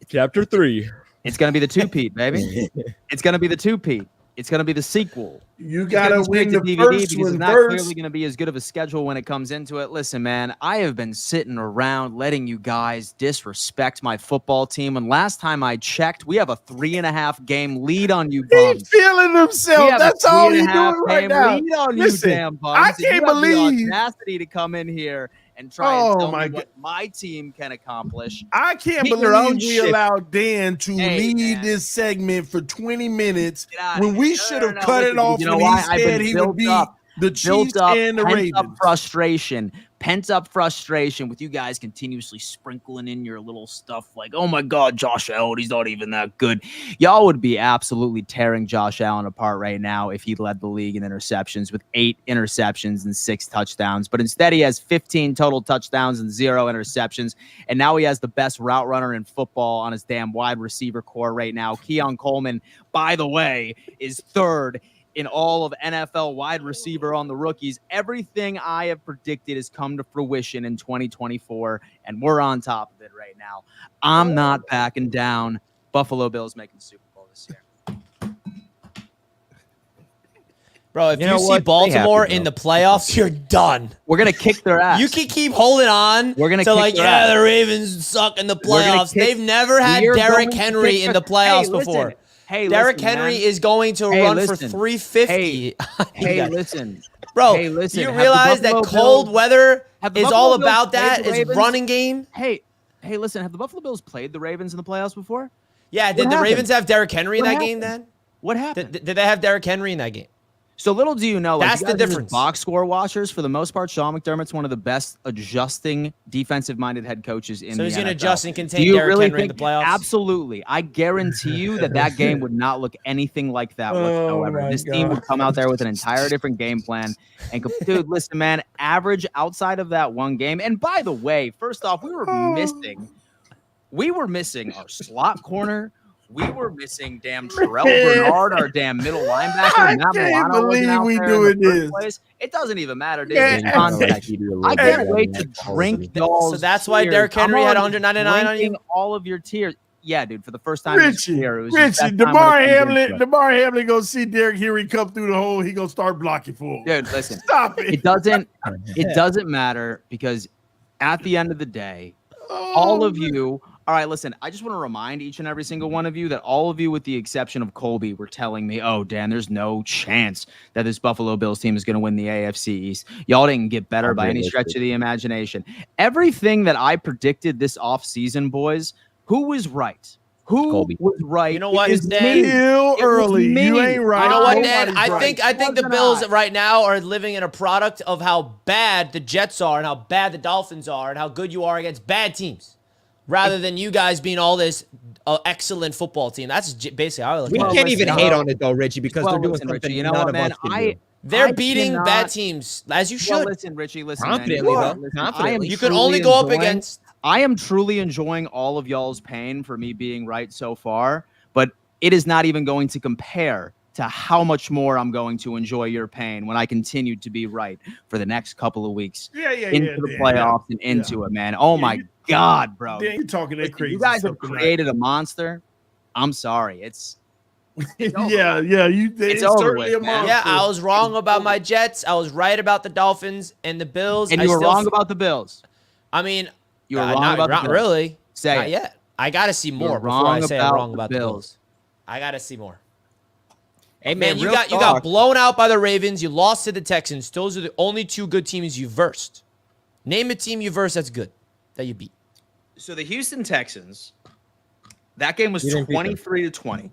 Chapter 3. It's going to be the 2-peat, baby. It's going to be the 2-peat. It's going to be the sequel. You It's gonna gotta be straight win to the DVD first because one it's not first. clearly going to be as good of a schedule when it comes into it. Listen, man, I have been sitting around letting you guys disrespect my football team. And last time I checked, we have a 3.5 game lead on you bums. He's feeling We himself. have That's a all he's 3.5 doing right game now. lead on Listen, you damn bums. I And you can't have believe- the audacity to come in here and try Oh, and tell my me what my team can accomplish. I can't Get your own believe we shit. allowed Dan to Hey, lead man. this segment for 20 minutes Get outta when here. we No, should no, have no, cut listen, it off you know when why? he I've said been he built would beat up. the Built Chiefs up, and the pent up Ravens. frustration, pent up frustration with you guys continuously sprinkling in your little stuff like, oh my God, Josh Allen, he's not even that good. Y'all would be absolutely tearing Josh Allen apart right now if he led the league in interceptions with 8 interceptions and 6 touchdowns. But instead, he has 15 total touchdowns and 0 interceptions. And now he has the best route runner in football on his damn wide receiver core right now. Keon Coleman, by the way, is 3rd in all of NFL wide receiver on the rookies. Everything I have predicted has come to fruition in 2024, and we're on top of it right now. I'm not backing down. Buffalo Bills making the Super Bowl this year. Bro, if You you, know see what? Stay Baltimore happy, in bro. the playoffs, you're done. We're going to kick their ass. You can keep holding on We're gonna to kick like, their yeah, ass. the Ravens suck in the We're gonna playoffs. kick- They've never had We are Derrick going to Henry kick in their- the playoffs Hey, before. listen. Hey, Derrick listen, Henry man. is going to Hey, run listen. for 350. Hey, Yeah. listen. Bro, Hey, listen. you Have the realize that Buffalo cold Bills- weather have the is Buffalo all Bills about played that? the Is Ravens? running game? Hey, listen. Have the Buffalo Bills played the Ravens in the playoffs before? Yeah, did the happened? Ravens have Derrick Henry in What that game happened? then? What happened? Did they have Derrick Henry in that game? So little do you know, like, That's you the guys are just difference. box score watchers. For the most part, Sean McDermott's one of the best adjusting defensive-minded head coaches in So the he's going to NFL. adjust and Do contain you Derrick really Henry in think? the playoffs? Absolutely. I guarantee you that game would not look anything like that whatsoever. my This team would come out there with an entire different game plan. And dude, listen, man, average outside of that one game. And by the way, first off, we were missing our slot corner. We were missing damn Terrell Bernard, our damn middle linebacker. I Matt can't Milano wasn't believe out we there doing in the first this. place. It doesn't even matter, dude. Yeah. It's context. I can't wait to drink y'all's So that's why tears. Derrick Henry I'm had already 199 on you? drinking all of your tears. Yeah, dude, for the first time in his career, it was his Richie, best time when it comes into it. DeMar Hamlin gonna see Derrick Henry come through the hole. He gonna start blocking for him. Dude, listen. Stop it. It doesn't matter because at the end of the day, all of you. All right, listen, I just want to remind each and every single one of you that all of you, with the exception of Colby, were telling me, oh, Dan, there's no chance that this Buffalo Bills team is going to win the AFC East. Y'all didn't get better by any stretch of the imagination. Everything that I predicted this offseason, boys, who was right? Who was right? You know what, It's Dan? still early. You ain't right. You know what, Nobody's Dan? I right. think the Bills right now are living in a product of how bad the Jets are and how bad the Dolphins are and how good you are against bad teams, rather than you guys being all this excellent football team. That's basically how I look We at it. can't even hate on it though, Richie, because they're doing listen, something Richie, you know none what, of man? us can do. They're beating bad teams, as you should. Well, listen, Richie, listen, Confidently, man. though. Listen, Confidently. You can only go up against. I am truly enjoying all of y'all's pain for me being right so far, but it is not even going to compare to how much more I'm going to enjoy your pain when I continue to be right for the next couple of weeks into the playoffs and into it, man. Oh my God, bro. Dan, you talking that Listen, crazy. you guys have stuff tonight. created a monster. I'm sorry. It's yeah. It's over certainly with, a man. monster. Yeah, I was wrong about my Jets. I was right about the Dolphins and the Bills. and you were wrong about the Bills. I mean, You were wrong not, about the not Bills. really. Say Not it. yet. I got to see You more were before I wrong say I'm wrong the about the Bills. I got to see more. Hey Man, man, you real got blown out by the Ravens. You lost to the Texans. Those are the only two good teams you versed. Name a team you versed that's good that you beat. So the Houston Texans, that game was You didn't beat them. 23-20.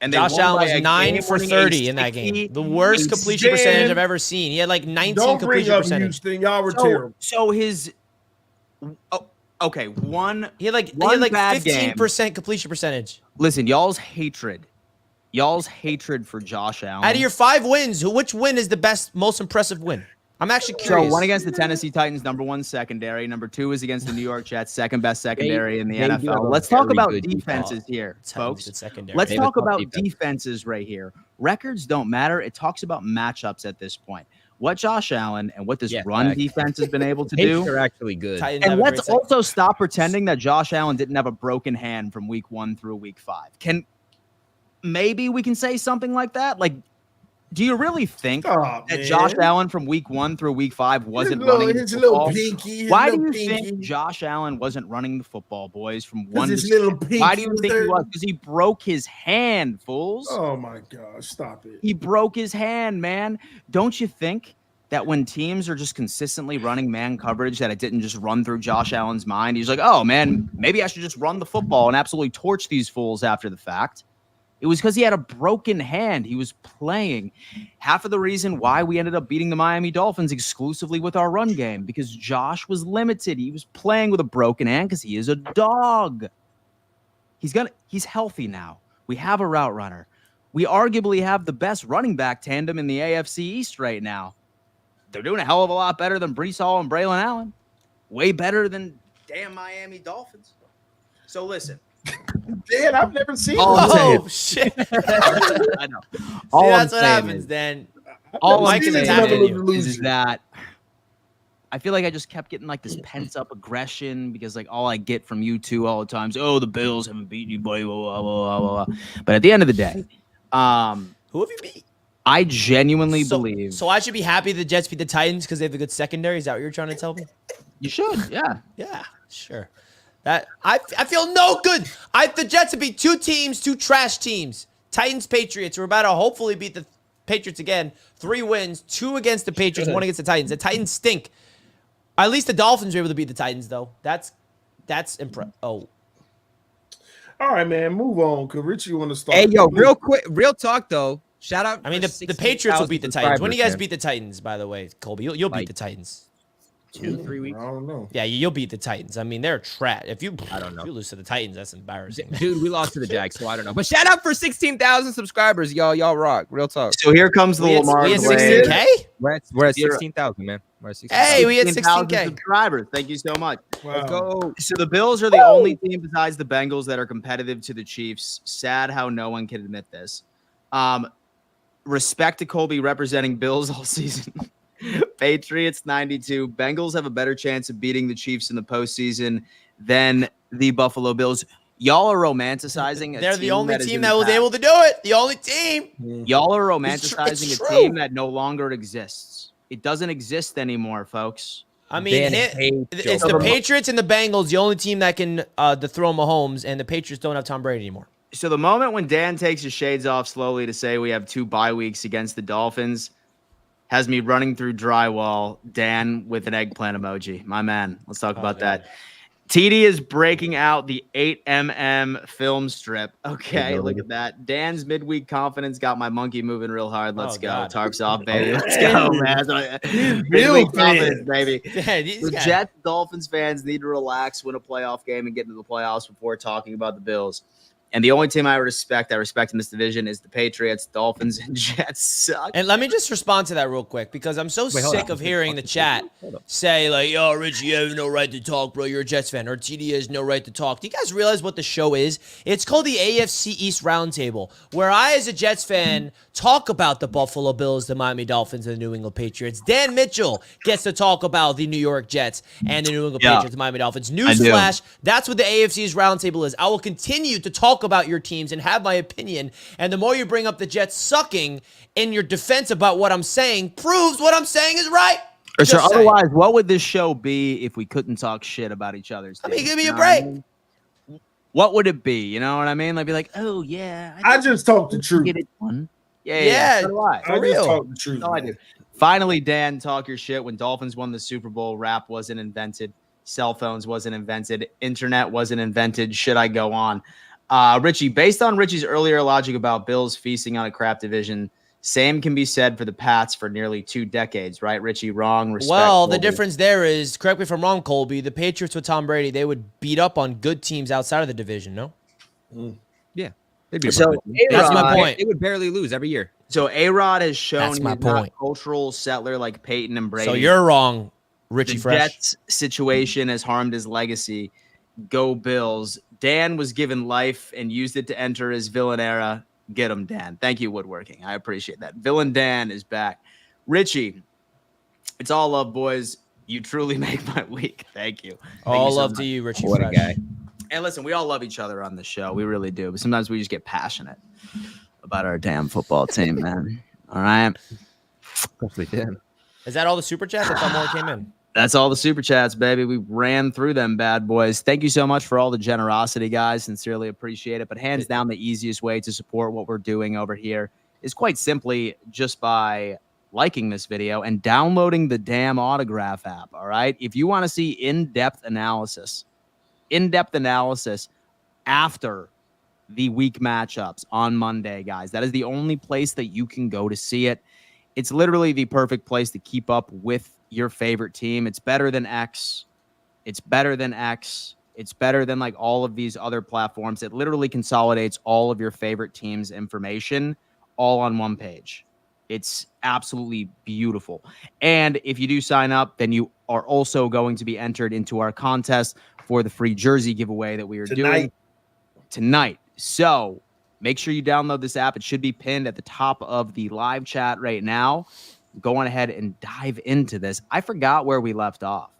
And Josh won Allen by was a 9 for game-winning 30 in that 60 game. The worst completion percentage I've ever seen. He had like 19 Don't bring completion up percentage. Houston. Y'all were terrible. So his okay, one He had like bad 15% completion percentage. listen, y'all's hatred for Josh Allen. Out of your 5 wins, which win is the best, most impressive win? I'm actually curious. So one against the Tennessee Titans, number 1 secondary. Number 2 is against the New York Jets, second best secondary in the they do have NFL. a Let's talk very about good defenses here, Titans folks. good secondary. Let's They have a talk tough about defense. defenses right here. Records don't matter. It talks about matchups at this point. What Josh Allen and what this run facts. defense has been able to Patriots do. are actually good. Titans have And a great let's secondary. also stop pretending that Josh Allen didn't have a broken hand from week 1 through week 5. Maybe we can say something like that? Like, do you really think Stop, that man. Josh Allen from week 1 through week 5 wasn't His little- running the his little football? pinky. his Why do little you pinky. think Josh Allen wasn't running the football, boys, from 'Cause 1 to his 6? little pinky Why do you was think he there? was? Because he broke his hand, fools. Oh my gosh! Stop it. He broke his hand, man. Don't you think that when teams are just consistently running man coverage, that it didn't just run through Josh Allen's mind? He's like, oh, man, maybe I should just run the football and absolutely torch these fools after the fact. It was because he had a broken hand. He was playing. Half of the reason why we ended up beating the Miami Dolphins exclusively with our run game, because Josh was limited. He was playing with a broken hand because he is a dog. He's healthy now. We have a route runner. We arguably have the best running back tandem in the AFC East right now. They're doing a hell of a lot better than Breece Hall and Braylon Allen. Way better than damn Miami Dolphins. So listen. Dan, I've never seen Oh, shit. See, I know. All I'm that's what saying happens, is- then. All Mike I'm is saying attacking you. is that I feel like I just kept getting like this pent up aggression because like all I get from you two all the times, oh, the Bills haven't beaten you, blah, blah, blah, blah, blah, blah. But at the end of the day, Who have you beat? I genuinely believe So I should be happy the Jets beat the Titans because they have a good secondary. Is that what you're trying to tell me? you should, yeah. Yeah, sure. That I feel no good. The Jets have beat 2 teams, 2 trash teams. Titans, Patriots. We're about to hopefully beat the Patriots again. 3 wins, 2 against the Patriots, 1 against the Titans. The Titans stink. At least the Dolphins were able to beat the Titans, though. That's impressive. Oh, All right, man, move on. Cause Richie want to start. Hey, yo, real quick, real talk though. Shout out. I mean, for the Patriots will beat the 16,000 Titans. When do you guys subscribers, beat the Titans, by the way, Colby? You'll beat Like- the Titans. 2-3 weeks. I don't know. Yeah, you'll beat the Titans. I mean, they're trash. I don't know. If you lose to the Titans, that's embarrassing. Dude, we lost to the Jags, so I don't know. But shout out for 16,000 subscribers, y'all. Y'all rock. Real talk. So here comes the We had Lamar. 16K? We're at 16,000, man. We're at 16,000. Hey, we had 16,000 16K. subscribers. Thank you so much. Wow. Let's go. So the Bills are the only team besides the Bengals that are competitive to the Chiefs. Sad how no one can admit this. Respect to Colby representing Bills all season. Patriots 92. Bengals have a better chance of beating the Chiefs in the postseason than the Buffalo Bills. Y'all are romanticizing. They're the only is team in that the was past. able to do it. The only team. Y'all are It's romanticizing true. a team that no longer exists. It doesn't exist anymore, folks. I mean, it's the Patriots and the Bengals, the only team that can dethrone Mahomes, and the Patriots don't have Tom Brady anymore. So the moment when Dan takes his shades off slowly to say we have 2 bye weeks against the Dolphins has me running through drywall. Dan with an eggplant emoji. My man. Let's talk about that. TD is breaking out the 8mm film strip. Okay, look at that. Dan's midweek confidence got my monkey moving real hard. Let's go. God. Tarps off, baby. Let's go, man. Midweek confidence, baby. Yeah, these The guys- Jets, Dolphins fans need to relax, win a playoff game, and get into the playoffs before talking about the Bills. And the only team I respect in this division is the Patriots. Dolphins and Jets suck. And let me just respond to that real quick because I'm so hold sick on. of hearing the chat say like, "Yo, Richie, you have no right to talk, bro. You're a Jets fan." Or TD has no right to talk. Do you guys realize what the show is? It's called the AFC East Roundtable, where I, as a Jets fan, talk about the Buffalo Bills, the Miami Dolphins, and the New England Patriots. Dan Mitchell gets to talk about the New York Jets and the New England Patriots, the Miami Dolphins. Newsflash, that's what the AFC East Roundtable is. I will continue to talk about your teams and have my opinion. And the more you bring up the Jets sucking in your defense about what I'm saying, proves what I'm saying is right. So Just saying. otherwise, what would this show be if we couldn't talk shit about each other's I mean, teams? give me You a know what I break. mean? What would it be? You know what I mean? Like, be like, oh, yeah. I just talk the truth. Get it done. Yeah. Yeah, So do I. for I real. just talk the truth. No, I do. Finally, Dan, talk your shit. When Dolphins won the Super Bowl, rap wasn't invented. Cell phones wasn't invented. Internet wasn't invented. Should I go on? Richie, based on Richie's earlier logic about Bills feasting on a crap division, same can be said for the Pats for nearly 2 decades, right? Richie, wrong. Respect, Well, the Colby. difference there is, correct me if I'm wrong, Colby, the Patriots with Tom Brady, they would beat up on good teams outside of the division, no? Yeah. They'd be So, That's my A-Rod- point. They would barely lose every year. So A-Rod has shown That's he's my not point. a cultural settler like Peyton and Brady. So you're wrong, Richie the Fresh. Jets situation has harmed his legacy. Go Bills. Dan was given life and used it to enter his villain era. Get him, Dan. Thank you, Woodworking. I appreciate that. Villain Dan is back. Richie, it's all love, boys. You truly make my week. Thank you. Thank All you so love much. to you, Richie What a Fresh. guy. And listen, we all love each other on the show. We really do. But sometimes we just get passionate about our damn football team, man. All right. Especially Dan. Is that all the super chats? I thought more came in. That's all the super chats, baby. We ran through them bad boys. Thank you so much for all the generosity, guys. Sincerely appreciate it. But hands down, the easiest way to support what we're doing over here is quite simply just by liking this video and downloading the damn Autograph app. All right. If you want to see in-depth analysis after the week matchups on Monday, guys, that is the only place that you can go to see it. It's literally the perfect place to keep up with your favorite team. It's better than X. It's better than X. It's better than like all of these other platforms. It literally consolidates all of your favorite teams' information all on one page. It's absolutely beautiful. And if you do sign up, then you are also going to be entered into our contest for the free jersey giveaway that we are doing tonight. So make sure you download this app. It should be pinned at the top of the live chat right now. Go on ahead and dive into this. I forgot where we left off.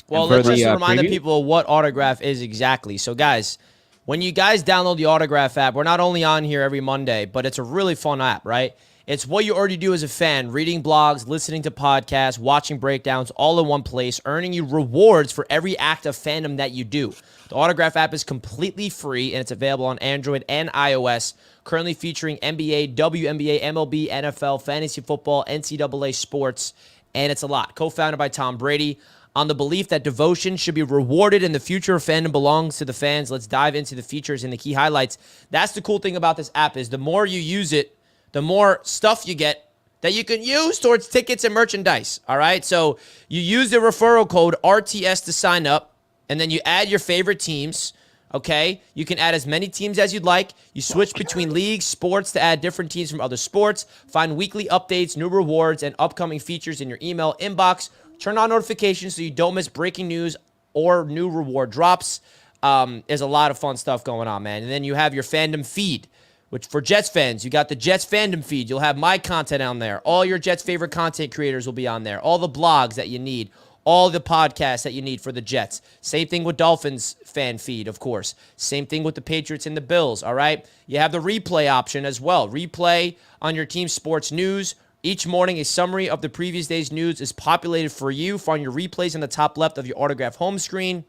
Well, for let's the, just remind the preview? people what Autograph is exactly. So, guys, when you guys download the Autograph app, we're not only on here every Monday, but it's a really fun app, right? It's what you already do as a fan, reading blogs, listening to podcasts, watching breakdowns, all in one place, earning you rewards for every act of fandom that you do. The Autograph app is completely free, and it's available on Android and iOS, currently featuring NBA, WNBA, MLB, NFL, fantasy football, NCAA sports, and it's a lot. Co-founded by Tom Brady. On the belief that devotion should be rewarded and the future of fandom belongs to the fans, let's dive into the features and the key highlights. That's the cool thing about this app is the more you use it, the more stuff you get that you can use towards tickets and merchandise. All right. So you use the referral code RTS to sign up, and then you add your favorite teams. Okay. You can add as many teams as you'd like. You switch between leagues, sports to add different teams from other sports. Find weekly updates, new rewards, and upcoming features in your email inbox. Turn on notifications so you don't miss breaking news or new reward drops. There's a lot of fun stuff going on, man. And then you have your fandom feed, which for Jets fans, you got the Jets fandom feed. You'll have my content on there. All your Jets favorite content creators will be on there. All the blogs that you need. All the podcasts that you need for the Jets. Same thing with Dolphins fan feed, of course. Same thing with the Patriots and the Bills, all right? You have the replay option as well. Replay on your team's sports news. Each morning, a summary of the previous day's news is populated for you. Find your replays in the top left of your Autograph home screen.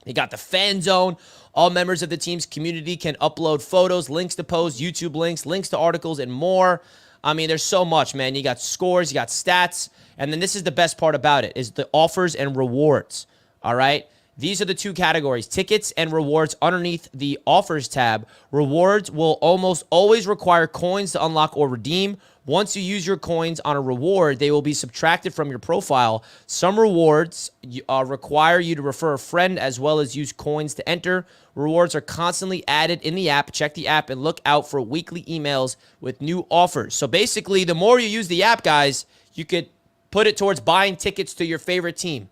You got the fan zone. All members of the team's community can upload photos, links to posts, YouTube links, links to articles, and more. I mean, there's so much, man. You got scores, you got stats, and then this is the best part about it, is the offers and rewards, all right? These are the two categories, tickets and rewards underneath the offers tab. Rewards will almost always require coins to unlock or redeem. Once you use your coins on a reward, they will be subtracted from your profile. Some rewards require you to refer a friend as well as use coins to enter. Rewards are constantly added in the app. Check the app and look out for weekly emails with new offers. So basically, the more you use the app, guys, you could put it towards buying tickets to your favorite team.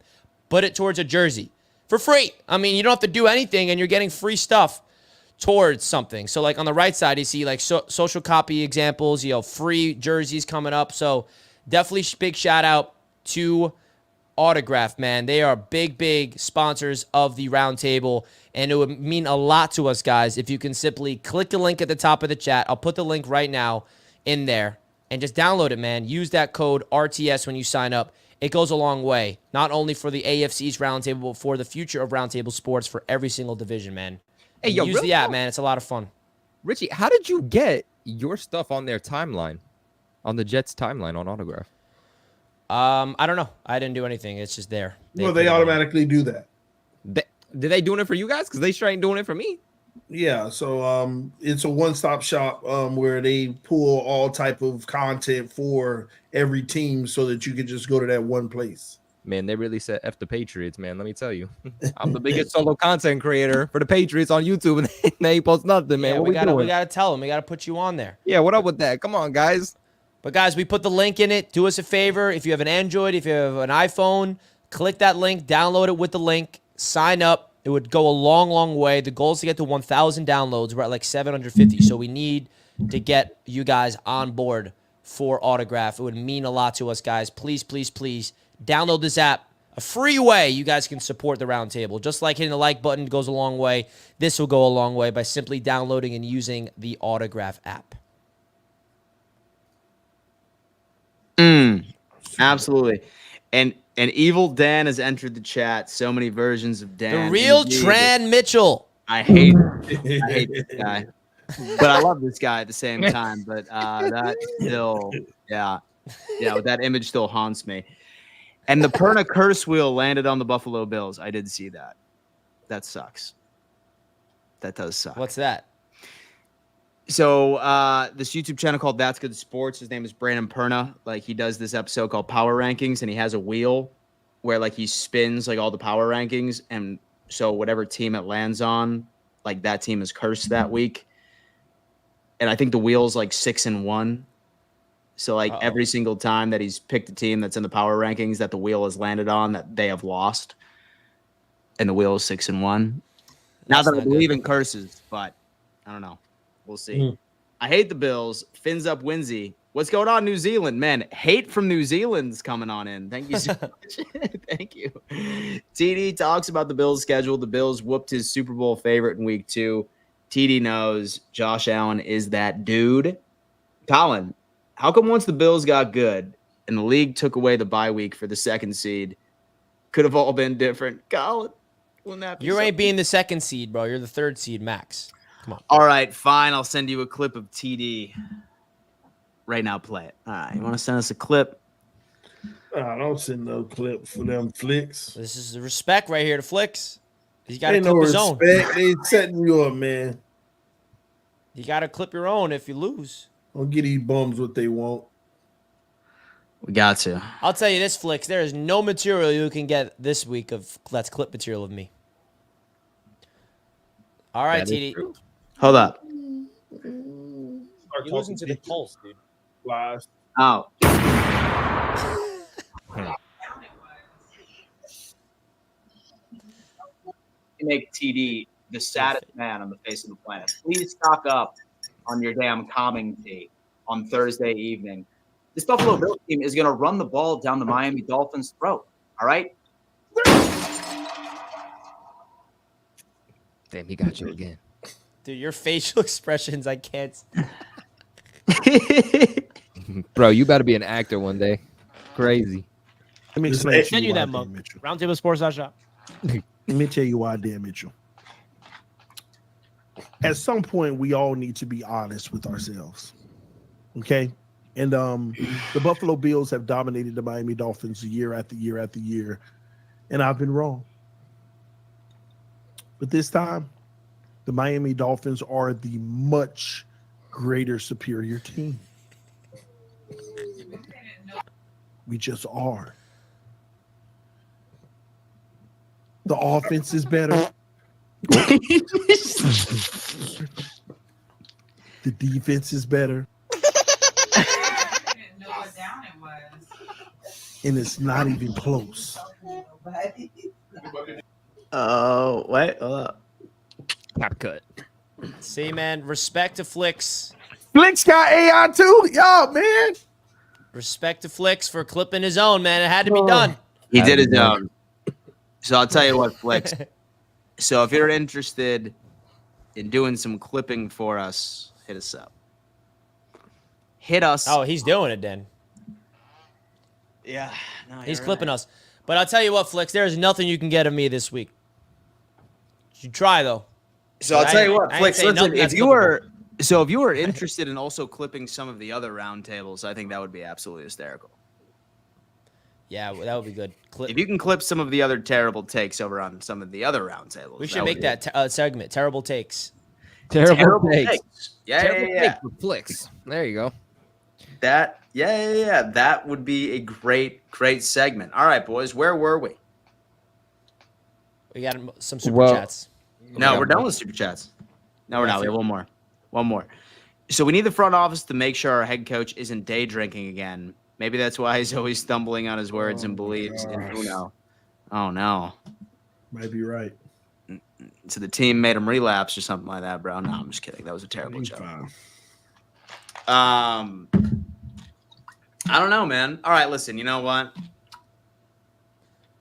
Put it towards a jersey for free. I mean, you don't have to do anything, and you're getting free stuff towards something. So like on the right side, you see like social copy examples, free jerseys coming up. So definitely big shout out to Autograph, man. They are big sponsors of the Roundtable, and it would mean a lot to us, guys, if you can simply click the link at the top of the chat. I'll put the link right now in there and just download it, man. Use that code RTS when you sign up. It goes a long way, not only for the AFC East Roundtable, but for the future of Roundtable sports for every single division, man. Hey, yo, use the app, man. It's a lot of fun. Richie, how did you get your stuff on their timeline, on the Jets timeline on Autograph? I don't know. I didn't do anything. It's just there. They automatically do that. Did they doing it for you guys? Because they sure ain't doing it for me. Yeah, so it's a one-stop shop where they pull all type of content for every team so that you can just go to that one place. Man, they really said F the Patriots, man. Let me tell you. I'm the biggest solo content creator for the Patriots on YouTube, and they ain't post nothing, man. Yeah, what we gotta doing? tell them. We gotta put you on there. Yeah, what up with that? Come on, guys. But guys, we put the link in it. Do us a favor. If you have an Android, if you have an iPhone, click that link, download it with the link, sign up. It would go a long way. The goal is to get to 1,000 downloads. We're at like 750, so we need to get you guys on board for Autograph. It would mean a lot to us, guys. Please download this app. A free way you guys can support the Roundtable. Just like hitting the like button goes a long way, this will go a long way by simply downloading and using the Autograph app. Absolutely. And Evil Dan has entered the chat. So many versions of Dan. The real Indeed. Tran Mitchell. I hate this guy. But I love this guy at the same time. But that still, yeah, that image still haunts me. And the Perna curse wheel landed on the Buffalo Bills. I did see that. That sucks. That does suck. What's that? So this YouTube channel called That's Good Sports. His name is Brandon Perna. Like he does this episode called Power Rankings, and he has a wheel where like he spins like all the power rankings, and so whatever team it lands on, like that team is cursed that week. And I think the wheel's like 6-1. So like every single time that he's picked a team that's in the power rankings that the wheel has landed on, that they have lost, and the wheel is 6-1. Now that I believe in curses, but I don't know. We'll see. I hate the Bills. Fins up Winsy. What's going on, New Zealand? Man, hate from New Zealand's coming on in. Thank you so much. Thank you. TD talks about the Bills' schedule. The Bills whooped his Super Bowl favorite in week 2. TD knows Josh Allen is that dude. Colin, how come once the Bills got good and the league took away the bye week for the 2nd seed, could have all been different? Colin, wouldn't that be You ain't something? being the 2nd seed, bro. You're the 3rd seed max. Come on. All right, fine. I'll send you a clip of TD. Right now, play it. All right, you want to send us a clip? I don't send no clip for them flicks. This is the respect right here to Flicks. He's got to Ain't clip no his own. respect. They setting you up, man. You got to clip your own if you lose. Don't get these bums what they want. We got to. I'll tell you this, Flicks. There is no material you can get this week that's clip material of me. All right, That is TD. true. Hold up. You listen to the pulse, dude. Lies. Oh. Make TD the saddest man on the face of the planet. Please stock up on your damn calming tea on Thursday evening. This Buffalo Bills team is going to run the ball down the Miami Dolphins' throat. All right? Damn, he got you again. Dude, your facial expressions, I can't. Bro, you better be an actor one day. Crazy. Let me explain to Send you why, that Dan mug. Mitchell. Roundtablesports.shop. Let me tell you why, Dan Mitchell. At some point, we all need to be honest with ourselves. Okay? And the Buffalo Bills have dominated the Miami Dolphins year after year after year. And I've been wrong. But this time, the Miami Dolphins are the much greater, superior team. We just are. The offense is better. The defense is better. And it's not even close. Oh, wait. Hold up. Cap cut. See, man, respect to Flicks. Flick's got AI too. Yo, man. Respect to Flicks for clipping his own, man. It had to be done. He did his own. So I'll tell you what, Flicks. So if you're interested in doing some clipping for us, hit us up. Hit us. Oh, he's doing it then. Yeah. No, He's clipping us. But I'll tell you what, Flicks, there's nothing you can get of me this week. You try, though. So I'll tell you what, I ain't Flicks, saying listen, nothing if that's you were interested in also clipping some of the other roundtables, I think that would be absolutely hysterical. Yeah, that would be good. If you can clip some of the other terrible takes over on some of the other roundtables, We should make that segment, Terrible Takes. Terrible takes. Yeah, Terrible yeah. take for Flicks. There you go. That, yeah. That would be a great segment. All right, boys, where were we? We got some super Well, chats. No, we're done with super chats. No, we're not. We have one more. So we need the front office to make sure our head coach isn't day drinking again. Maybe that's why he's always stumbling on his words and believes in Uno. Oh no. Might be right. So the team made him relapse or something like that, bro. No, I'm just kidding. That was a terrible He's joke. fine. I don't know, man. All right, listen. You know what?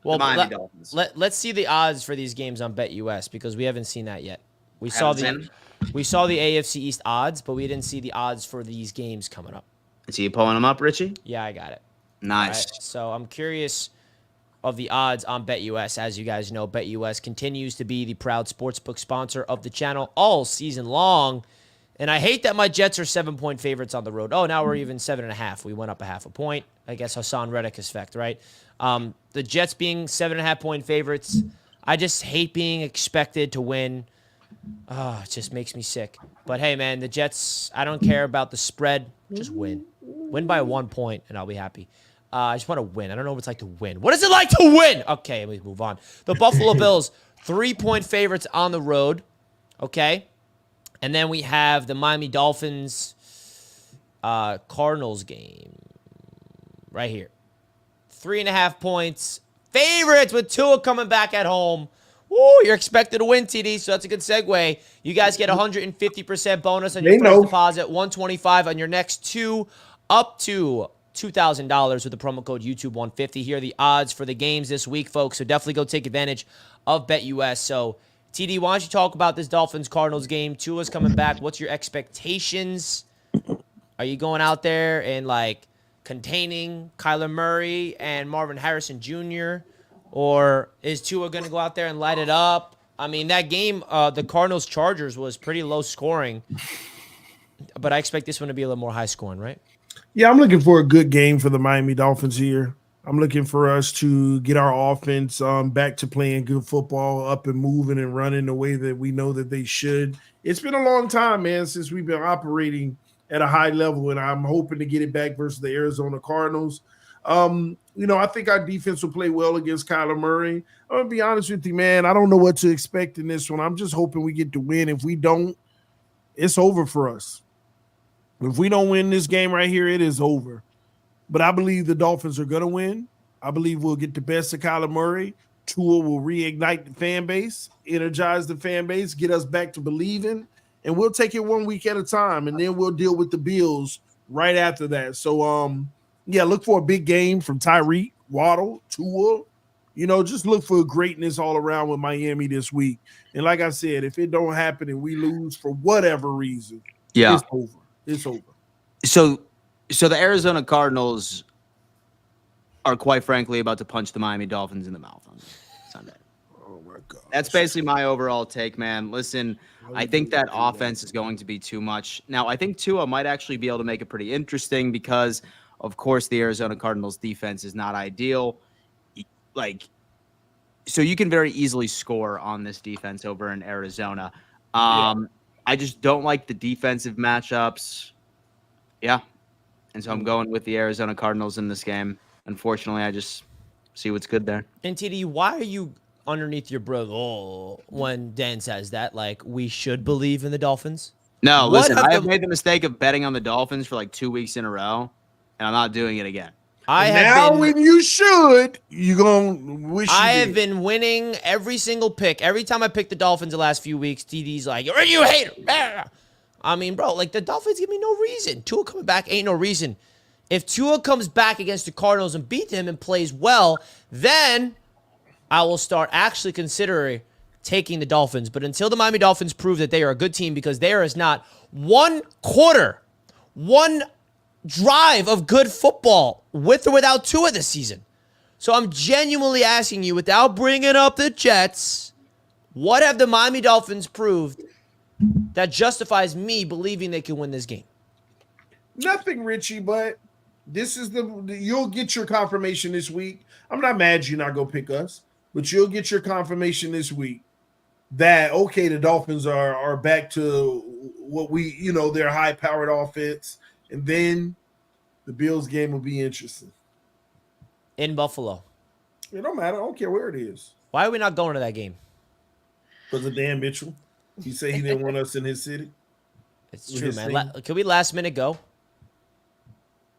Well, The Miami Dolphins. let's see the odds for these games on BetUS because we haven't seen that yet. We saw Haven't the AFC East odds, but we didn't see the odds for these games coming up. Is he pulling them up, Richie? Yeah, I got it. Nice. Right, so I'm curious of the odds on BetUS. As you guys know, BetUS continues to be the proud sportsbook sponsor of the channel all season long. And I hate that my Jets are 7-point favorites on the road. Oh, now we're even 7.5. We went up a half a point. I guess Hassan Reddick effect, right? The Jets being 7.5-point favorites. I just hate being expected to win. Oh, it just makes me sick. But hey, man, the Jets, I don't care about the spread. Just win. Win by 1 point, and I'll be happy. I just want to win. I don't know what it's like to win. What is it like to win? Okay, let me move on. The Buffalo Bills, 3-point favorites on the road. Okay. And then we have the Miami Dolphins Cardinals game right here. 3.5 points. Favorites with Tua coming back at home. Woo, you're expected to win, TD, so that's a good segue. You guys get 150% bonus on your first deposit, $125 on your next two, up to $2,000 with the promo code YouTube150. Here are the odds for the games this week, folks, so definitely go take advantage of BetUS. So, TD, why don't you talk about this Dolphins-Cardinals game? Tua's coming back. What's your expectations? Are you going out there and, containing Kyler Murray and Marvin Harrison Jr., or is Tua going to go out there and light it up? I mean, that game, the Cardinals-Chargers, was pretty low scoring, but I expect this one to be a little more high scoring, right? Yeah, I'm looking for a good game for the Miami Dolphins here. I'm looking for us to get our offense back to playing good football, up and moving and running the way that we know that they should. It's been a long time, man, since we've been operating at a high level, and I'm hoping to get it back versus the Arizona Cardinals. I think our defense will play well against Kyler Murray. I'm gonna be honest with you, man. I don't know what to expect in this one. I'm just hoping we get to win. If we don't, it's over for us. If we don't win this game right here, it is over. But I believe the Dolphins are gonna win. I believe we'll get the best of Kyler Murray. Tua will reignite the fan base, energize the fan base, get us back to believing, and we'll take it 1 week at a time, and then we'll deal with the Bills right after that. So, look for a big game from Tyreek, Waddle, Tua. Just look for greatness all around with Miami this week. And like I said, if it don't happen and we lose for whatever reason, it's over. It's over. So the Arizona Cardinals are quite frankly about to punch the Miami Dolphins in the mouth on Sunday. Oh my God. That's basically my overall take, man. Listen, I think that offense is going to be too much. Now, I think Tua might actually be able to make it pretty interesting because, of course, the Arizona Cardinals defense is not ideal. So you can very easily score on this defense over in Arizona. I just don't like the defensive matchups. Yeah. And so I'm going with the Arizona Cardinals in this game. Unfortunately, I just see what's good there. And TD, why are you underneath your brother when Dan says that? Like, we should believe in the Dolphins? No, listen, I have made the mistake of betting on the Dolphins for like 2 weeks in a row, and I'm not doing it again. When you should, you're going to wish I have been winning every single pick. Every time I pick the Dolphins the last few weeks, TD's like, you hater. I mean, bro, like the Dolphins give me no reason. Tua coming back ain't no reason. If Tua comes back against the Cardinals and beat them and plays well, then I will start actually considering taking the Dolphins. But until the Miami Dolphins prove that they are a good team, because there is not one drive of good football with or without Tua this season. So I'm genuinely asking you, without bringing up the Jets, what have the Miami Dolphins proved that justifies me believing they can win this game? Nothing, Richie, but this is you'll get your confirmation this week. I'm not mad you're not going to pick us, but you'll get your confirmation this week that, okay, the Dolphins are back to what their high-powered offense, and then the Bills game will be interesting. In Buffalo. It don't matter. I don't care where it is. Why are we not going to that game? Because of Dan Mitchell. He said he didn't want us in his city. It's true, man. Can we last minute go?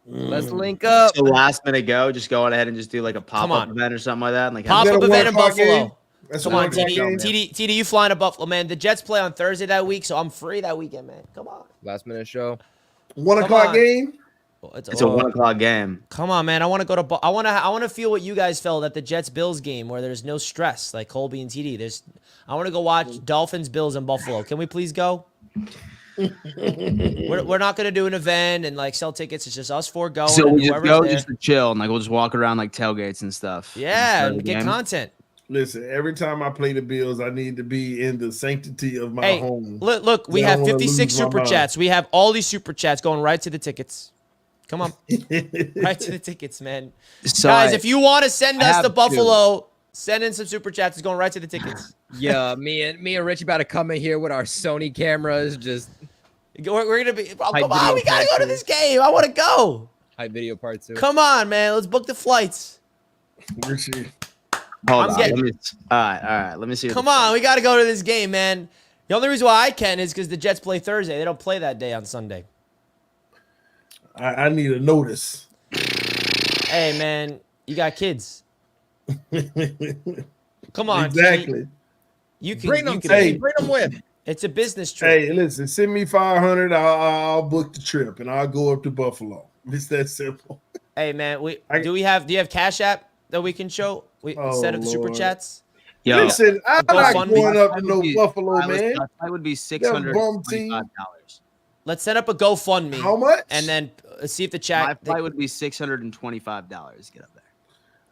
Let's link up. So last minute go, just go ahead and just do like a pop-up event or something like that. And like pop-up event in Buffalo. Come on, TD, you flying to Buffalo, man. The Jets play on Thursday that week, so I'm free that weekend, man. Come on. Last minute show. 1 o'clock game? It's a 1 o'clock game. Come on, man. I want to go to. I want to feel what you guys felt at the Jets Bills game, where there's no stress, like Colby and TD. I want to go watch Dolphins Bills in Buffalo. Can we please go? We're not gonna do an event and like sell tickets. It's just us four going. So we just go just to chill and like we'll just walk around like tailgates and stuff. Yeah, and get content. Listen, every time I play the Bills, I need to be in the sanctity of my home. Look, we have 56 super chats. We have all these super chats going right to the tickets. Come on, right to the tickets, man. So guys, if you want to send us to Buffalo, send in some super chats. It's going right to the tickets. Yeah, me and Rich about to come in here with our Sony cameras. Just we're gonna be. Oh, come on, we gotta go to this game. I want to go. Hype video part 2. Come on, man. Let's book the flights. Richie. Hold on. All right. Let me see. Come on, we gotta go to this game, man. The only reason why I can is because the Jets play Thursday. They don't play that day on Sunday. I need a notice. Hey, man, you got kids. Come on, exactly. T. You can bring them. Bring them with. It's a business trip. Hey, listen, send me $500. I'll book the trip and I'll go up to Buffalo. It's that simple. Hey, man, do you have Cash App that we can show instead of the super chats? Yo, listen, I'm not going up to no Buffalo, man. That would be $625. Let's set up a GoFundMe. How much? And then see if the chat. My flight would be $625 to get up there.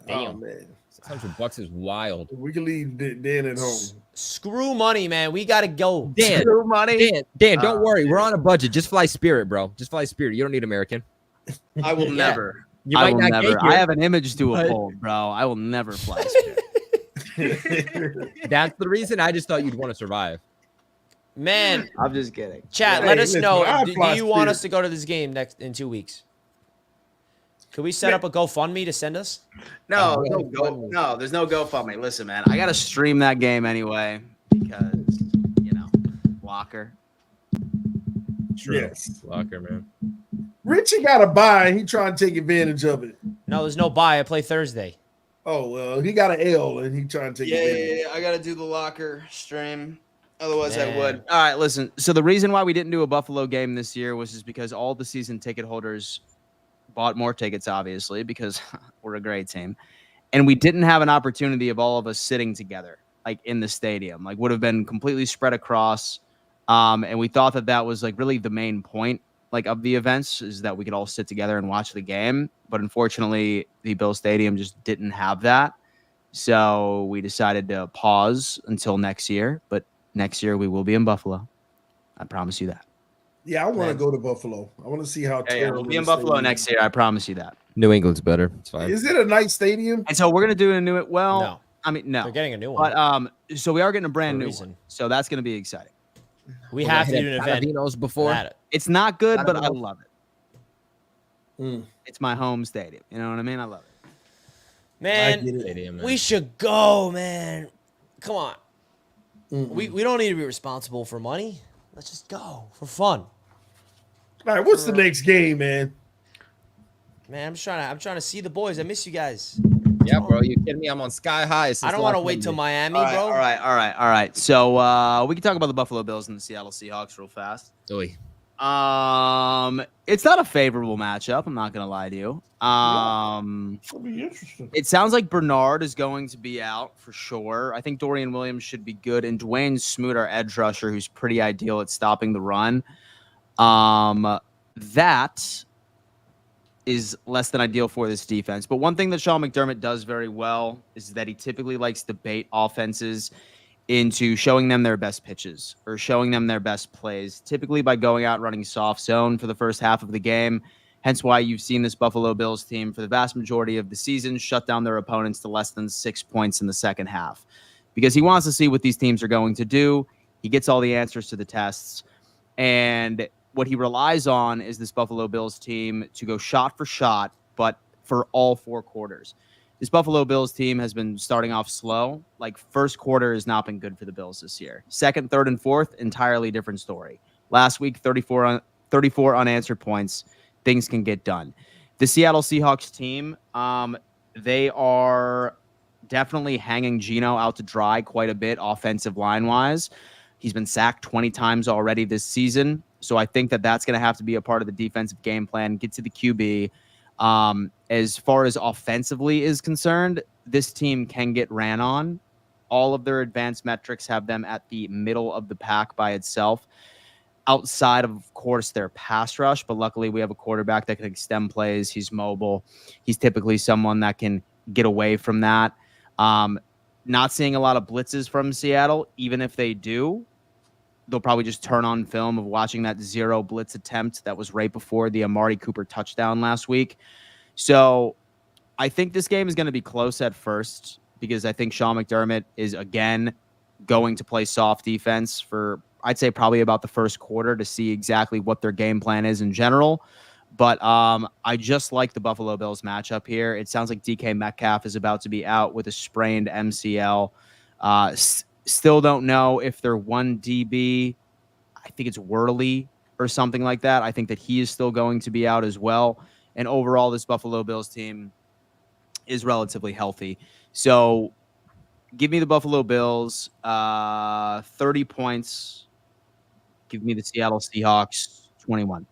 Damn, oh, man. $600 is wild. We can leave Dan at home. Screw money, man. We gotta go. Dan, screw money. Dan, don't worry. We're on a budget. Just fly Spirit, bro. Just fly Spirit. You don't need American. I will never. You might not get I have an image to uphold, bro. I will never fly Spirit. That's the reason. I just thought you'd want to survive. Man, I'm just kidding. Chat, let us know. Do you want us to go to this game in 2 weeks? Could we set up a GoFundMe to send us? No, there's no GoFundMe. Listen, man, I gotta stream that game anyway because locker. True. Yes. Locker, man. Richie got a buy. He trying to take advantage of it. No, there's no buy. I play Thursday. Oh, well, he got an L, and he trying to take advantage. Yeah. I gotta do the locker stream. Otherwise, I Man. would. All right, listen. So the reason why we didn't do a Buffalo game this year was just because all the season ticket holders bought more tickets, obviously, because we're a great team. And we didn't have an opportunity of all of us sitting together, like in the stadium, like would have been completely spread across. And we thought that was like really the main point, like of the events, is that we could all sit together and watch the game. But unfortunately, the Bill Stadium just didn't have that. So we decided to pause until next year. But next year we will be in Buffalo. I promise you that. Yeah, I want to go to Buffalo. I want to see how terrible. We'll be in Buffalo next year. I promise you that. New England's better. It's fine. Is it a nice stadium? And so we're gonna do a new it. Well, No. I mean, no, They're getting a new one. but so we are getting a brand new reason. one. So that's gonna be exciting. We have to do an event. Vino's before. at it. It's not good, I but don't I know. love it. Mm. It's my home stadium. You know what I mean? I love it. Man, I get it. Stadium, man. we should go, man. Come on. Mm-mm. We don't need to be responsible for money. Let's just go for fun. All right, what's the next game, man? Man, I'm trying to see the boys. I miss you guys. Yeah, bro. You kidding me? I'm on sky high. I don't want to wait till Miami, All right, bro. all right. So we can talk about the Buffalo Bills and the Seattle Seahawks real fast. Oy. It's not a favorable matchup. I'm not gonna lie to you. That'll be interesting. It sounds like Bernard is going to be out for sure. I think Dorian Williams should be good, and Dwayne Smoot, our edge rusher, who's pretty ideal at stopping the run. That is less than ideal for this defense. But one thing that Sean McDermott does very well is that he typically likes to bait offenses into showing them their best pitches or showing them their best plays, typically by going out running soft zone for the first half of the game. Hence why you've seen this Buffalo Bills team for the vast majority of the season shut down their opponents to less than 6 points in the second half, because he wants to see what these teams are going to do. He gets all the answers to the tests. And what he relies on is this Buffalo Bills team to go shot for shot, but for all 4 quarters. This Buffalo Bills team has been starting off slow. Like, first quarter has not been good for the Bills this year. Second, third, and fourth, entirely different story. Last week, 34 unanswered points. Things can get done. The Seattle Seahawks team, they are definitely hanging Geno out to dry quite a bit offensive line-wise. He's been sacked 20 times already this season. So I think that that's going to have to be a part of the defensive game plan, get to the QB. As far as offensively is concerned, this team can get ran on. All of their advanced metrics have them at the middle of the pack by itself. Outside of course, their pass rush, but luckily we have a quarterback that can extend plays. He's mobile. He's typically someone that can get away from that. Not seeing a lot of blitzes from Seattle. Even if they do, they'll probably just turn on film of watching that 0 blitz attempt that was right before the Amari Cooper touchdown last week. So I think this game is going to be close at first, because I think Sean McDermott is, again, going to play soft defense for, I'd say, probably about the first quarter to see exactly what their game plan is in general. But I just like the Buffalo Bills matchup here. It sounds like DK Metcalf is about to be out with a sprained MCL. Still don't know if they're one DB. I think it's Worley or something like that. I think that he is still going to be out as well. And overall, this Buffalo Bills team is relatively healthy. So give me the Buffalo Bills, 30 points. Give me the Seattle Seahawks, 21.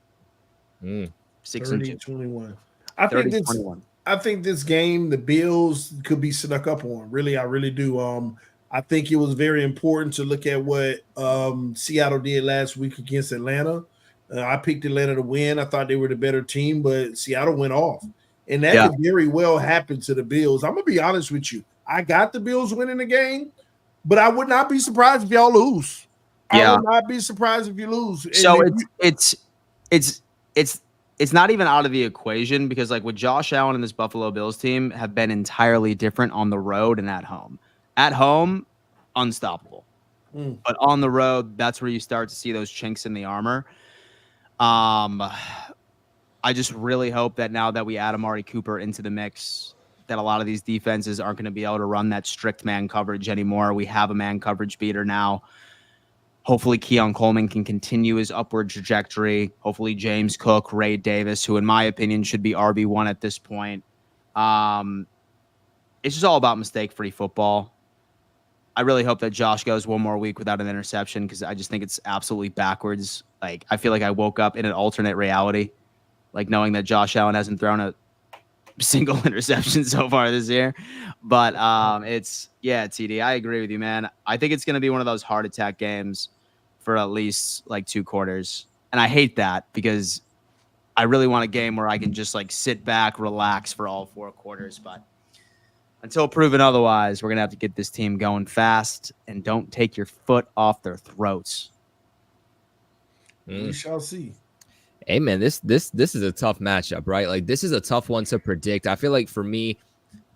6 and 2. 21. 30-21. I think this game, the Bills could be snuck up on. Really, I really do. I think it was very important to look at what Seattle did last week against Atlanta. I picked Atlanta to win. I thought they were the better team, but Seattle went off. And that could very well happen to the Bills. I'm going to be honest with you. I got the Bills winning the game, but I would not be surprised if y'all lose. I would not be surprised if you lose. So it's not even out of the equation, because like with Josh Allen and this Buffalo Bills team have been entirely different on the road and at home. At home, unstoppable. But on the road, that's where you start to see those chinks in the armor. I just really hope that now that we add Amari Cooper into the mix, that a lot of these defenses aren't going to be able to run that strict man coverage anymore. We have a man coverage beater now. Hopefully Keon Coleman can continue his upward trajectory. Hopefully James Cook, Ray Davis, who in my opinion should be RB1 at this point. It's just all about mistake-free football. I really hope that Josh goes one more week without an interception because I just think it's absolutely backwards. Like, I feel like I woke up in an alternate reality, like knowing that Josh Allen hasn't thrown a single interception so far this year. But TD, I agree with you, man. I think it's going to be one of those heart attack games for at least like 2 quarters. And I hate that because I really want a game where I can just like sit back, relax for all 4 quarters. But until proven otherwise, we're going to have to get this team going fast and don't take your foot off their throats. We shall see. Hey man, this is a tough matchup, right? Like this is a tough one to predict. I feel like for me,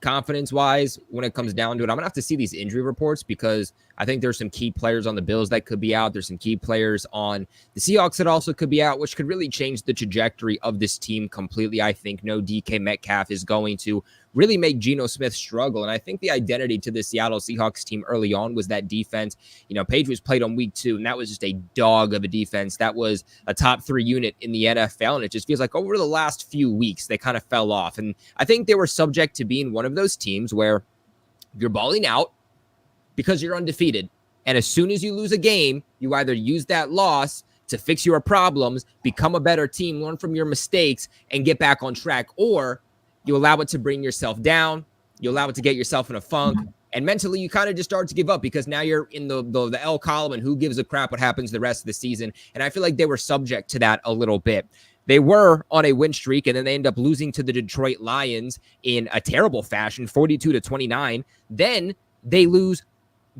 confidence-wise, when it comes down to it, I'm gonna have to see these injury reports because I think there's some key players on the Bills that could be out. There's some key players on the Seahawks that also could be out, which could really change the trajectory of this team completely. I think no DK Metcalf is going to really make Geno Smith struggle. And I think the identity to the Seattle Seahawks team early on was that defense. You know, Patriots played on week 2, and that was just a dog of a defense. That was a top 3 unit in the NFL. And it just feels like over the last few weeks, they kind of fell off. And I think they were subject to being one of those teams where you're balling out because you're undefeated. And as soon as you lose a game, you either use that loss to fix your problems, become a better team, learn from your mistakes, and get back on track, or you allow it to bring yourself down. You allow it to get yourself in a funk. And mentally, you kind of just start to give up because now you're in the L column and who gives a crap what happens the rest of the season. And I feel like they were subject to that a little bit. They were on a win streak, and then they end up losing to the Detroit Lions in a terrible fashion, 42-29. Then they lose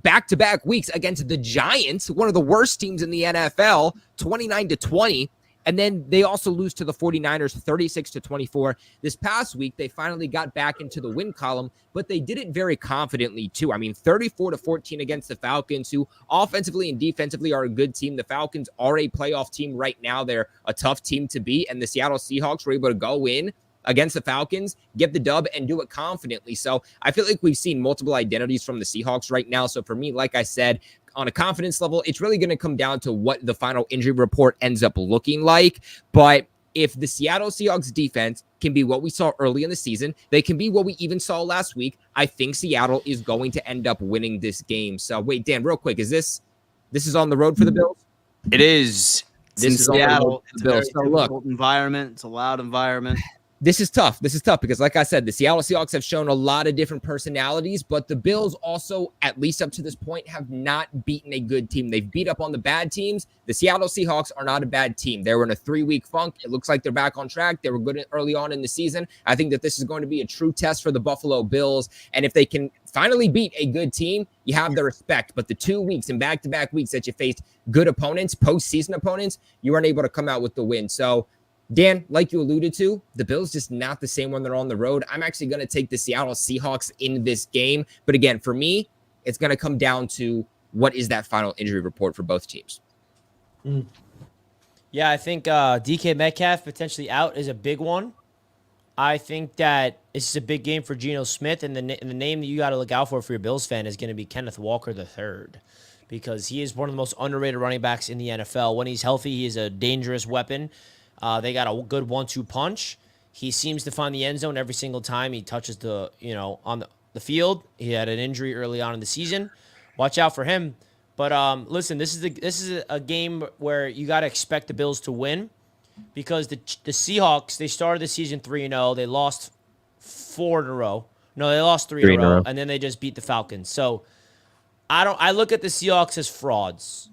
back-to-back weeks against the Giants, one of the worst teams in the NFL, 29-20. And then they also lose to the 49ers 36-24. This past week, they finally got back into the win column, but they did it very confidently too. I mean, 34-14 against the Falcons, who offensively and defensively are a good team. The Falcons are a playoff team right now. They're a tough team to beat, and the Seattle Seahawks were able to go in against the Falcons, get the dub, and do it confidently. So I feel like we've seen multiple identities from the Seahawks right now. So for me, like I said, on a confidence level, it's really going to come down to what the final injury report ends up looking like. But if the Seattle Seahawks defense can be what we saw early in the season, they can be what we even saw last week, I think Seattle is going to end up winning this game. So wait, Dan, real quick, this is on the road for the Bills? It is. This is Seattle. It's a very difficult environment. It's a loud environment. This is tough. This is tough because, like I said, the Seattle Seahawks have shown a lot of different personalities, but the Bills also, at least up to this point, have not beaten a good team. They've beat up on the bad teams. The Seattle Seahawks are not a bad team. They were in a 3-week funk. It looks like they're back on track. They were good early on in the season. I think that this is going to be a true test for the Buffalo Bills, and if they can finally beat a good team, you have the respect. But the 2 weeks and back-to-back weeks that you faced good opponents, postseason opponents, you weren't able to come out with the win. So, Dan, like you alluded to, the Bills just not the same when they're on the road. I'm actually going to take the Seattle Seahawks in this game. But again, for me, it's going to come down to what is that final injury report for both teams. Yeah, I think DK Metcalf potentially out is a big one. I think that this is a big game for Geno Smith, and the name that you got to look out for your Bills fan is going to be Kenneth Walker III, because he is one of the most underrated running backs in the NFL. When he's healthy, he is a dangerous weapon. They got a good 1-2 punch. He seems to find the end zone every single time he touches on the field. He had an injury early on in the season. Watch out for him. But listen, this is a game where you got to expect the Bills to win, because the Seahawks, they started the season 3-0. They lost 4 in a row. No, they lost 3 in a row, and then they just beat the Falcons. So I look at the Seahawks as frauds.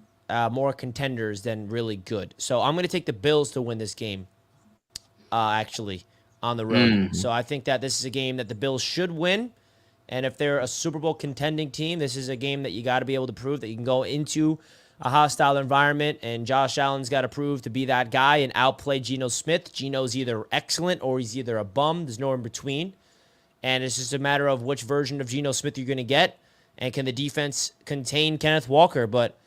More contenders than really good. So I'm going to take the Bills to win this game, actually, on the road. So I think that this is a game that the Bills should win. And if they're a Super Bowl contending team, this is a game that you got to be able to prove that you can go into a hostile environment, and Josh Allen's got to prove to be that guy and outplay Geno Smith. Geno's either excellent or he's either a bum. There's no in between. And it's just a matter of which version of Geno Smith you're going to get, and can the defense contain Kenneth Walker. But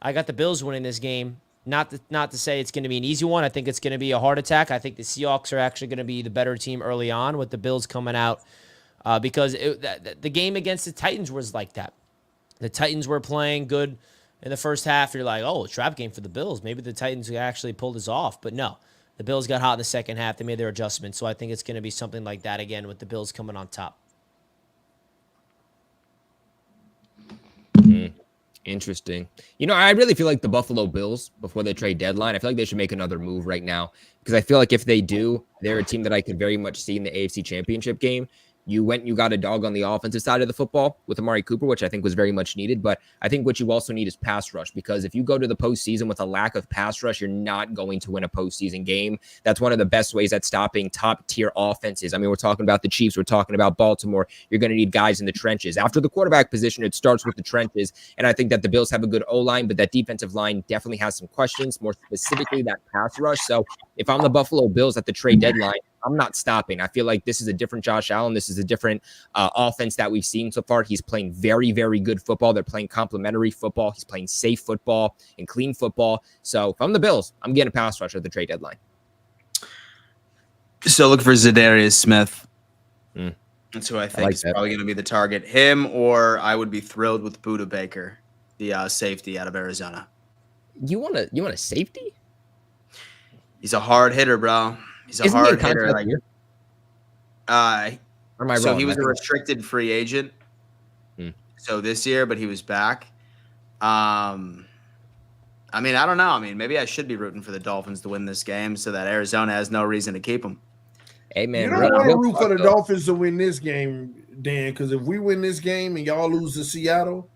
I got the Bills winning this game Not to say it's going to be an easy one. I think it's going to be a heart attack. I think the Seahawks are actually going to be the better team early on with the Bills coming out because the game against the Titans was like that. The Titans were playing good in the first half. You're like, oh, trap game for the Bills. Maybe the Titans actually pulled this off. But no, the Bills got hot in the second half. They made their adjustments. So I think it's going to be something like that again with the Bills coming on top. Interesting. I really feel like the Buffalo Bills, before the trade deadline, I feel like they should make another move right now because I feel like if they do, they're a team that I could very much see in the AFC Championship game. You got a dog on the offensive side of the football with Amari Cooper, which I think was very much needed. But I think what you also need is pass rush, because if you go to the postseason with a lack of pass rush, you're not going to win a postseason game. That's one of the best ways at stopping top tier offenses. I mean, we're talking about the Chiefs. We're talking about Baltimore. You're going to need guys in the trenches. After the quarterback position, it starts with the trenches. And I think that the Bills have a good O-line, but that defensive line definitely has some questions, more specifically that pass rush. So if I'm the Buffalo Bills at the trade deadline, I'm not stopping. I feel like this is a different Josh Allen. This is a different offense that we've seen so far. He's playing very, very good football. They're playing complementary football. He's playing safe football and clean football. So if I'm the Bills, I'm getting a pass rush at the trade deadline. So look for Zadarius Smith. That's who I think is probably going to be the target. Him, or I would be thrilled with Budda Baker, the safety out of Arizona. You want a safety? He's a hard hitter, bro. He's a hard hitter. Or am I wrong? He was a restricted free agent. So this year, but he was back. I mean, I don't know. I mean, maybe I should be rooting for the Dolphins to win this game so that Arizona has no reason to keep him. Hey, man. You don't want to root for the Dolphins to win this game, Dan, because if we win this game and y'all lose to Seattle,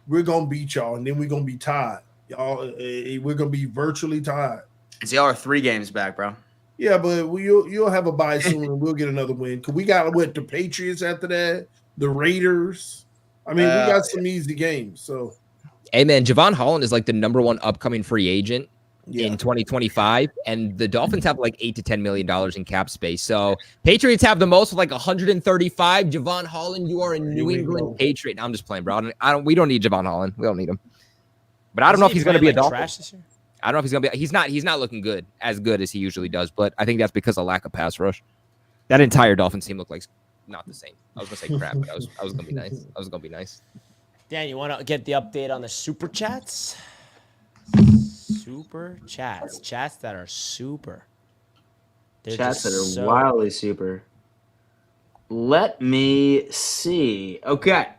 we're going to beat y'all, and then we're going to be tied. We're going to be virtually tied. See, y'all are 3 games back, bro. Yeah, but you'll have a bye soon, and we'll get another win. Because we got, the Patriots after that, the Raiders. I mean, we got some easy games. So, hey, man, Javon Holland is like the number 1 upcoming free agent in 2025, and the Dolphins have like $8 to $10 million in cap space. So Patriots have the most with like 135. Javon Holland, you are a New England Patriot. No, I'm just playing, bro. We don't need Javon Holland. We don't need him. But I don't know if he's going to be a Dolphin. Trash this year? I don't know if he's going to be. He's not looking good as he usually does. But I think that's because of lack of pass rush. That entire Dolphins team looked like not the same. I was going to say crap, but I was going to be nice. I was going to be nice. Dan, you want to get the update on the super chats? Super chats. Chats that are super. They're chats that are wildly super. Let me see. Okay.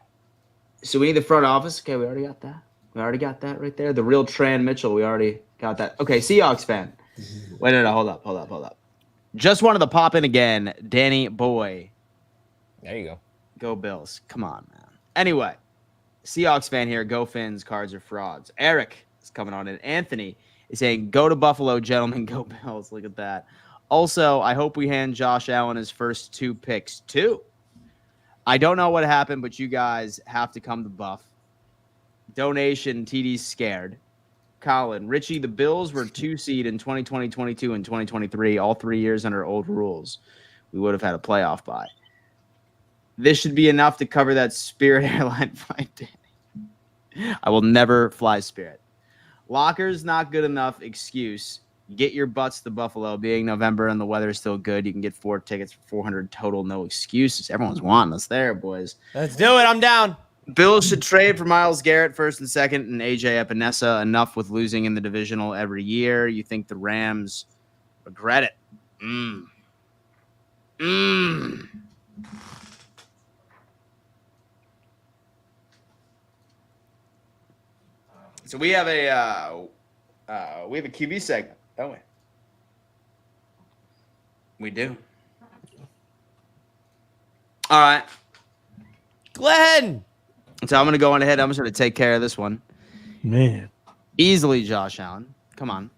So we need the front office. Okay, we already got that. We already got that right there. The real Tran Mitchell. We already got that. Okay, Seahawks fan. Wait, no. Hold up. Just wanted to pop in again. Danny Boy. There you go. Go Bills. Come on, man. Anyway, Seahawks fan here. Go Fins. Cards are frauds. Eric is coming on in. Anthony is saying, go to Buffalo, gentlemen. Go Bills. Look at that. Also, I hope we hand Josh Allen his first 2 picks, too. I don't know what happened, but you guys have to come to Buff. Donation, TD's scared. Colin, Richie, the Bills were 2 seed in 2020, 22, and 2023, all 3 years under old rules. We would have had a playoff bye. This should be enough to cover that Spirit Airline flight, Danny. I will never fly Spirit. Lockers, not good enough excuse. Get your butts to Buffalo. Being November and the weather is still good, you can get 4 tickets for $400 total. No excuses. Everyone's wanting us there, boys. Let's do it. I'm down. Bills should trade for Myles Garrett first and second and AJ Epinesa. Enough with losing in the divisional every year. You think the Rams regret it? So we have a QB segment, don't we? We do. All right. Glenn. So I'm going to go on ahead. I'm just going to take care of this one. Man. Easily Josh Allen. Come on.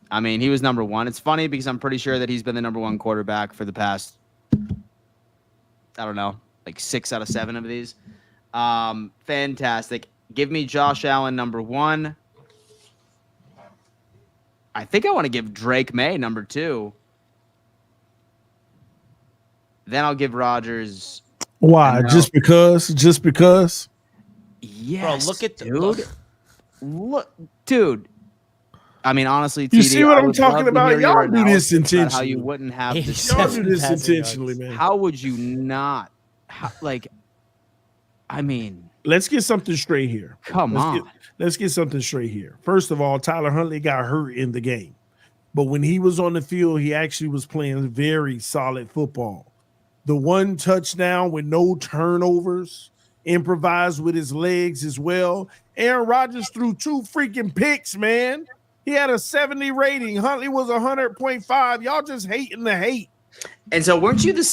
I mean, he was number 1. It's funny because I'm pretty sure that he's been the number 1 quarterback for the past, I don't know, like 6 out of 7 of these. Fantastic. Give me Josh Allen number 1. I think I want to give Drake May number 2. Then I'll give Rodgers. Why? Just because? Yes. Bro, look at dude. Look, dude. I mean, honestly, You TD, see what I I'm would talking love to about? hear Y'all your do this analysis about How intentionally. you wouldn't have this. Y'all 87 do this passing intentionally, yards. man. How would you not? Like, I mean, Let's get something straight here. come on. Let's get something straight here. First of all, Tyler Huntley got hurt in the game. But when he was on the field, he actually was playing very solid football. The one touchdown with no turnovers, improvised with his legs as well. Aaron Rodgers threw 2 freaking picks, man. He had a 70 rating. Huntley was 100.5. Y'all just hating the hate. And so weren't you the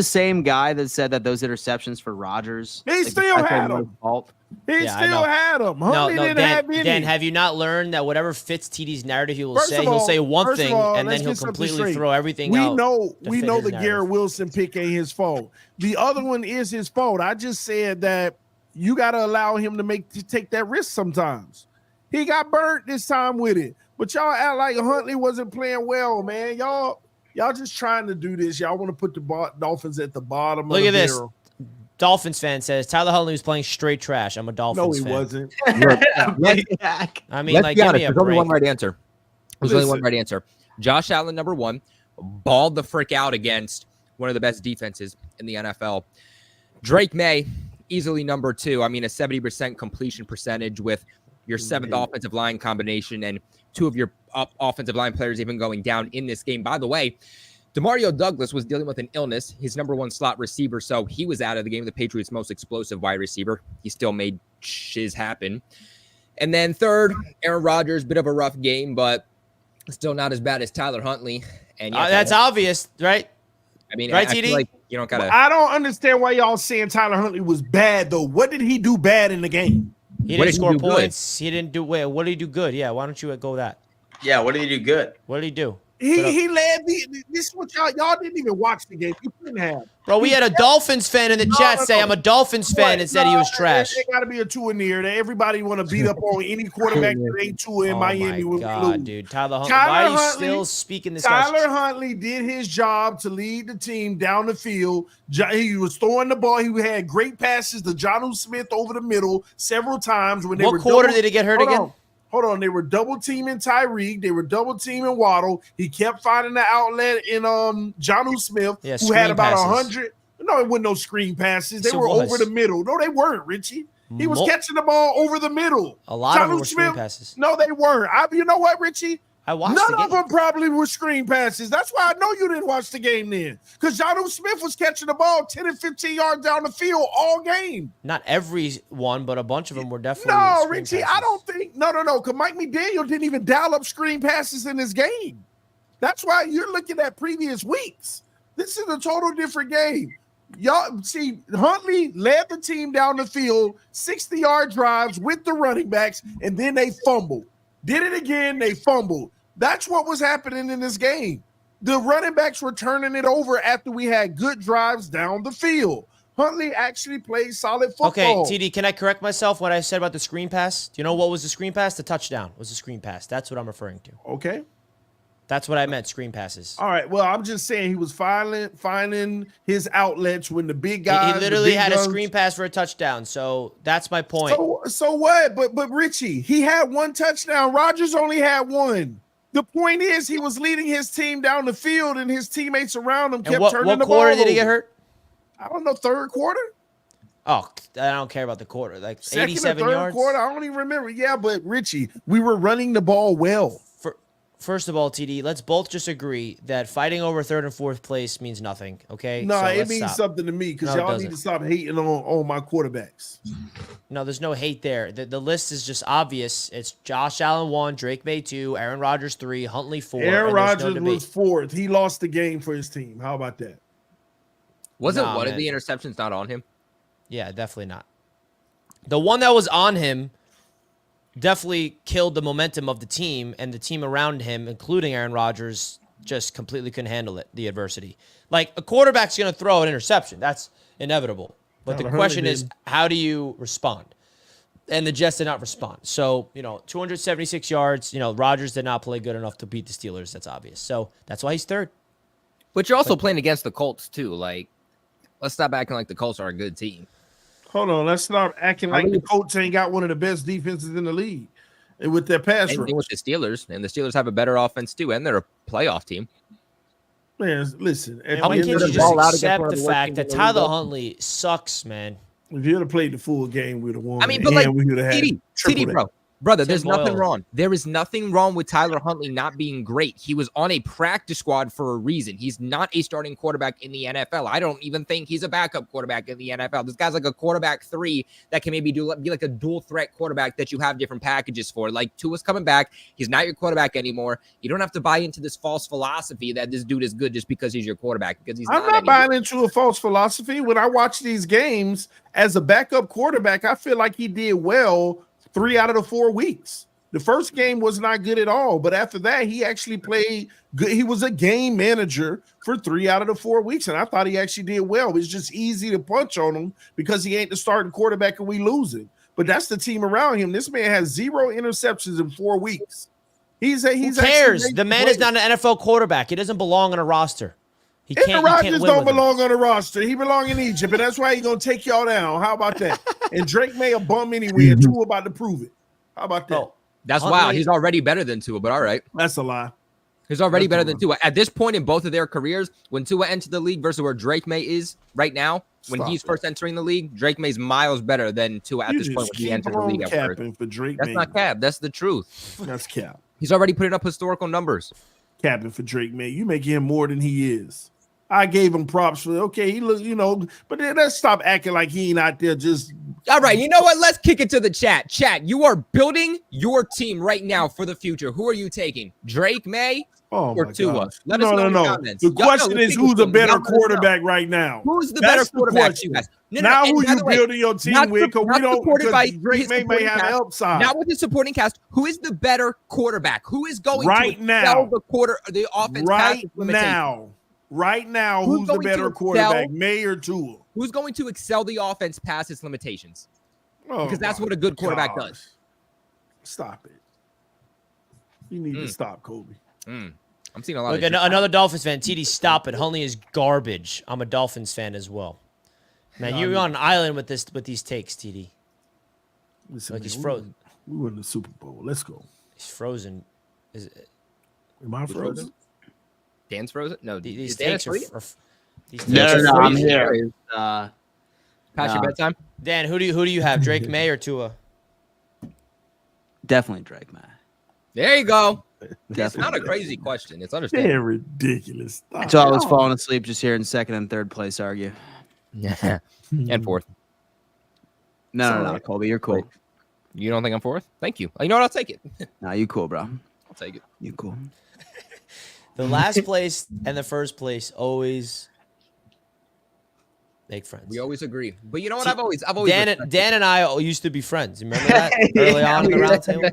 same guy that said that those interceptions for Rodgers? He still had them. Fault? He Yeah, I still know. had them. Huntley didn't have any. Dan, have you not learned that whatever fits TD's narrative, he will First say? of He'll all- say one first of thing, all, and then let's he'll get something completely straight. throw everything We out. know to we fit know his the narrative. Garrett Wilson pick ain't his fault. The other one is his fault. I just said that you got to allow him to take that risk sometimes. He got burnt this time with it. But y'all act like Huntley wasn't playing well, man. Y'all just trying to do this. Y'all want to put the Dolphins at the bottom Look of at the this. barrel. Dolphins fan says Tyler Huntley was playing straight trash. I'm a No, Dolphins he fan. wasn't. I mean, Let's like, be give honest. me a There's only one break. right answer. There's only one Listen. right answer. Josh Allen, number 1, balled the frick out against one of the best defenses in the NFL. Drake May, easily number 2. I mean, a 70% completion percentage with your 7th offensive line combination and 2 of your offensive line players even going down in this game. By the way, Demario Douglas was dealing with an illness, his number 1 slot receiver, so he was out of the game, the Patriots' most explosive wide receiver. He still made shiz happen. And then 3rd, Aaron Rodgers, bit of a rough game, but still not as bad as Tyler Huntley. And That's obvious, right? I mean, right, I feel TD? like you don't gotta. I don't understand why y'all saying Tyler Huntley was bad, though. What did he do bad in the game? He What didn't did he score do good? points. He didn't do well. What did he do good? Yeah, why don't you go with that? Yeah, what did he do good? What did he do? He led this is what y'all didn't even watch the game. You couldn't have. Bro, we had a Dolphins fan in the chat say I'm a Dolphins fan and said he was trash. There got to be a Tua in the air. Everybody want to beat up on any quarterback that ain't Tua in Miami. Oh when my we God, lose. dude. Tyler Huntley. Tyler Why are you Huntley- still speaking this guy's Tyler Huntley did his job to lead the team down the field. He was throwing the ball. He had great passes to Jonnu Smith over the middle several times. When they What were quarter did he get hurt again? Hold on. They were double teaming Tyreek. They were double teaming Waddle. He kept finding the outlet in Jonnu Smith, Yeah, who had screen about passes. 100. No, it wasn't no screen passes. They Yes, it were was. over the middle. No, they weren't, Richie. He was Mo- catching the ball over the middle. A lot of them Jonnu were screen Smith- passes. No, they weren't. You know what, Richie? I watched None the of game. them probably were screen passes. That's why I know you didn't watch the game then. Because Jonnu Smith was catching the ball 10 and 15 yards down the field all game. Not every one, but a bunch of them were definitely No, screen Richie, passes. I don't think. No. Because Mike McDaniel didn't even dial up screen passes in his game. That's why you're looking at previous weeks. This is a total different game. Y'all see, Huntley led the team down the field, 60-yard drives with the running backs, and then they fumbled. Did it again, they fumbled. That's what was happening in this game. The running backs were turning it over after we had good drives down the field. Huntley actually played solid football. Okay, TD, can I correct myself what I said about the screen pass? Do you know what was the screen pass? The touchdown was the screen pass. That's what I'm referring to. Okay. That's what I meant, screen passes. All right. Well, I'm just saying he was finding his outlets when the big He guys. literally the big had a guns- screen pass for a touchdown. So that's my point. So what? But Richie, he had 1 touchdown. Rodgers only had 1. The point is he was leading his team down the field, and his teammates around him kept and turning what the ball. quarter did he get over. hurt? I don't know. 3rd quarter, Oh, I don't care about the quarter. Like 2nd or 87 3rd yards. quarter. I don't even remember. Yeah, but Richie, we were running the ball well. First of all, TD, let's both just agree that fighting over 3rd and 4th place means nothing. Okay? No, So it let's means stop. something to me because No, it y'all need doesn't. to stop hating on my quarterbacks. No, there's no hate there. The list is just obvious. It's Josh Allen 1, Drake May 2, Aaron Rodgers 3, Huntley 4. Aaron and there's no Rodgers debate. was 4th. He lost the game for his team. How about that? Wasn't Nah, one man. of the interceptions not on him? Yeah, definitely not. The one that was on him definitely killed the momentum of the team, and the team around him, including Aaron Rodgers, just completely couldn't handle it, the adversity. Like, a quarterback's going to throw an interception. That's inevitable. But the Tyler question Huntley is, did. how do you respond? And the Jets did not respond. So, 276 yards. Rodgers did not play good enough to beat the Steelers. That's obvious. So, that's why he's 3rd. But you're also playing against the Colts too. Like, let's stop acting like the Colts are a good team. Hold on, let's stop acting like the Colts ain't got one of the best defenses in the league. and with their pass Same rush. thing with the Steelers, and the Steelers have a better offense too, and they're a playoff team. Man, listen. At How the many end kids of you the just day, ball out against accept one of the the worst fact teams that in the league, Tyler though? Huntley sucks, man? if you'd have played the full game, we'd have won. I mean, but like, we would have had TD, triple that. brother, Tim there's nothing Boyle. wrong. There is nothing wrong with Tyler Huntley not being great. He was on a practice squad for a reason. He's not a starting quarterback in the NFL. I don't even think he's a backup quarterback in the NFL. This guy's like a quarterback 3 that can maybe be like a dual threat quarterback that you have different packages for. Like Tua's coming back. He's not your quarterback anymore. You don't have to buy into this false philosophy that this dude is good just because he's your quarterback, because he's I'm not buying into a false philosophy. When I watch these games as a backup quarterback, I feel like he did well 3 out of the 4 weeks. The first game was not good at all, but after that, he actually played good. He was a game manager for 3 out of the 4 weeks, and I thought he actually did well. It's just easy to punch on him because he ain't the starting quarterback and we losing. But that's the team around him. This man has 0 interceptions in 4 weeks. Who Who cares? The man is not an NFL quarterback. He doesn't belong on a roster. He Aaron can't Rodgers win don't with him. belong on the roster. He belong in Egypt, and that's why he's gonna take y'all down. How about that? And Drake May a bum anyway, and Tua about to prove it. How about that? Bro, That's Huntley- wild. He's already better than Tua, but all right. That's a lie. He's already That's better a than lie. Tua. At this point in both of their careers, when Tua entered the league versus where Drake May is right now, when Stop he's it. first entering the league, Drake May's miles better than Tua at You this just point when he keep entered the on league at first. capping for Drake That's May. not cap. That's the truth. That's cap. He's already putting up historical numbers. Capping for Drake May. You making him more than he is. I gave him props for okay. He look, but then let's stop acting like he ain't out there just. All right, you know what? Let's kick it to the chat. Chat, you are building your team right now for the future. Who are you taking? Drake May Oh or my Tua? gosh. Let us know in the comments. The Y'all know, question let's is keep who's it a moving. better Y'all let us know. quarterback right now. Who's the That's better the quarterback question. to you guys? Now and who by you the way, building your team not with? Because not we don't. supported by Because Drake his May supporting have cast. upside. Not with his supporting cast. Who is the better quarterback? Who is going Right to now. excel the offense right past its limitations? now. Right now, Who's who's the going to better excel? quarterback, May or Tua? Who's going to excel the offense past its limitations? Oh, Because that's my what a good quarterback gosh. does. Stop it. You need to stop, Kobe. I'm seeing a lot Look, of another Dolphins fan. TD, stop it. Huntley is garbage. I'm a Dolphins fan as well. Man, you're on an island with these takes, TD. Listen, Like he's man, frozen. We won the Super Bowl. Let's go. He's frozen. Is it, Am I frozen? Dan's frozen? No, these is Dan takes are. asleep? These takes No, are no, I'm crazy. here. Past your no. bedtime? Dan, who do you have? Drake May or Tua? Definitely Drake, man. There you go. It's Definitely. not a crazy question. It's understandable. They're ridiculous. Stop So I was it. falling asleep just hearing second and third place argue. Yeah. And fourth. No, Colby, you're cool. You don't think I'm fourth? Thank you. You know what? I'll take it. No, you cool, bro. I'll take it. You cool. The last place and the first place always make friends. We always agree. But you know what? See, I've always Dan and I all used to be friends. Remember that early Yeah, on in the we round did. table?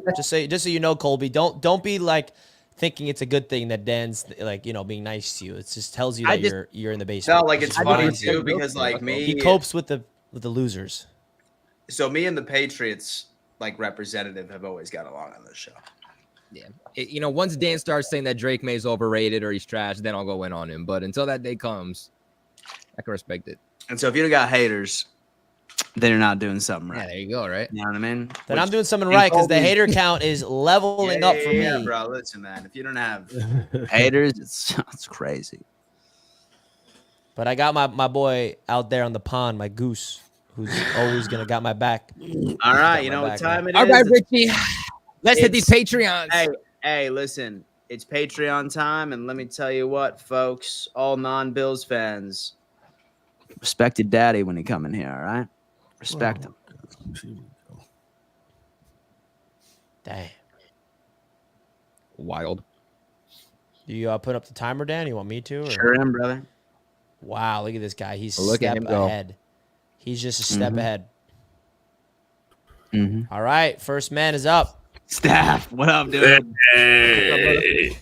Just so you know, Colby, don't be like thinking it's a good thing that Dan's like being nice to you. It just tells you that you're in the basement. felt like it's I funny didn't too say because no. like me, He copes with the losers. so me and the Patriots like representative have always got along on this show. Yeah. Once Dan starts saying that Drake May's overrated or he's trash, then I'll go in on him. But until that day comes, I can respect it. And so if you got haters, Then you're not doing something Yeah, right. there you go, right? You know what I mean? Then I'm doing something right because the Colby- hater count is leveling up for yeah, me. bro. Listen, man. If you don't have Haters, it's crazy. But I got my boy out there on the pond, my goose, who's always gonna got my back. all right, got you my know what back, time it is. All right, Richie. Let's hit these It's- Patreons. Hey, listen. It's Patreon time, and let me tell you what, folks, all non-Bills fans, Respect your daddy when he come in here, all right? Respect him. Damn. Wild. Do you put up the timer, Dan? You want me to? Or? Sure am, brother. Wow, look at this guy. He's a Look at step him go. ahead. He's just a step ahead. Mm-hmm. All right, first man is up. Staff, what up, dude? Hey.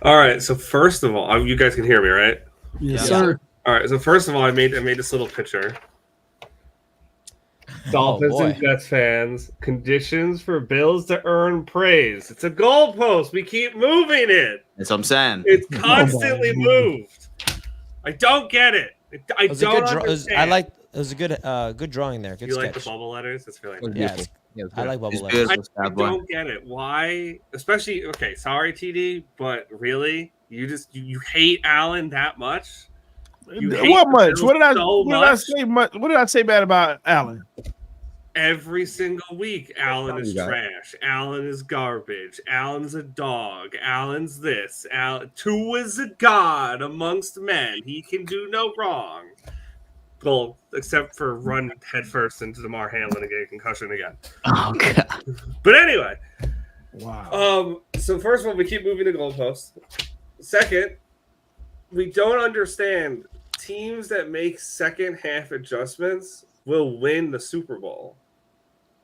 All right. So first of all, you guys can hear me, right? Yes, Yeah. sir. All right. So first of all, I made this little picture. Dolphins boy. and Jets fans, conditions for Bills to earn praise. It's a goalpost. We keep moving it. that's what I'm saying. It's constantly moved. I don't get it. I It was a don't good understand. I like. It was a good drawing there. Good You sketch. like the bubble letters? It's really It was nice. Yeah, beautiful. Yeah, I like bubble He's legs. beautiful, I Stab Boy. don't get it. Why? Especially, okay, sorry, TD, but really? You hate Allen that much? You hate What the much? Bills What did I so what did I much? say? What did I say bad about Allen? Every single week, Allen is you got. trash. Allen is garbage. Allen's a dog. Allen's this. Tua is a god amongst men. He can do no wrong. Well, except for run headfirst into Damar Hamlin and get a concussion again. Oh god. But anyway, Wow. so first of all, we keep moving the goalposts. Second, we don't understand teams that make second half adjustments will win the Super Bowl.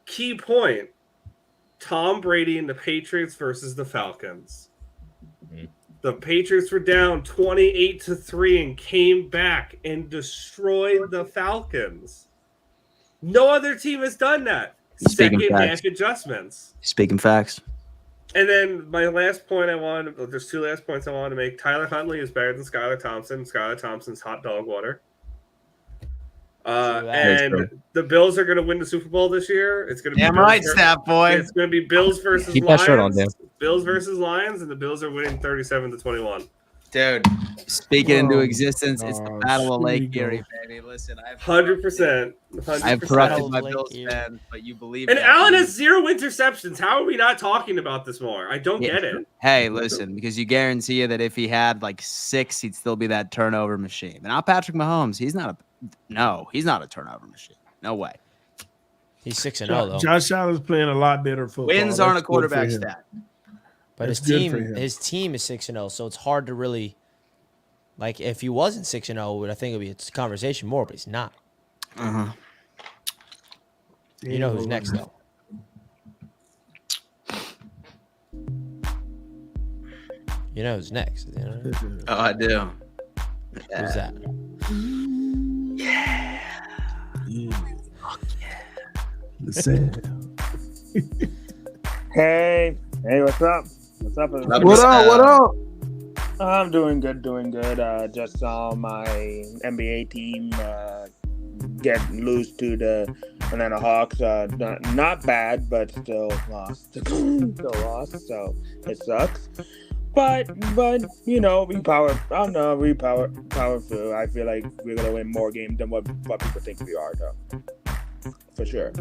Key point: Tom Brady and the Patriots versus the Falcons. The Patriots were down 28-3 and came back and destroyed the Falcons. No other team has done that. Speaking Second facts. half adjustments. Speaking facts. And then my last point there's two last points I want to make. Tyler Huntley is better than Skylar Thompson. Skylar Thompson's hot dog water. And the Bills are going to win the Super Bowl this year. It's going to be Damn Bills right, Stat Boy. It's going to be Bills versus Keep Lions. that shirt on, Dan. Bills versus Lions, and the Bills are winning 37-21. Dude, speak it into Oh, existence. It's the Battle of here Lake we go. Erie, baby. Listen, I've 100%. I've 100%. corrupted my Lake Bills Erie. fans, but you believe And that. Allen has 0 interceptions. How are we not talking about this more? I don't get it. Hey, listen, because you guarantee you that if he had like 6, he'd still be that turnover machine. But not Patrick Mahomes. He's not a turnover machine. No way. He's 6-0 though. Josh Allen's playing a lot better football. Wins aren't a That's good for quarterback him. stat. But That's good for his him. team is 6-0, so it's hard to really like if he wasn't 6-0, I think it'd be a conversation more, but he's not. Uh-huh. You know who's next though. You know who's next. You know? Oh, I do. Who's that? Hey, what's up? What's up? What up? I'm doing good. Just saw my NBA team get lose to the Atlanta Hawks. Not bad, but still lost. So it sucks. But you know, we power through. I feel like we're gonna win more games than what people think we are, though. For sure.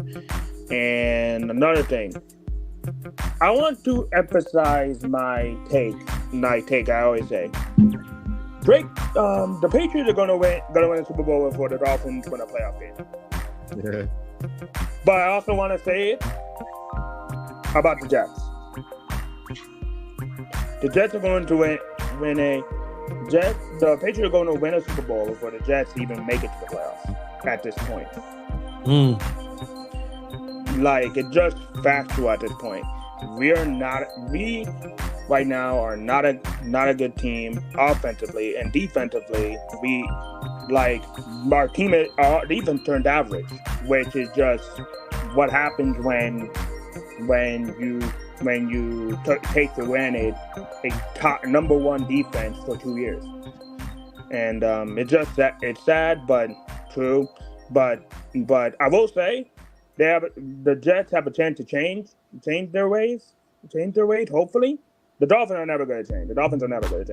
And another thing, I want to emphasize my take. I always say, the Patriots are gonna win the Super Bowl before the Dolphins win a playoff game. But I also want to say it about the Jets. The Jets are going to win the Patriots are going to win a Super Bowl before the Jets even make it to the playoffs at this point. Like, it's just factual at this point. We right now are not a good team offensively, and defensively our defense turned average, which is just what happens when you take for granted a top number 1 defense for 2 years. And it's sad but true. But I will say the Jets have a chance to change their ways, hopefully. The Dolphins are never going to change. The Dolphins are never going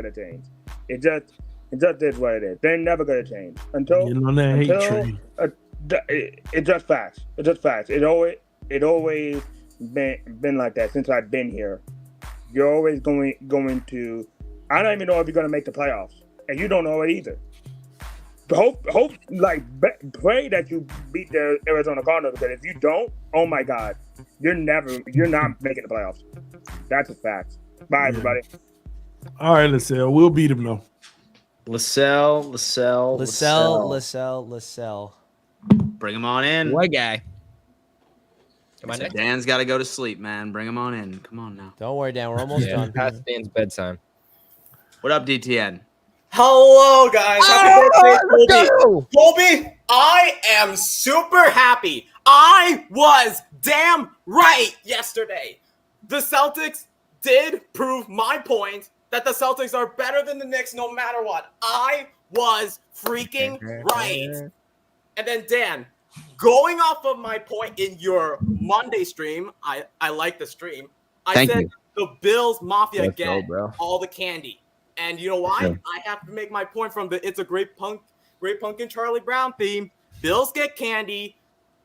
to change. It just is what it is. They're never going to change until it's just facts. It always been like that since I've been here. You're always going to. I don't even know if you're going to make the playoffs, and you don't know it either. Pray that you beat the Arizona Cardinals, because if you don't, oh my God, you're not making the playoffs. That's a fact. Bye, everybody. All right, Lascelles. We'll beat him though. Lascelles. Bring him on in. What guy? Dan's got to go to sleep, man. Bring him on in. Come on now. Don't worry, Dan. We're almost done. Past Dan's bedtime. What up, DTN? Hello, guys. Happy birthday, Colby. Colby, I am super happy. I was damn right yesterday. The Celtics did prove my point that the Celtics are better than the Knicks no matter what. I was freaking right. And then, Dan, going off of my point in your Monday stream, I like the stream. I Thank said you. the Bills Mafia Let's go, get bro. all the candy. And you know why? Okay. I have to make my point from the It's a Great Pumpkin Charlie Brown theme. Bills get candy.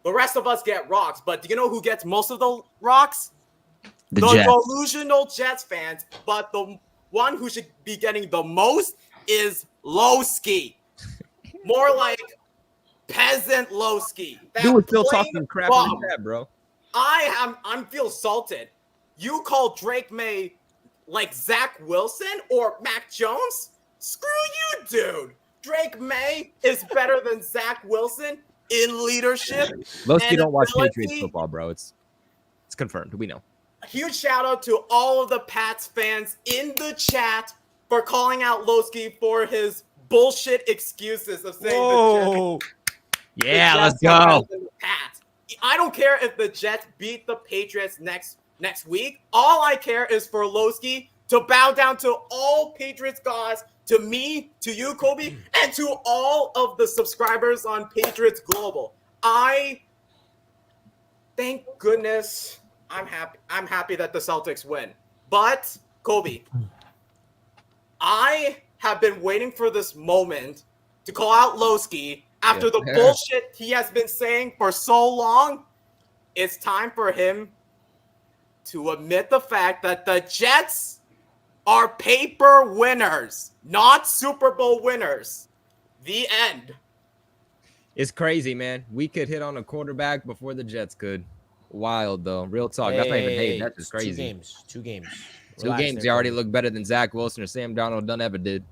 The rest of us get rocks. But do you know who gets most of the rocks? The The Jets. delusional Jets fans. But the one who should be getting the most is Lowski. More like peasant Lowski. You were still plain talking crap in bum. the chat, bro. I'm feel salted. You call Drake May like Zach Wilson or Mac Jones? Screw you, dude. Drake May is better than Zach Wilson in leadership. Lowski and don't watch ability. Patriots football, bro. It's confirmed. We know. A huge shout out to all of the Pats fans in the chat for calling out Lowski for his bullshit excuses of saying the Yeah, Jets let's are better go. than the Pats. I don't care if the Jets beat the Patriots next week. All I care is for Lowski to bow down to all Patriots gods, to me, to you, Kobe, and to all of the subscribers on Patriots Global. Thank goodness, I'm happy that the Celtics win. But Kobe, I have been waiting for this moment to call out Lowski after the bullshit he has been saying for so long. It's time for him to admit the fact that the Jets are paper winners, not Super Bowl winners. The end. It's crazy, man. We could hit on a quarterback before the Jets could. Wild, though. Real talk. That's not even hate. That's just crazy. Two games. Two Relax games. there, They already Kobe. look better than Zach Wilson or Sam Darnold ever did.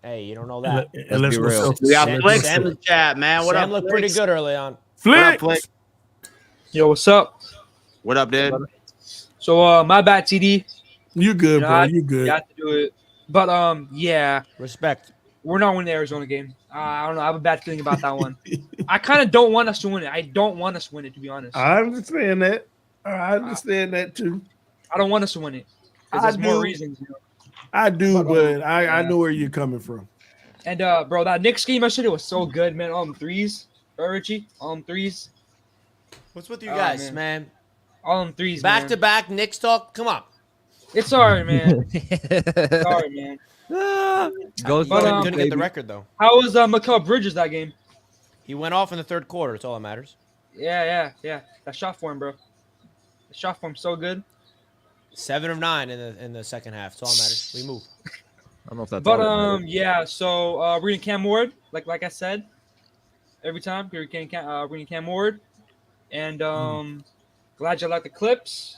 Hey, you don't know that. Let's be real. We got Sam- Flicks Sam- in the chat, man. What Sam up, looked Flicks? pretty good early on. What up, Flick. Flick? Yo, what's up? What up, dude? So, my bad, TD. You good, bro? You good? Got to do it. But, yeah, Respect. we're not winning the Arizona game. I don't know. I have a bad feeling about that one. I kind of don't want us to win it. I don't want us to win it, to be honest. I understand that. I understand that too. I don't want us to win it. 'Cause I there's more do. reasons. You know? I do, but I yeah. know where you're coming from. And, bro, that Knicks game yesterday was so good, man. All them threes. Right, Richie? All them threes. What's with you Oh, guys, man? All them threes, Back man. to back Knicks talk. Come on. It's all right, man. Sorry, man. Goes But, Couldn't get the baby. record though. How was Mikal Bridges that game? He went off in the third quarter. That's all that matters. Yeah. That shot for him, bro. The shot for him so good. 7 of 9 in the second half. That's all that matters. We move. I don't know if that's But all that matters. yeah. So we're reading Cam Ward, like I said, every time we're reading Cam Ward, and glad you like the clips.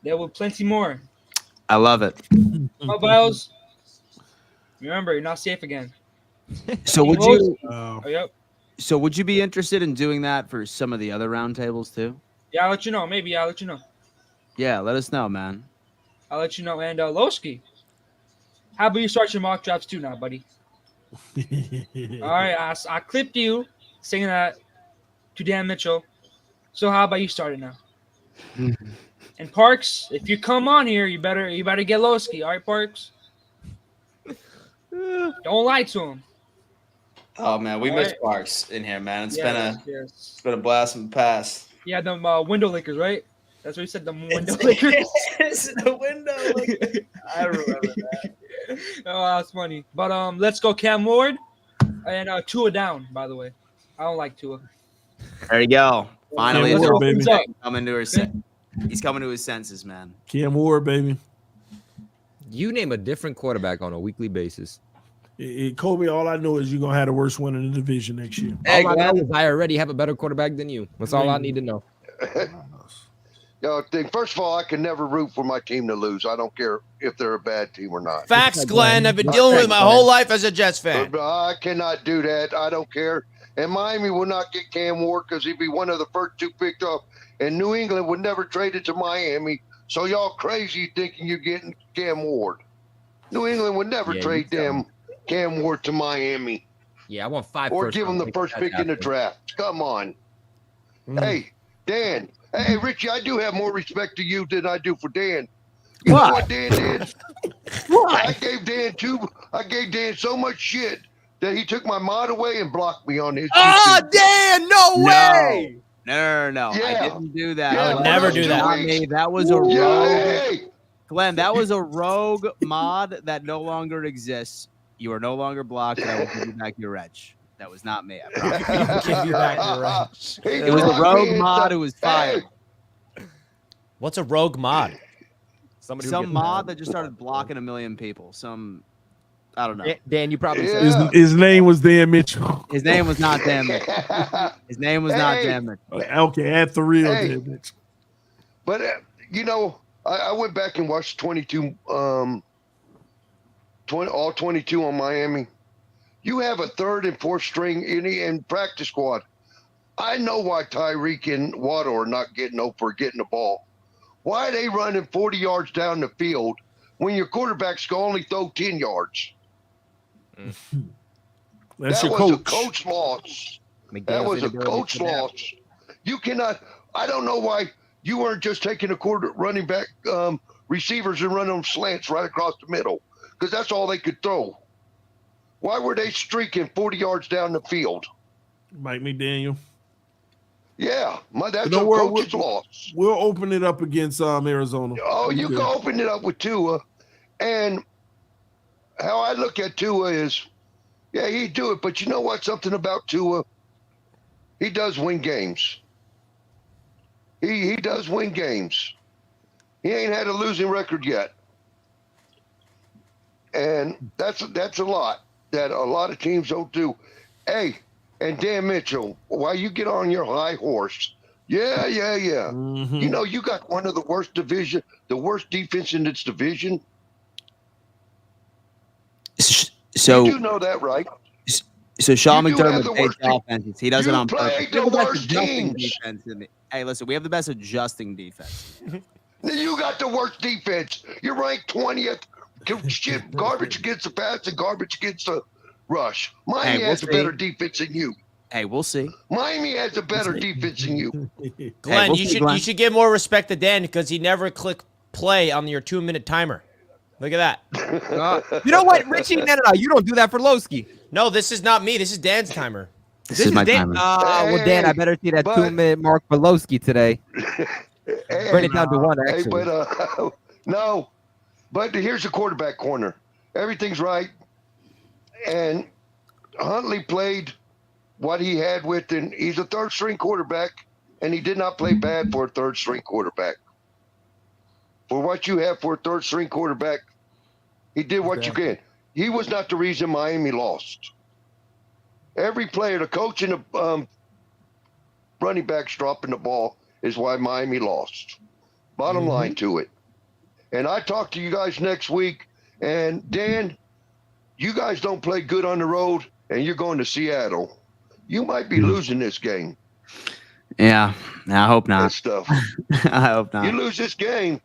There will plenty more. I love it. Mobiles. Remember, you're not safe again. So would you? Oh, yep. So would you be interested in doing that for some of the other roundtables too? Yeah, I'll let you know. Maybe I'll let you know. Yeah, let us know, man. I'll let you know. And Lowski, how about you start your mock drafts too now, buddy? All right, I clipped you saying that to Dan Mitchell. So how about you start it now? And Parks, if you come on here, you better get Lowski. All right, Parks. Don't lie to him. Oh man, we All miss right. Parks in here, man. It's Yes. it's been a blast from the past. Yeah, them window lickers, right? That's what you said. The window lickers. It's the window. I remember that. Oh, that's funny. But let's go Cam Ward and Tua down. By the way, I don't like Tua. There you go. Finally, Cam he's Ward, baby. coming to he's coming to his senses, man. Cam Ward, baby. You name a different quarterback on a weekly basis. Kobe, all I know is you're gonna have the worst one in the division next year. All I know is I already have a better quarterback than you. That's all I need to know. Yo, first of all, I can never root for my team to lose. I don't care if they're a bad team or not. Facts, Glenn. I've been dealing with my whole life as a Jets fan. But I cannot do that. I don't care. And Miami will not get Cam Ward because he'd be one of the first two picked up. And New England would never trade it to Miami. So y'all crazy thinking you're getting Cam Ward. New England would never trade Cam Ward to Miami. Yeah, I want 5 Or first give him round the picks. first That's pick in the happening. draft. Come on. Hey, Dan. Hey, Richie, I do have more respect to you than I do for Dan. You know what Dan did? I gave Dan so much shit that he took my mod away and blocked me on his. Oh, YouTube. Dan, no way. No. I Yeah. didn't do that. Yeah, I would never do that. Not me. That was a Yeah, rogue. hey. Glenn, that was a rogue mod that no longer exists. You are no longer blocked, and I will give you back your wretch. That was not me. I promise. Give you back your wrench. It was a rogue mod who was fired. What's a rogue mod? Somebody who Some gets mod mad. that just started blocking a million people. I don't know. Dan, you probably Yeah. said His name was Dan Mitchell. His name was not Dan Mitchell. His name was not Dan Mitchell. Okay, at the real Hey. Dan Mitchell. But I went back and watched 22, all 22 on Miami. You have a third and fourth string in practice squad. I know why Tyreek and Waddle are not getting open or getting the ball. Why are they running 40 yards down the field when your quarterbacks can only throw 10 yards? That's that your was a coach. coach loss. McDaniels That was a inability coach to adapt. loss. You cannot. I don't know why you weren't just taking the quarter running back receivers and running them slants right across the middle, because that's all they could throw. Why were they streaking 40 yards down the field? Mike McDaniel. Yeah, that's Don't a worry, coach's loss. We'll open it up against Arizona. Oh, you Okay. can open it up with Tua. And how I look at Tua is, yeah, he'd do it. But you know what? Something about Tua, he does win games. He does win games. He ain't had a losing record yet. And that's a lot that a lot of teams don't do. Hey, and Dan Mitchell, why you get on your high horse? Yeah. Mhm. You know, you got one of the worst worst defense in its division. So You do know that, right? So Sean You do have McDermott the hates worst team. offenses. He does it You on purpose. played We have the best worst adjusting teams. defense in the- Hey, listen, we have the best adjusting defense. You got the worst defense. You're ranked 20th. Shit, garbage against the pass and garbage against the rush. Miami we'll has a see. better defense than you. Hey, we'll see. Miami has a better defense than you. Glenn, we'll you see, should Glenn. you should give more respect to Dan because he never clicked play on your 2-minute timer. Look at that. You know what, Richie? No. You don't do that for Lowski. No, this is not me. This is Dan's timer. This is my Dan. timer. Well, Dan, I better see that but- 2-minute mark for Lowski today. Hey, Bring it down to one, hey, actually. but no. But here's the quarterback corner. Everything's right. And Huntley played what he had with, and he's a third string quarterback, and he did not play bad for a third string quarterback. For what you have for a third string quarterback, he did what you can. He was not the reason Miami lost. Every player, the coach and the running backs dropping the ball is why Miami lost. Bottom line to it. And I talk to you guys next week. And Dan, you guys don't play good on the road, and you're going to Seattle. You might be losing this game Yeah, I hope and not. stuff. I hope You not. lose this game.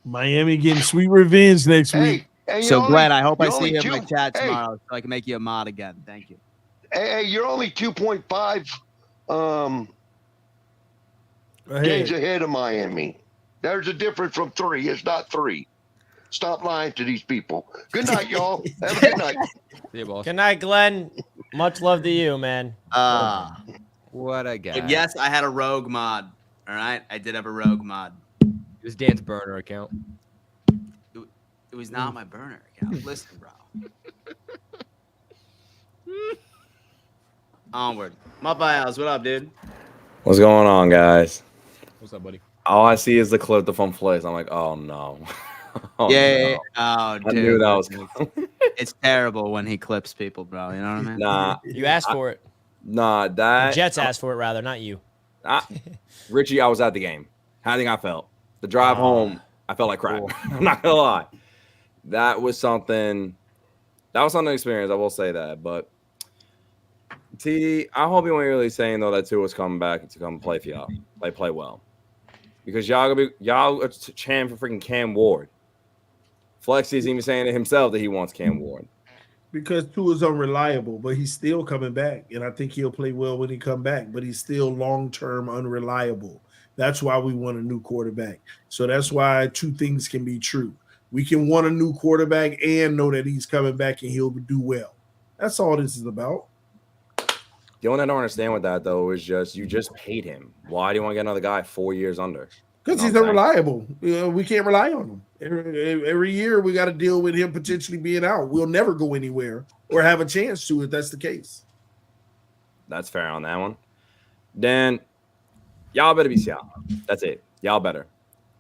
Miami getting sweet revenge next week. Hey, and So, you're Glenn, only- I hope I you're see only you in my two- chat hey, tomorrow so I can make you a mod again. Thank you. Hey, you're only 2.5 Ahead. games ahead of Miami. There's a difference from 3. It's not 3. Stop lying to these people. Good night, y'all. Have a good night. See you, boss. Good night, Glenn. Much love to you, man. What a guy. But yes, I had a rogue mod. All right, I did have a rogue mod. It was Dan's burner account. It was not my burner account. Listen, bro. Onward. Muffailes, what up, dude? What's going on, guys? What's up, buddy? All I see is the clip the phone plays. I'm like, oh no. Oh, Yeah. no. Oh, dude. I knew that was coming. It's terrible when he clips people, bro. You know what I mean? Nah, You asked for it. nah, The that Jets asked for it, rather, not you. Richie, I was at the game. How do you think I felt? The drive home, I felt like crap. I'm not gonna lie. That was something experience, I will say that. But TD, I hope you weren't really saying though that Tua was coming back to come play for y'all. Play well. Because y'all are chanting for freaking Cam Ward. Flexy's even saying to himself that he wants Cam Ward. Because Tua's unreliable, but he's still coming back. And I think he'll play well when he come back, but he's still long-term unreliable. That's why we want a new quarterback. So that's why two things can be true. We can want a new quarterback and know that he's coming back and he'll do well. That's all this is about. The only thing I don't understand with that though is just you just paid him. Why do you want to get another guy 4 years under? Because You he's know what I'm saying? unreliable. We can't rely on him. Every year we got to deal with him potentially being out. We'll never go anywhere or have a chance to if that's the case. That's fair on that one. Then y'all better be Seattle. That's it. Y'all better.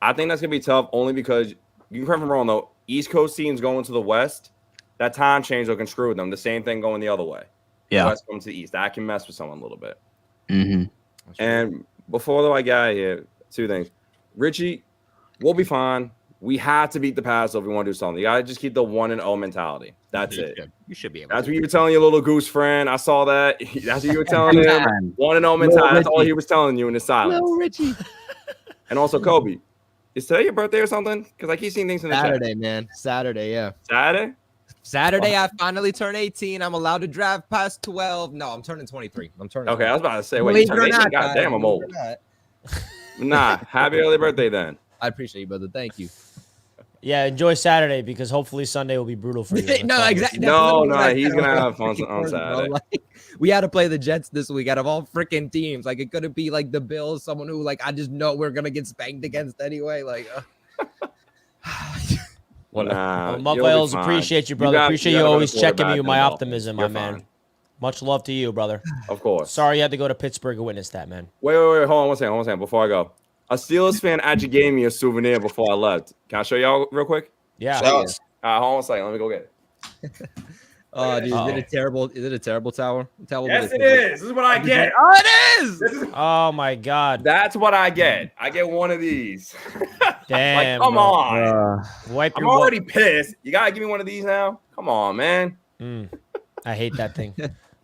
I think that's gonna be tough only because you can correct me if I'm wrong though. East Coast teams going to the West, that time change will can screw with them. The same thing going the other way. Yeah. The West going to the East. That can mess with someone a little bit. Mm-hmm. And before though I got here, two things. Richie, we'll be fine. We have to beat the Pats if we want to do something. You gotta just keep the 1-0 mentality. That's it. You should be able. That's what you were telling your little goose friend. I saw that. That's what you were telling him. 1-0 mentality. That's all he was telling you in his silence. Little Richie. And also, Kobe, is today your birthday or something? Because I keep seeing things in the Saturday, chat. man. Saturday, yeah. Saturday? Saturday, I finally turned 18. I'm allowed to drive past 12. No, I'm turning 23. I'm turning. Okay, I was about to say, wait, Believe you it or turned 18? not, God damn, I'm believe old. it or not. Nah, happy early birthday then. I appreciate you, brother. Thank you. Yeah, enjoy Saturday because hopefully Sunday will be brutal for you. That's No, all I'm exactly. saying. No, he's gonna have fun on Saturday. Like, we had to play the Jets this week out of all freaking teams. Like, it couldn't be like the Bills, someone who like I just know we're gonna get spanked against anyway. Like, Whatever. Well, You'll be Muffles, fine. appreciate you, brother. got- Appreciate got you a better always checking me quarterback with than my the Dolphins. optimism, You're my man. fine. Much love to you, brother. Of course. Sorry you had to go to Pittsburgh and witness that, man. Wait. Hold on one second. Before I go, a Steelers fan actually gave me a souvenir before I left. Can I show y'all real quick? Yeah. Hold on a second. Let me go get it. oh, dude, is it a terrible? Is it a terrible tower? Towel? Yes, it is. This is what I get. Oh, it is. Oh my God. That's what I get. I get one of these. Damn. Like, come bro. on. Wipe I'm your already pissed. You gotta give me one of these now. Come on, man. I hate that thing.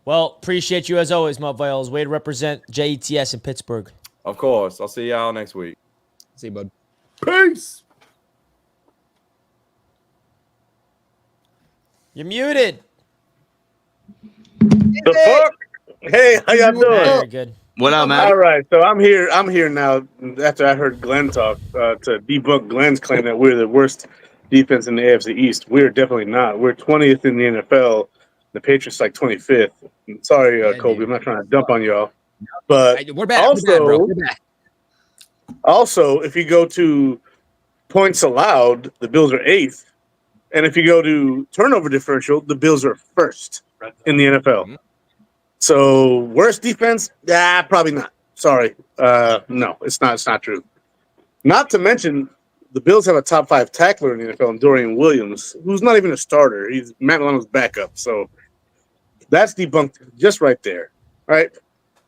Well, appreciate you as always, Muffles. Way to represent JETS in Pittsburgh. Of course. I'll see y'all next week. See you, bud. Peace. You're muted. The fuck? Hey, how y'all doing? Very good. What up, man? All right, so I'm here now. After I heard Glenn talk to debunk Glenn's claim that we're the worst defense in the AFC East. We're definitely not. We're 20th in the NFL. The Patriots like 25th. Sorry, Kobe. I'm not trying to dump on y'all, but We're back. Also, we're back, bro. We're back. Also, if you go to points allowed, the Bills are 8th, and if you go to turnover differential, the Bills are 1st in the NFL. So worst defense? Probably not. Sorry. No, it's not. It's not true. Not to mention, the Bills have a top 5 tackler in the NFL, and Dorian Williams, who's not even a starter. He's Matt Milano's backup. So that's debunked just right there. All right.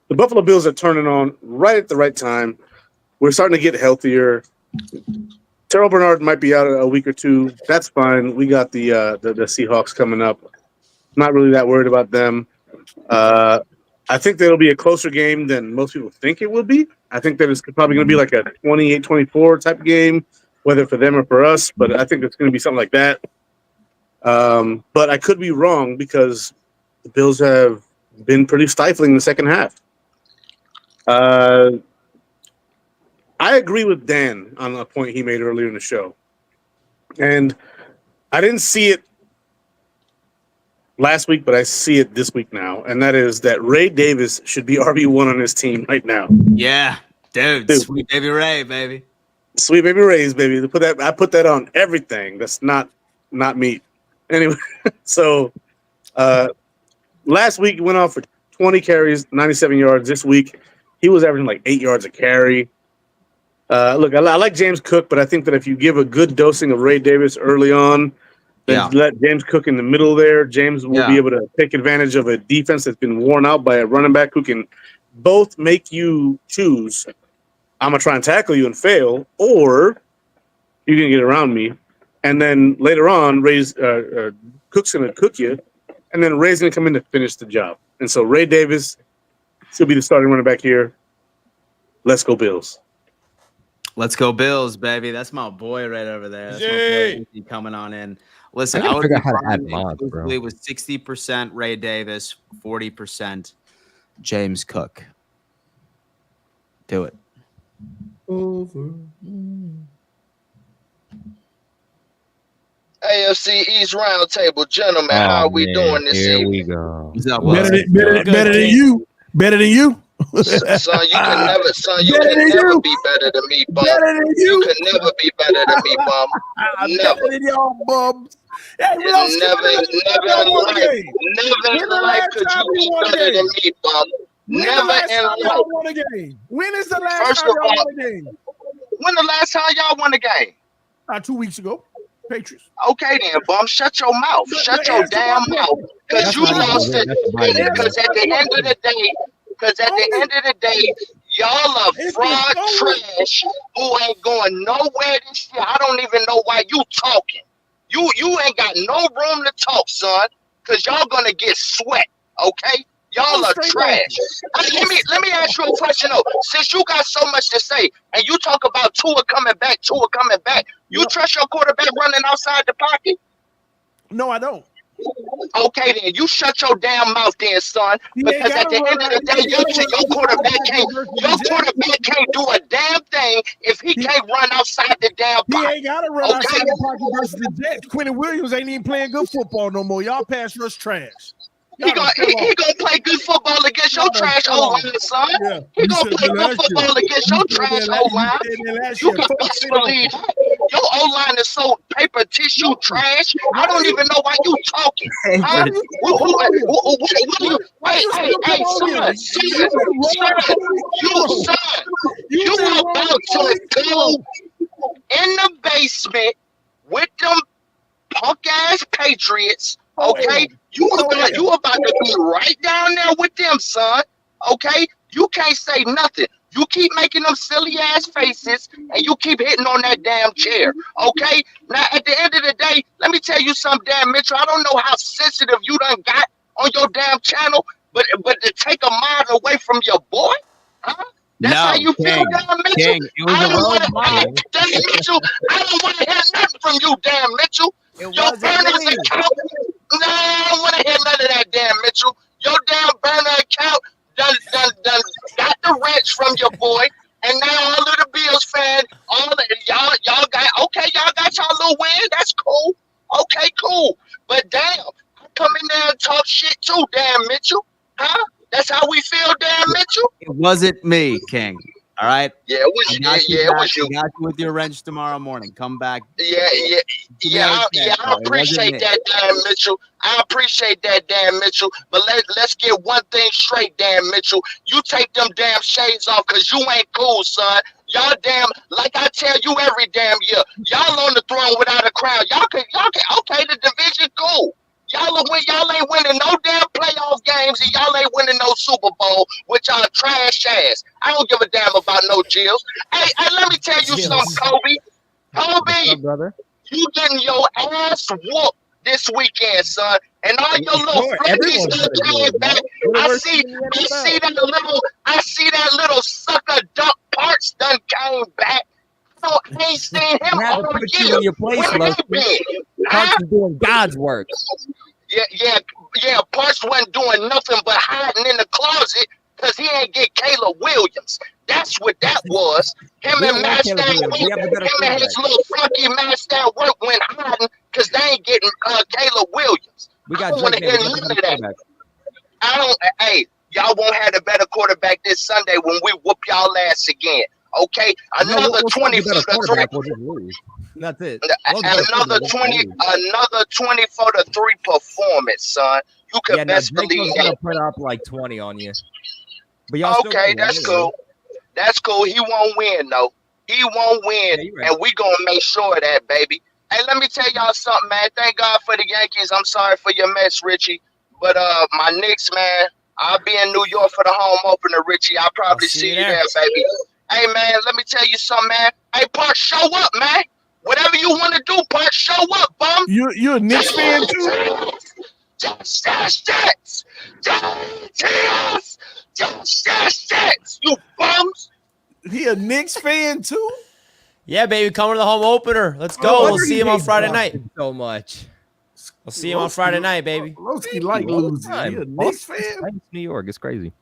The Buffalo Bills are turning on right at the right time. We're starting to get healthier. Terrell Bernard might be out a week or two. That's fine. We got the Seahawks coming up. Not really that worried about them. I think that'll be a closer game than most people think it will be. I think that it's probably going to be like a 28-24 type game, whether for them or for us. But I think it's going to be something like that. But I could be wrong because the Bills have been pretty stifling in the second half. I agree with Dan on a point he made earlier in the show. And I didn't see it last week, but I see it this week now. And that is that Ray Davis should be RB1 on his team right now. Yeah, dude. Sweet baby Ray, baby. Sweet baby Rays, baby. I put that on everything. That's not meat. Anyway, so last week he went off for 20 carries, 97 yards. This week he was averaging like 8 yards a carry. Look, I like James Cook, but I think that if you give a good dosing of Ray Davis early on, then let James Cook in the middle there, James will be able to take advantage of a defense that's been worn out by a running back who can both make you choose, I'm going to try and tackle you and fail, or you're going to get around me. And then later on, Cook's going to cook you, and then Ray's going to come in to finish the job. And so Ray Davis, he'll be the starting running back here. Let's go Bills. Let's go Bills, baby. That's my boy right over there. That's my boy coming on in. Listen, I gotta would figure be out how to add fine mods, bro. exclusively with 60% Ray Davis, 40% James Cook. Do it. Over. AFC East Roundtable. Gentlemen, how are we doing this Here evening? we go. Better than you. Better than you. Son, you can never be better than me, bum. Better than You you. can never be better than me, bum. Never. Better than y'all bums. Hey, Never in life could you be better than me, bum. When Never the last in time y'all life. won a game? When is the last First time of y'all all, won a game? when the last time y'all won a game? 2 weeks ago. Patriots. Okay then, bum. Shut your mouth. Shut your damn mouth. Because you lost it. Because at the end of the day, y'all are fraud trash who ain't going nowhere this year. I don't even know why you talking. You ain't got no room to talk, son. Because y'all gonna get sweat. Okay? Y'all are trash. Let me ask you a question though. Since you got so much to say, and you talk about Tua coming back, you trust your quarterback running outside the pocket? No, I don't. Okay, then you shut your damn mouth, then, son. Because at the end of the day, your quarterback can't do a damn thing if he can't run outside the damn pocket. He ain't got to run outside the pocket versus the Jets. Quentin Williams ain't even playing good football no more. Y'all pass rush trash. He gonna play good football against your trash O-line, son. Yeah. He gonna play good football against your trash O-line. You can best believe that. Your O-line is so paper tissue trash. I don't even know why you talking. Huh? Hey, son. You about to go in the basement with them punk ass Patriots. Okay, you about to be right down there with them, son. Okay, you can't say nothing. You keep making them silly ass faces, and you keep hitting on that damn chair. Okay, now at the end of the day, let me tell you something, damn Mitchell. I don't know how sensitive you done got on your damn channel, but to take a mind away from your boy, huh? That's how you feel, damn Mitchell. King, it was I a road ball. don't want to hear nothing from you, damn Mitchell. Your Perna's account. No, I don't want to hear none of that, damn Mitchell. Your damn burner account done got the wrench from your boy, and now all of the Bills fans, y'all got y'all little win. That's cool. Okay, cool. But damn, I come in there and talk shit too, damn Mitchell. Huh? That's how we feel, damn Mitchell. It wasn't me, King. All right. Yeah, it was you. Yeah, it was you. I got you with your wrench tomorrow morning. Come back. I appreciate that, damn Mitchell. I appreciate that, damn Mitchell. But let's get one thing straight, damn Mitchell. You take them damn shades off, cause you ain't cool, son. Y'all damn, like I tell you every damn year, y'all on the throne without a crown. Y'all can. Okay, the division cool. Y'all ain't winning no damn playoff games, and y'all ain't winning no Super Bowl with y'all trash ass. I don't give a damn about no Jills. Hey, let me tell you something, Kobe. Kobe, brother? You getting your ass whooped this weekend, son. And all your little flunkies that came back. I see that little sucker duck parts done came back. I ain't seen him all put year. you in your place, Where he been? Parks is doing God's work. Yeah. Parks wasn't doing nothing but hiding in the closet because he ain't get Caleb Williams. That's what that was. Him and his little flunky Master work went hiding because they ain't getting Caleb Williams. We got I don't want to hear none of that. Hey, y'all won't have a better quarterback this Sunday when we whoop y'all ass again. Okay, another 20 for the 3. That's it. Another 20 for the 3 performance, son. You can best believe gonna put up like 20 on you. But okay, that's cool. That's cool. He won't win though. He won't win, and we gonna make sure of that, baby. Hey, let me tell y'all something, man. Thank God for the Yankees. I'm sorry for your mess, Richie. But my Knicks, man, I'll be in New York for the home opener, Richie. I'll probably see you there, baby. Hey, man, let me tell you something, man. Hey, Park, show up, man. Whatever you want to do, Park, show up, bum. You a Knicks fan too? Jets. You bums. He a Knicks fan too? Yeah, baby, coming to the home opener. Let's go. We'll see him on Friday night. So much. We'll see him on Friday night, baby. Lowski like losing. He a Knicks fan? New York. It's crazy.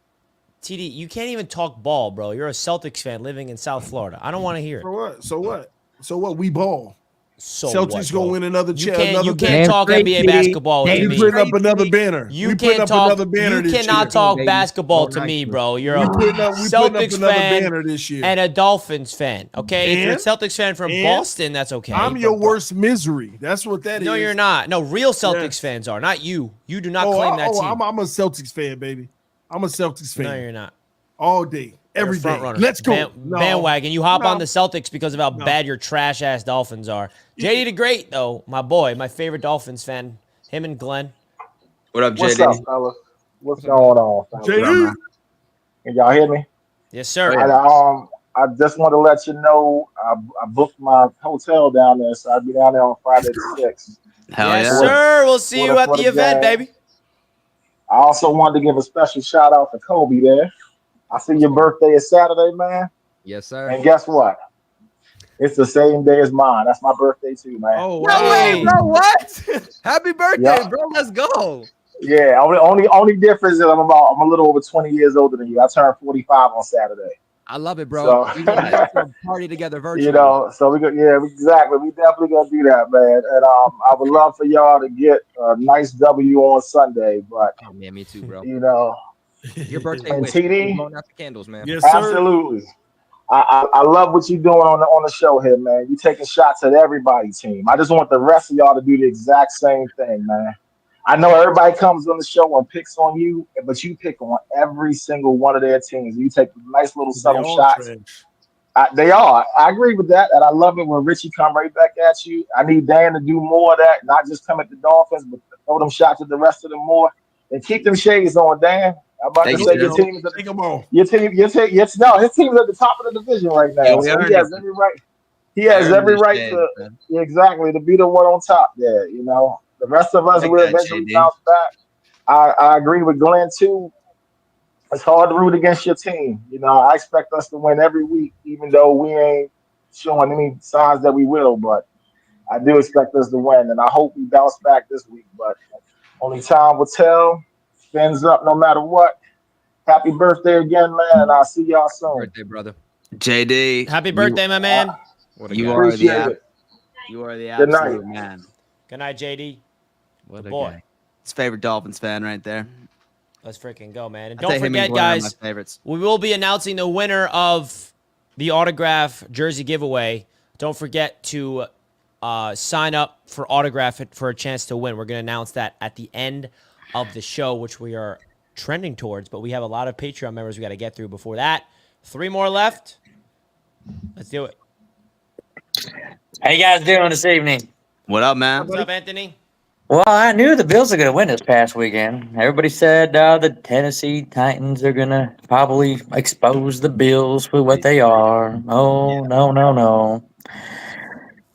TD, you can't even talk ball, bro. You're a Celtics fan living in South Florida. I don't want to hear it. So what? We ball. So Celtics gonna win another You another can't talk NBA basketball to We me. putting up another banner. You We putting can't up talk. another banner You this cannot year. talk basketball to me, bro. You're a We putting up Celtics another fan banner this year. and a Dolphins fan. Okay, if you're a And- Celtics fan from and Boston, that's okay. I'm but your bro- worst misery. That's what that is. No, you're not. No, real Celtics Yes. fans are, not you. You do not claim that team. I'm a Celtics fan, baby. I'm a Celtics fan. No, you're not. All day, every You're a front day. runner. Let's go. Bandwagon. You hop No. on the Celtics because of how bad your trash ass Dolphins are. JD the Great, though, my boy, my favorite Dolphins fan. Him and Glenn. What up, What's JD? up, fellas? What's going on, fellas? JD. Can y'all hear me? Yes, sir. I just want to let you know I booked my hotel down there, so I'll be down there on Friday the 6th. Yes, sir. We'll see you at the event, baby. I also wanted to give a special shout out to Kobe there. I see your birthday is Saturday, man. Yes, sir. And guess what? It's the same day as mine. That's my birthday too, man. Oh, no way, bro. What? Happy birthday, Yeah. bro. Let's go. Yeah, only difference is I'm a little over 20 years older than you. I turned 45 on Saturday. I love it, bro. So- We gonna have a party together virtually. You know, so exactly. We definitely gonna do that, man. And I would love for y'all to get a nice W on Sunday, but Oh, man, me too, bro. you know, Your birthday and wish. TD? Blowing out the candles, man. Yes, sir. absolutely. I love what you're doing on the show here, man. You taking shots at everybody's team. I just want the rest of y'all to do the exact same thing, man. I know everybody comes on the show and picks on you, but you pick on every single one of their teams. You take nice little subtle shots. They are. I agree with that, and I love it when Richie come right back at you. I need Dan to do more of that, not just come at the Dolphins, but throw them shots at the rest of them more, and keep them shades on, Dan. I'm about to say your team is Take them on. his team's at the top of the division right now. Yeah, we So earned he has it. every right. He has Earned every this right shade, to man. exactly to be the one on top there. You know, the rest of us Like will that, eventually JD. bounce back. I agree with Glenn too. It's hard to root against your team. You know, I expect us to win every week, even though we ain't showing any signs that we will. But I do expect us to win, and I hope we bounce back this week. But only time will tell. Fins up no matter what. Happy birthday again, man, and I'll see y'all soon. Birthday, brother. JD. Happy birthday, my man. What a You guy. are the Appreciate it. you are the Good night. absolute man. Good night, JD. What Good a boy. guy. His favorite Dolphins fan right there. Let's freaking go, man. And I'd say don't him and forget, Glenn are my guys, favorites. we will be announcing the winner of the autograph jersey giveaway. Don't forget to sign up for autograph it for a chance to win. We're going to announce that at the end of the show, which we are trending towards, but we have a lot of Patreon members we got to get through before that. 3 more left. Let's do it. How you guys doing this evening? What up, man? What's up, Anthony? Well, I knew the Bills are going to win this past weekend. Everybody said the Tennessee Titans are going to probably expose the Bills for what they are. Oh, no.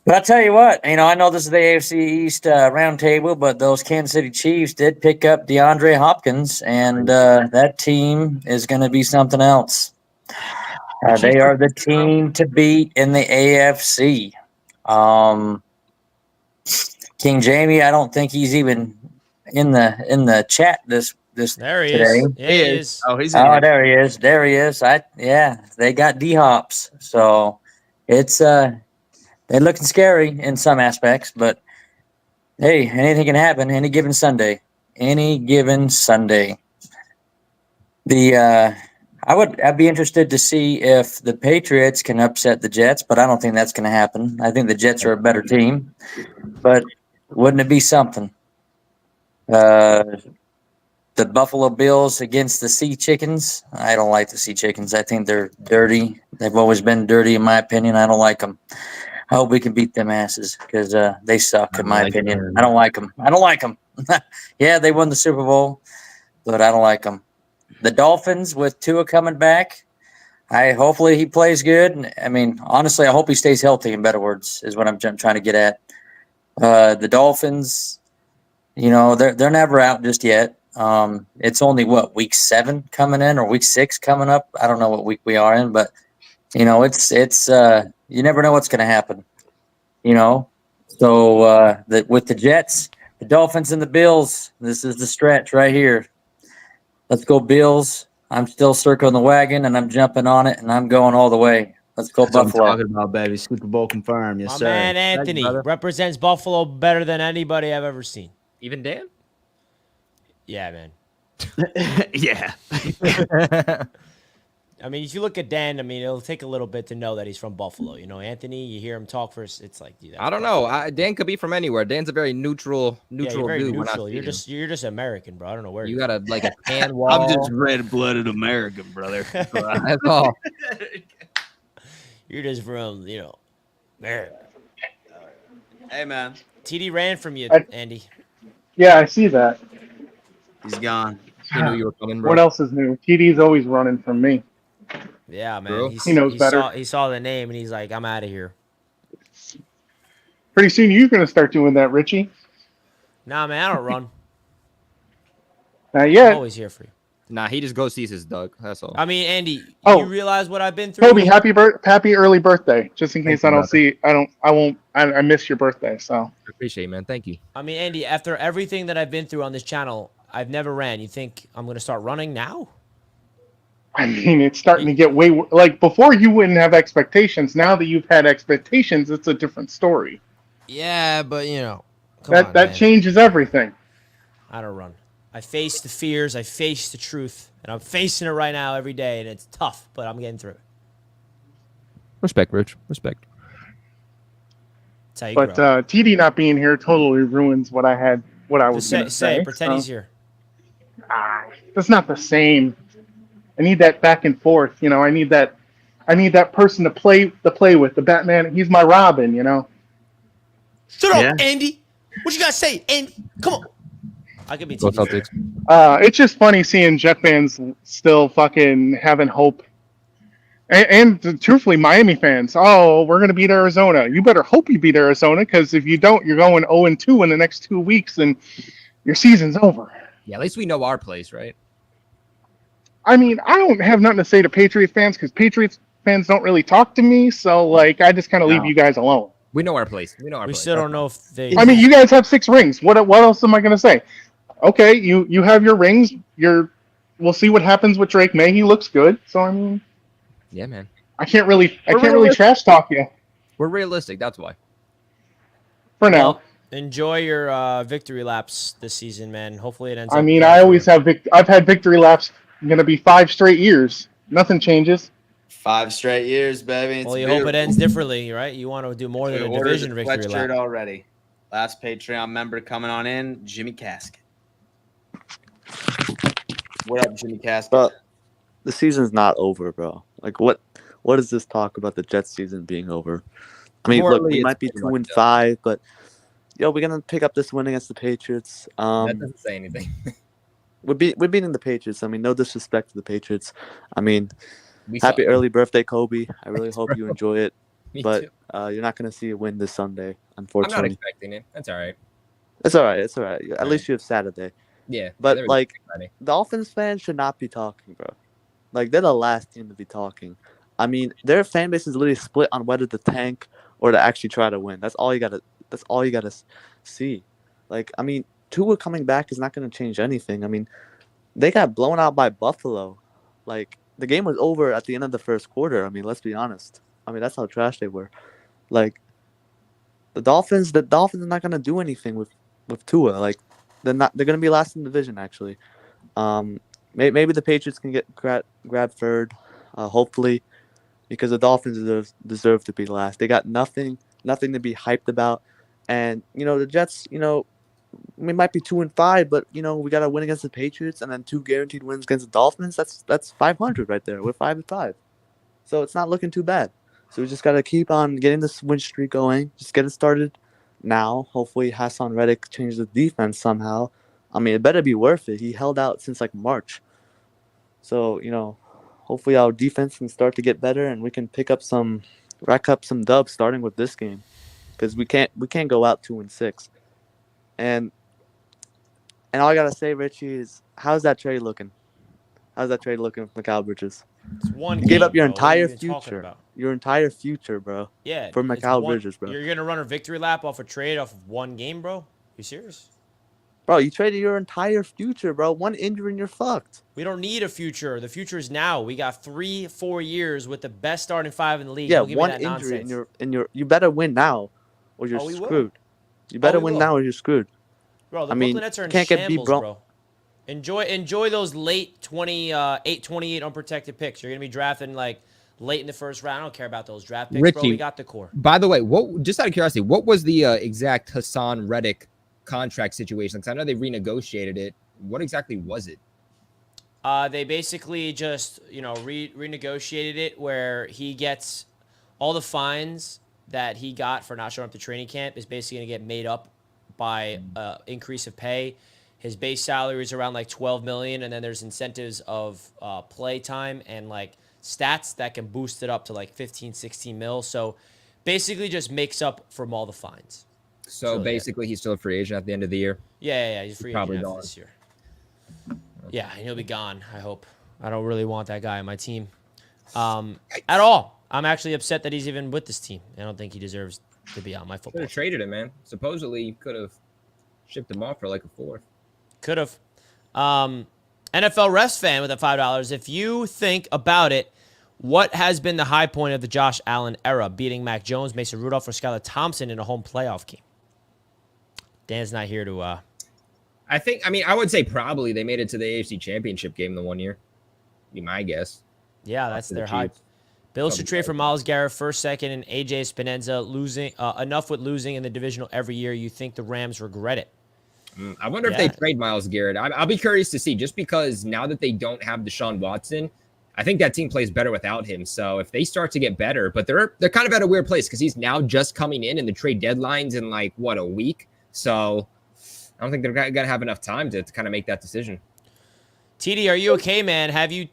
But I tell you what, I know this is the AFC East roundtable, but those Kansas City Chiefs did pick up DeAndre Hopkins, and that team is going to be something else. They are the team to beat in the AFC. King Jamie, I don't think he's even in the chat this There he today. is. Yeah, he is. Oh, he's Oh, there he is. There he is. They got D-Hops. So it's they're looking scary in some aspects, but hey, anything can happen any given Sunday. Any given Sunday. I'd be interested to see if the Patriots can upset the Jets, but I don't think that's going to happen. I think the Jets are a better team, but wouldn't it be something? The Buffalo Bills against the Sea Chickens. I don't like the Sea Chickens. I think they're dirty. They've always been dirty, in my opinion. I don't like them. I hope we can beat them asses because they suck, in my opinion. I don't like them. Yeah, they won the Super Bowl, but I don't like them. The Dolphins with Tua coming back. Hopefully he plays good. I mean, honestly, I hope he stays healthy. In better words, is what I'm trying to get at. The Dolphins, they're never out just yet. It's only week 7 coming in or week 6 coming up. I don't know what week we are in, but it's you never know what's going to happen. So with the Jets, the Dolphins, and the Bills, this is the stretch right here. Let's go Bills. I'm still circling the wagon and I'm jumping on it and I'm going all the way. Let's go That's what I'm Buffalo. talking about, baby. Super Bowl confirmed. Yes, My sir. man Thank you, Anthony brother. represents Buffalo better than anybody I've ever seen. Even Dan? Yeah, man. Yeah. I mean, if you look at Dan, I mean, it'll take a little bit to know that he's from Buffalo. You know, Anthony, you hear him talk first, it's like, dude, I don't know. Dan could be from anywhere. Dan's a very neutral yeah, you're very dude. when I neutral. see You're him. just American, bro. I don't know where You you're got a like a tan wall. I'm just red-blooded American, brother. That's all. You're just from, you know, America. Hey, man. TD ran from you, Andy. Yeah, I see that. He's gone. He knew you were coming, bro. What else is new? TD's always running from me. Yeah, man. Bro. He knows better. He saw the name and he's like, I'm out of here. Pretty soon you're going to start doing that, Richie. Nah, man, I don't run. Not I'm yet. always here for you. Nah, he just goes sees his Doug. That's all. I mean, Andy, Oh. you realize what I've been through? Toby, happy early birthday. Just in case I miss your birthday. So Appreciate it, man. Thank you. I mean, Andy, after everything that I've been through on this channel, I've never ran. You think I'm going to start running now? I mean, it's starting to get like before you wouldn't have expectations. Now that you've had expectations, it's a different story. Yeah, but you know, That changes everything. I don't run. I face the fears. I face the truth, and I'm facing it right now every day, and it's tough, but I'm getting through it. Respect, Rich. Respect. That's how you But grow. TD not being here totally ruins what I was Just going to say. pretend he's here. That's not the same. I need that back and forth. You know, I need that person to play with. The Batman. He's my Robin. You know. Shut up, Andy. What you got to say, Andy? Come on. I could be Go TD. Celtics. It's just funny seeing Jet fans still fucking having hope. And truthfully, Miami fans, oh, we're going to beat Arizona. You better hope you beat Arizona, because if you don't, you're going 0-2 in the next 2 weeks, and your season's over. Yeah, at least we know our place, right? I mean, I don't have nothing to say to Patriots fans, because Patriots fans don't really talk to me, so, like, I just kind of leave you guys alone. We know our place. We know our We place. still don't know if they. I mean, you guys have 6 rings. What else am I going to say? Okay, you have your rings. We'll see what happens with Drake May. He looks good, so I mean. Yeah, man. I can't really trash talk you We're realistic. That's why. for now. Well, enjoy your victory laps this season, man. Hopefully it ends up. I mean, I always have I've had victory laps. Going to be 5 straight years. Nothing changes. 5 straight years, baby. It's Well, you hope it beautiful. ends differently, right? You want to do more than We a ordered division the victory sweatshirt lap. already. Last Patreon member coming on in, Jimmy Casket. What up, Jimmy Casket? But the season's not over, bro. Like, what is this talk about the Jets season being over? I mean, look, Morally, we it's might be pretty much 2-5, but we're gonna pick up this win against the Patriots. That doesn't say anything. We're beating the Patriots. I mean, no disrespect to the Patriots. I mean, We happy suck. early birthday, Kobe. I really hope you enjoy it. Me But too. you're not gonna see a win this Sunday, I'm not unfortunately. expecting it. That's all right. It's all right. It's all right. At least you have Saturday. Yeah. But there we go. like, Friday. Dolphins fans should not be talking, bro. Like, they're the last team to be talking. I mean, their fan base is literally split on whether to tank or to actually try to win. That's all you gotta see. Like, I mean, Tua coming back is not gonna change anything. I mean, they got blown out by Buffalo. Like, the game was over at the end of the first quarter. I mean, let's be honest. I mean, that's how trash they were. Like, the Dolphins are not gonna do anything with Tua. Like, they're gonna be last in the division, actually. Maybe the Patriots can grab third, hopefully, because the Dolphins deserve to be last. They got nothing to be hyped about, and the Jets. We might be 2-5, but we got to win against the Patriots and then 2 guaranteed wins against the Dolphins. That's 500 right there. We're 5-5, so it's not looking too bad. So we just got to keep on getting this win streak going. Just get it started now. Hopefully, Hassan Reddick changes the defense somehow. I mean, it better be worth it. He held out since like March. So, hopefully our defense can start to get better and we can rack up some dubs starting with this game. Because we can't go out 2-6. And all I gotta say, Richie, is how's that trade looking? How's that trade looking for Mikal Bridges? It's one You gave game, up your bro. What are you entire even talking future. about? Your entire future, bro. Yeah. For it's Mikal one- Bridges, bro. You're going to run a victory lap off a trade off of one game, bro? You serious? Bro, you traded your entire future, bro. One injury and you're fucked. We don't need a future. The future is now. We got 3-4 years with the best starting 5 in the league. Yeah, Don't give me one that injury nonsense. and you better win now or you're Oh, we will. screwed. You better we win will. now or you're screwed. Bro, the I mean, Brooklyn Nets are in can't get beat, shambles, bro. bro. Enjoy those late 28 unprotected picks. You're gonna be drafting like late in the first round. I don't care about those draft picks, bro. We got the core. By the way, just out of curiosity, what was the exact Hassan Reddick contract situation? Because I know they renegotiated it. What exactly was it? They basically just renegotiated it where he gets all the fines that he got for not showing up to training camp is basically gonna get made up by increase of pay. His base salary is around like $12 million, and then there's incentives of play time and like stats that can boost it up to like 15, 16 mil. So basically just makes up from all the fines. So basically, he's still a free agent at the end of the year. Yeah. He's free Probably agent after gone. this year. Yeah, and he'll be gone, I hope. I don't really want that guy on my team at all. I'm actually upset that he's even with this team. I don't think he deserves to be on my football Could have traded him, man. Supposedly, you could have shipped him off for like a fourth. Could have. NFL refs fan with a $5. If you think about it, what has been the high point of the Josh Allen era? Beating Mac Jones, Mason Rudolph, or Skylar Thompson in a home playoff game. Dan's not here to. I would say probably they made it to the AFC Championship game the one year. Be my guess. Yeah, that's For the their high. Chiefs. Bills should trade for Myles Garrett first, second, and AJ Spinenza. Losing enough with losing in the divisional every year. You think the Rams regret it? I wonder if they trade Myles Garrett. I'll be curious to see, just because now that they don't have Deshaun Watson, I think that team plays better without him. So if they start to get better, but they're kind of at a weird place because he's now just coming in the trade deadline's in like a week. So I don't think they're gonna have enough time to kind of make that decision. TD, are you okay, man? Have you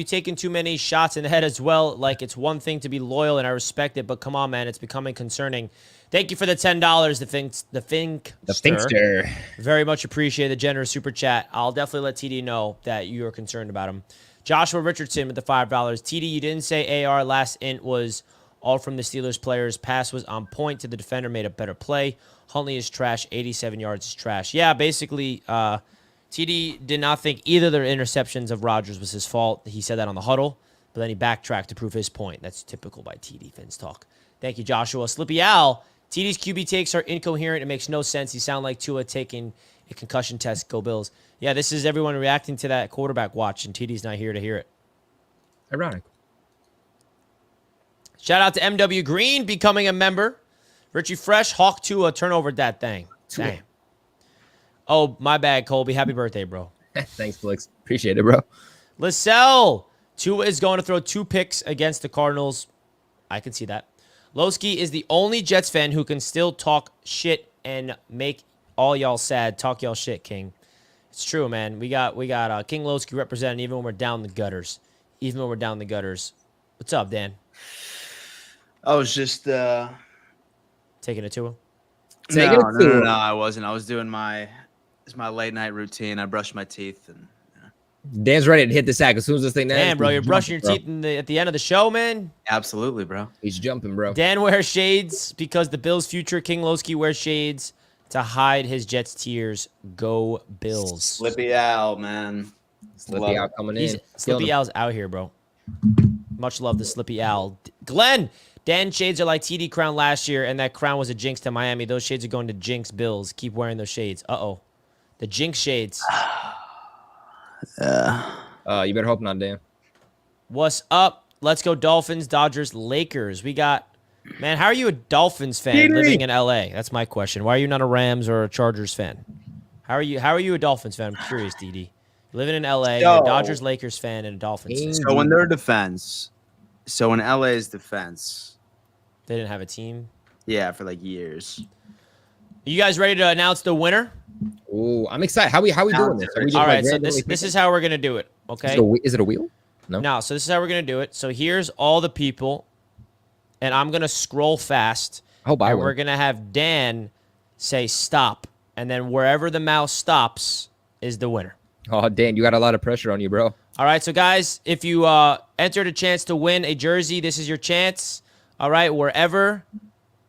taken too many shots in the head as well? Like, it's one thing to be loyal, and I respect it, but come on, man, it's becoming concerning. Thank you for the $10, the Finkster. Very much appreciate the generous super chat. I'll definitely let TD know that you are concerned about him. Joshua Richardson with the $5. TD, you didn't say AR last int was all from the Steelers players. Pass was on point to the defender, made a better play. Huntley is trash. 87 yards is trash. Yeah, basically, TD did not think either of the interceptions of Rodgers was his fault. He said that on the huddle, but then he backtracked to prove his point. That's typical by TD Fins talk. Thank you, Joshua. Slippy Al, TD's QB takes are incoherent. It makes no sense. He sound like Tua taking a concussion test. Go Bills. Yeah, this is everyone reacting to that quarterback watch, and TD's not here to hear it. Ironic. Shout out to MW Green becoming a member. Richie Fresh, Hawk Tua, turnover that thing. Damn. Oh, my bad, Colby. Happy birthday, bro. Thanks, Flix. Appreciate it, bro. LaSalle, Tua is going to throw 2 picks against the Cardinals. I can see that. Lowski is the only Jets fan who can still talk shit and make all y'all sad. Talk y'all shit, King. It's true, man. We got King Lowski representing even when we're down the gutters. Even when we're down the gutters. What's up, Dan? I was just taking it to him. No, I wasn't. I was doing my late night routine. I brushed my teeth and. Dan's ready to hit the sack as soon as this thing ends. Damn, bro, you're brushing your teeth at the end of the show, man. Absolutely, bro. He's jumping, bro. Dan wears shades because the Bills' future King Lowski wears shades to hide his Jets tears. Go Bills. Slippy Al, man. Slippy Al coming in. Slippy Al's out here, bro. Much love to Slippy Al. Glenn, Dan shades are like TD crown last year, and that crown was a jinx to Miami. Those shades are going to jinx Bills. Keep wearing those shades. Uh-oh. The jinx shades. You better hope not, Dan. What's up? Let's go Dolphins, Dodgers, Lakers. We got, man, how are you a Dolphins fan living in LA? That's my question. Why are you not a Rams or a Chargers fan? How are you a Dolphins fan? I'm curious, DD. Living in LA, you're a Dodgers, Lakers fan, and a Dolphins fan. So when their defense, so in LA's defense, they didn't have a team. Yeah, for like years. Are you guys ready to announce the winner? Oh, I'm excited. How we doing this? All right, so this is how we're gonna do it. Okay. Is it a wheel? No. So this is how we're gonna do it. So here's all the people, and I'm gonna scroll fast. And we're gonna have Dan say stop, and then wherever the mouse stops is the winner. Oh, Dan, you got a lot of pressure on you, bro. All right, so guys, if you entered a chance to win a jersey, this is your chance. All right, wherever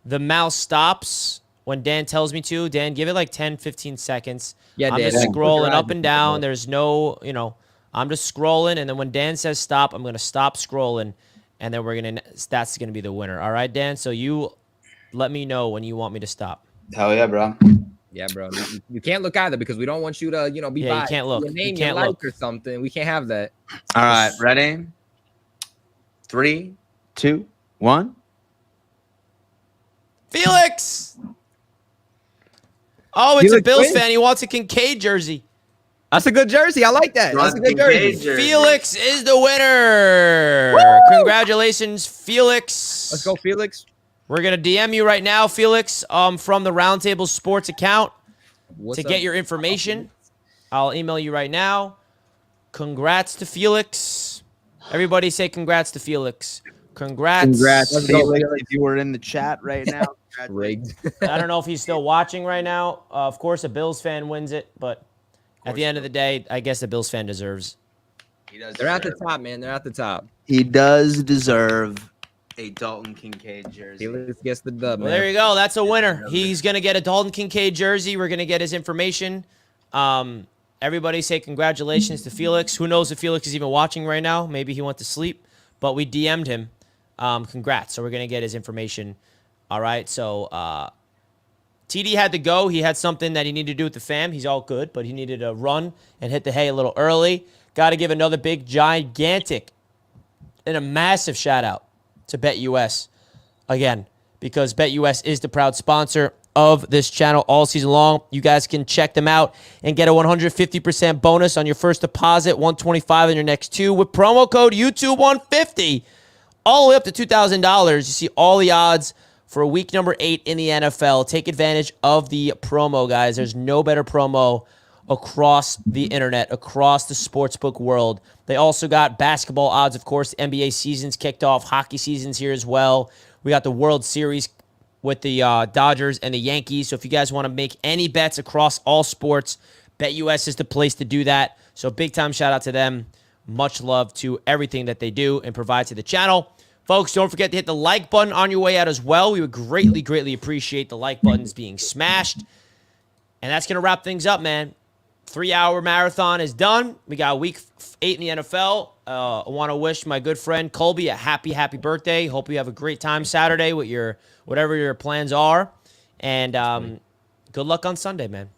the mouse stops, when Dan tells me to. Dan, give it like 10, 15 seconons. Yeah, I'm Dan, just close your scrolling eyes up and and take a down. look. There's no, I'm just scrolling. And then when Dan says stop, I'm going to stop scrolling. And then that's going to be the winner. All right, Dan? So you let me know when you want me to stop. Hell yeah, bro. Yeah, bro. You can't look either because we don't want you to, be Yeah, you biased. can't look. Your name, You can't your like look. or something. We can't have that. All right, ready? 3, 2, 1. Felix! Oh, it's a Felix Bills wins. fan. He wants a Kincaid jersey. That's a good jersey. I like that. That's a good jersey. Felix is the winner. Congratulations, Felix. Let's go, Felix. We're going to DM you right now, Felix, from the Roundtable Sports account to get your information. I'll email you right now. Congrats to Felix. Everybody say congrats to Felix. Congrats. Congrats, Felix, if you were in the chat right now. Rigged. I don't know if he's still watching right now. Of course, a Bills fan wins it, but at the end of the day, I guess a Bills fan deserves. They're at the top, man. They're at the top. He does deserve a Dalton Kincaid jersey. Felix gets the dub, Well, man. there you go. That's a winner. He's going to get a Dalton Kincaid jersey. We're going to get his information. Everybody say congratulations to Felix. Who knows if Felix is even watching right now? Maybe he went to sleep, but we DM'd him. Congrats. So we're going to get his information. All right. So TD had to go. He had something that he needed to do with the fam. He's all good, but he needed to run and hit the hay a little early. Got to give another big, gigantic, and a massive shout out to BetUS again, because BetUS is the proud sponsor of this channel all season long. You guys can check them out and get a 150% bonus on your first deposit, $125 on your next two with promo code YouTube150, all the way up to $2,000. You see all the odds for week number 8 in the NFL. Take advantage of the promo, guys. There's no better promo across the internet, across the sportsbook world. They also got basketball odds, of course. The NBA season's kicked off. Hockey season's here as well. We got the World Series with the Dodgers and the Yankees. So if you guys want to make any bets across all sports, BetUS is the place to do that. So big time shout out to them. Much love to everything that they do and provide to the channel. Folks, don't forget to hit the like button on your way out as well. We would greatly, greatly appreciate the like buttons being smashed. And that's going to wrap things up, man. 3-hour marathon is done. We got week 8 in the NFL. I want to wish my good friend Colby a happy, happy birthday. Hope you have a great time Saturday with whatever your plans are. And good luck on Sunday, man.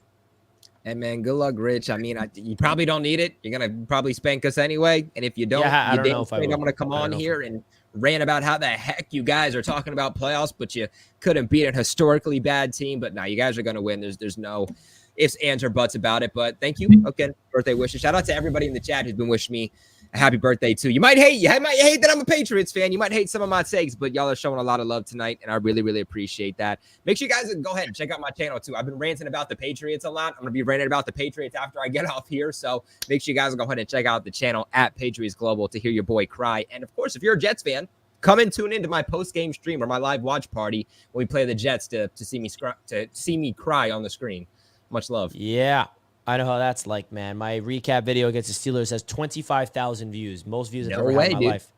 Hey, man, good luck, Rich. I mean, you probably don't need it. You're going to probably spank us anyway. And if you don't, I don't know if I I'm will. going to come on here and rant about how the heck you guys are talking about playoffs, but you couldn't beat an historically bad team. But now you guys are going to win. There's no ifs, ands, or buts about it. But thank you again. Birthday wishes. Shout out to everybody in the chat who's been wishing me a happy birthday too. You might hate that I'm a Patriots fan. You might hate some of my takes, but y'all are showing a lot of love tonight, and I really, really appreciate that. Make sure you guys go ahead and check out my channel too. I've been ranting about the Patriots a lot. I'm gonna be ranting about the Patriots after I get off here. So make sure you guys go ahead and check out the channel at Patriots Global to hear your boy cry. And of course, if you're a Jets fan, come and tune into my post-game stream or my live watch party when we play the Jets to see me cry on the screen. Much love. Yeah, I know how that's like, man. My recap video against the Steelers has 25,000 views. Most views I've ever had in my life.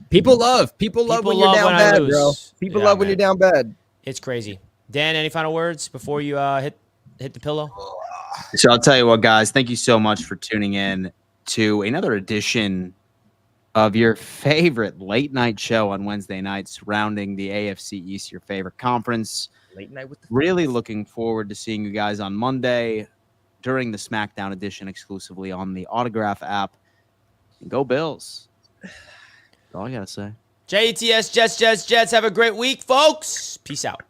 People love when you're down bad, bro. People love when you're down bad. It's crazy. Dan, any final words before you hit the pillow? So I'll tell you what, guys. Thank you so much for tuning in to another edition of your favorite late night show on Wednesday nights surrounding the AFC East, your favorite conference. Late night with the really looking forward to seeing you guys on Monday during the SmackDown edition exclusively on the Autograph app. And go Bills. That's all I got to say. JETS, Jets. Have a great week, folks. Peace out.